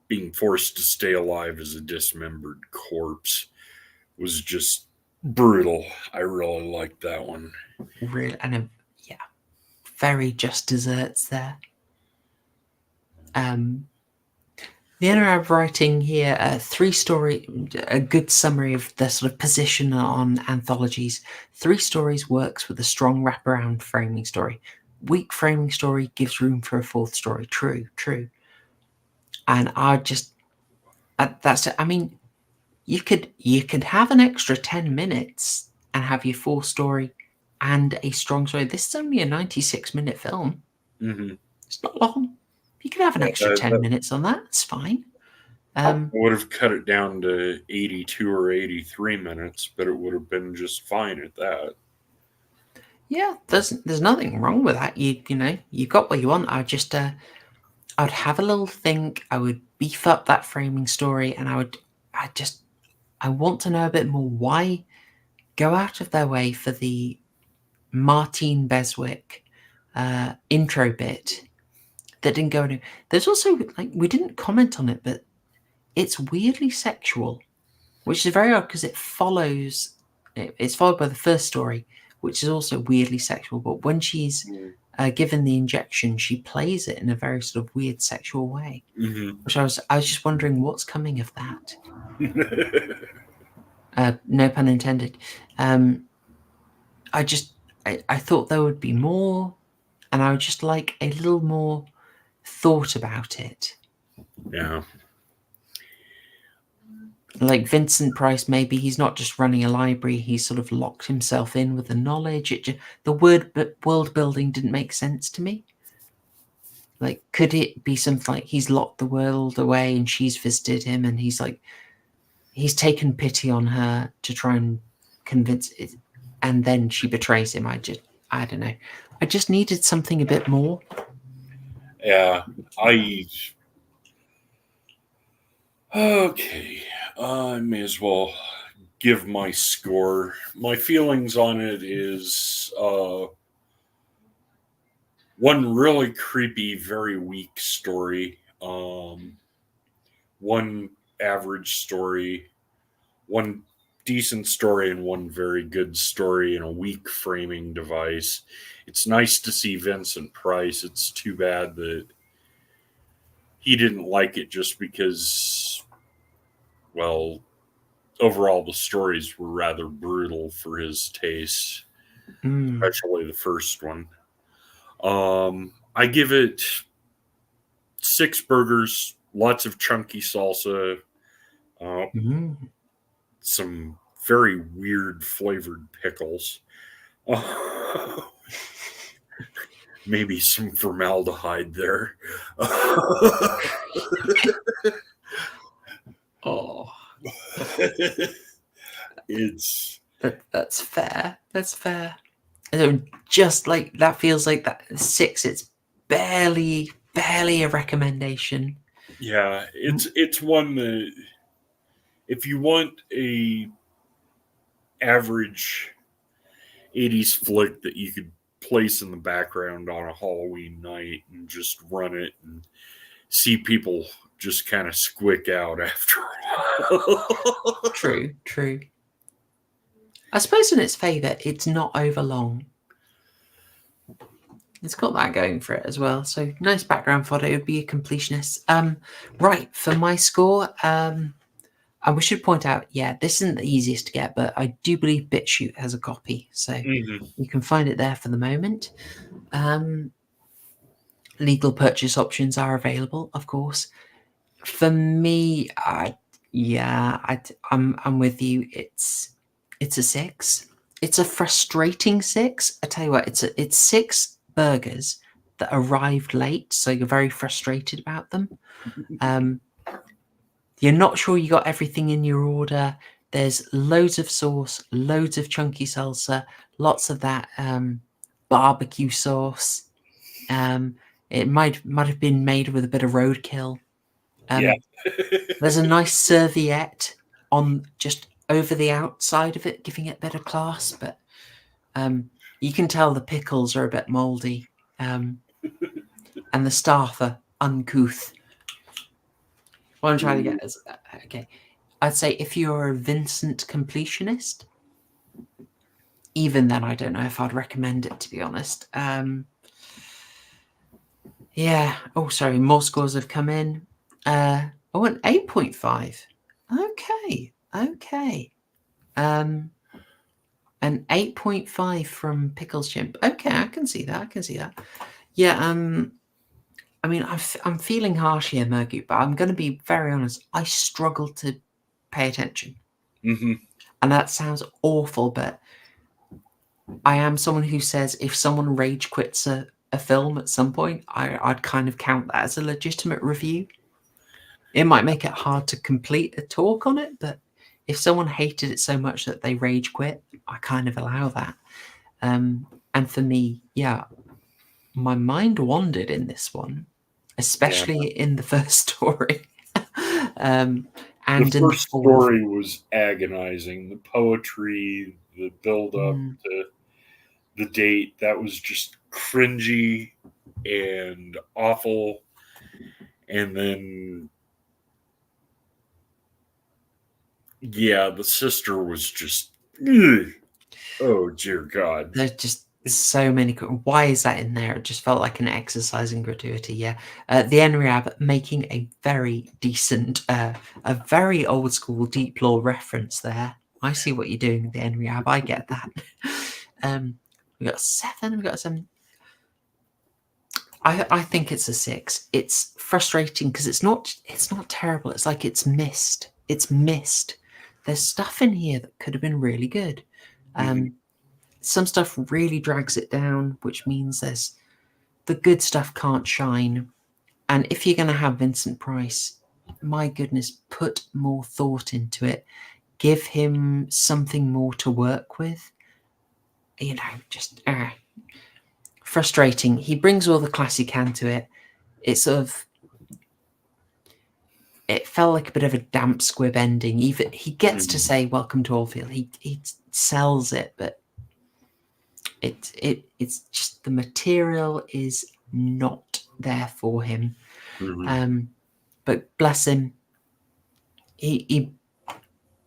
being forced to stay alive as a dismembered corpse was just brutal. I really liked that one. Really, and very just desserts there. The NRAB writing here, a good summary of the sort of position on anthologies. 3 stories works with a strong wraparound framing story. Weak framing story gives room for a 4th story. True. And that's it. I mean, you could have an extra 10 minutes and have your 4th story and a strong story. This is only a 96-minute film. It's not long. You can have an extra 10 minutes on that. It's fine. I would have cut it down to 82 or 83 minutes, but it would have been just fine at that. Yeah, there's nothing wrong with that. You got what you want. I'd have a little think. I would beef up that framing story, and I want to know a bit more. Why go out of their way for the Martine Beswick intro bit that didn't go anywhere? There's also, we didn't comment on it, but it's weirdly sexual, which is very odd because it's followed by the first story, which is also weirdly sexual. But when she's given the injection, she plays it in a very sort of weird sexual way. Mm-hmm. Which I was just wondering what's coming of that. No pun intended. I thought there would be more, and I would just like a little more thought about it. Yeah. Like Vincent Price, maybe he's not just running a library, he's sort of locked himself in with the knowledge. The world building didn't make sense to me. Like, could it be something like he's locked the world away and she's visited him and he's taken pity on her to try and convince it, and then she betrays him? I don't know. I just needed something a bit more. Yeah, okay. I may as well give my score. My feelings on it is one really creepy, very weak story. One average story, one decent story, and one very good story, and a weak framing device. It's nice to see Vincent Price. It's too bad that he didn't like it just because, well, overall the stories were rather brutal for his taste, especially the first one. I give it 6 burgers, lots of chunky salsa, some very weird flavored pickles, maybe some formaldehyde there. Oh, that's fair. That's fair. Just like that feels like that 6. It's barely a recommendation. Yeah, it's one that if you want a average 80s flick that you could place in the background on a Halloween night and just run it and see people just kind of squick out after it. True. I suppose in its favour, it's not over long. It's got that going for it as well. So nice background photo. It would be a completionist. Right, for my score, and we should point out, yeah, this isn't the easiest to get, but I do believe BitChute has a copy. So you can find it there for the moment. Legal purchase options are available, of course. For me, I'm with you. It's a 6. It's a frustrating 6. I tell you what, it's 6 burgers that arrived late, so you're very frustrated about them. You're not sure you got everything in your order. There's loads of sauce, loads of chunky salsa, lots of that barbecue sauce. It might have been made with a bit of roadkill. There's a nice serviette on just over the outside of it, giving it a bit of class, but you can tell the pickles are a bit moldy, and the staff are uncouth. What I'm trying to get is, okay, I'd say if you're a Vincent completionist, even then I don't know if I'd recommend it, to be honest. Yeah. Oh, sorry. More scores have come in. An 8.5. Okay. An 8.5 from Pickles Chimp. Okay, I can see that. Yeah. I mean, I'm feeling harsh here, Mergut, but I'm going to be very honest. I struggle to pay attention, and that sounds awful, but I am someone who says if someone rage quits a film at some point, I'd kind of count that as a legitimate review. It might make it hard to complete a talk on it, but if someone hated it so much that they rage quit, I kind of allow that. And for me, yeah, my mind wandered in this one, especially in the first story. And the first story was agonizing. The poetry, the build-up, the date, that was just cringy and awful. And then, yeah, the sister was just, ugh. Oh dear God. So many. Why is that in there? It just felt like an exercise in gratuity. Yeah. The NREAB making a very decent, a very old school deep lore reference there. I see what you're doing with the NREAB. I get that. We got 7. We got 7. I think it's a 6. It's frustrating because it's not terrible. It's like it's missed. It's missed. There's stuff in here that could have been really good. Some stuff really drags it down, which means there's the good stuff can't shine. And if you're going to have Vincent Price, my goodness, put more thought into it. Give him something more to work with. You know, just frustrating. He brings all the class he can to it. It felt like a bit of a damp squib ending. Even he gets to say "Welcome to Oldfield." He sells it, but it's just the material is not there for him. But bless him, he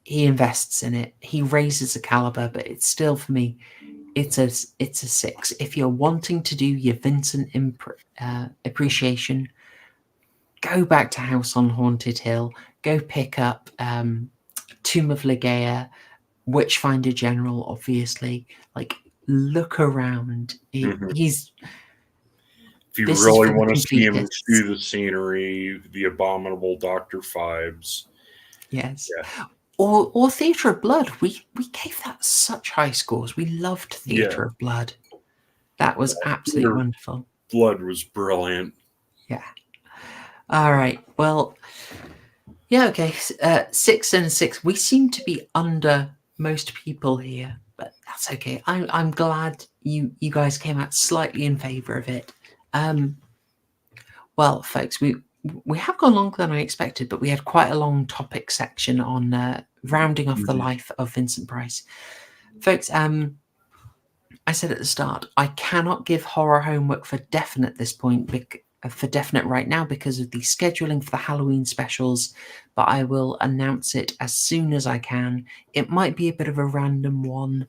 invests in it. He raises the caliber, but it's still, for me, it's a 6. If you're wanting to do your Vincent appreciation, go back to House on Haunted Hill. Go pick up Tomb of Ligeia, Witchfinder General, obviously. Like, look around. He's. If you really want to see him chew the scenery, the abominable Dr. Phibes. Yes. Yeah. Or Theatre of Blood. We gave that such high scores. We loved Theatre of Blood. That was absolutely wonderful. Blood was brilliant. Yeah. All right. Well, yeah, okay. 6 and a 6. We seem to be under most people here, but that's okay. I'm glad you guys came out slightly in favor of it. Well, folks, we have gone longer than I expected, but we had quite a long topic section on rounding off the life of Vincent Price. Folks, I said at the start, I cannot give horror homework for definite at this point, right now, because of the scheduling for the Halloween specials, but I will announce it as soon as I can. It might be a bit of a random one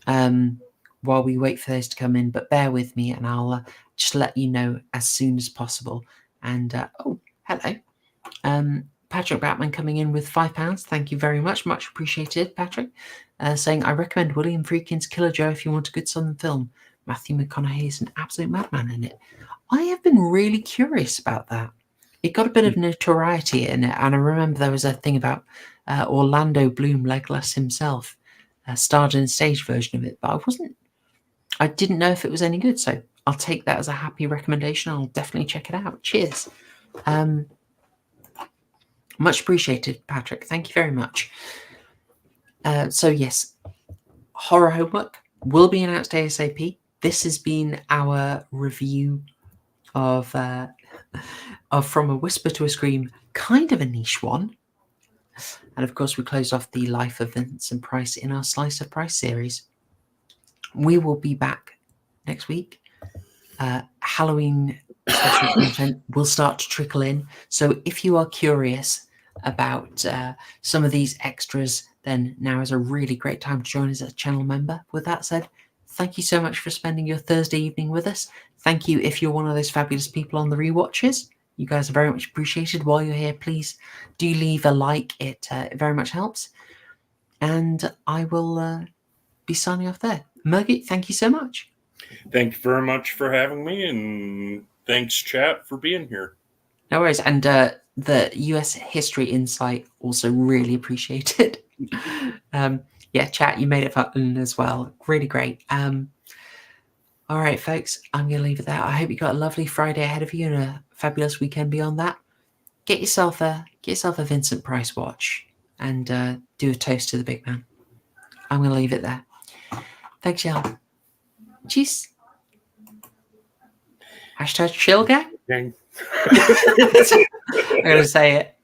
while we wait for those to come in, but bear with me and I'll just let you know as soon as possible. And oh, hello. Patrick Batman coming in with £5. Thank you very much. Much appreciated, Patrick. Saying, I recommend William Friedkin's Killer Joe if you want a good Southern film. Matthew McConaughey is an absolute madman in it. I have been really curious about that. It got a bit of notoriety in it, and I remember there was a thing about Orlando Bloom, Legolas himself, starred in a stage version of it, but I didn't know if it was any good, so I'll take that as a happy recommendation. I'll definitely check it out. Cheers. Much appreciated, Patrick. Thank you very much. So yes, horror homework will be announced ASAP. This has been our review of From a Whisper to a Scream, kind of a niche one. And of course, we closed off the life of Vincent Price in our Slice of Price series. We will be back next week. Halloween special content will start to trickle in. So if you are curious about some of these extras, then now is a really great time to join as a channel member. With that said, thank you so much for spending your Thursday evening with us. Thank you if you're one of those fabulous people on the rewatches. You guys are very much appreciated. While you're here, please do leave a like. It very much helps. And I will be signing off there. Murgy, thank you so much. Thank you very much for having me, and thanks, chat, for being here. No worries. And the US history insight also really appreciated. Yeah, chat, you made it fun as well. Really great. All right, folks, I'm going to leave it there. I hope you got a lovely Friday ahead of you and a fabulous weekend beyond that. Get yourself a Vincent Price watch and do a toast to the big man. I'm going to leave it there. Thanks, y'all. Cheers. # chill gang. I'm going to say it.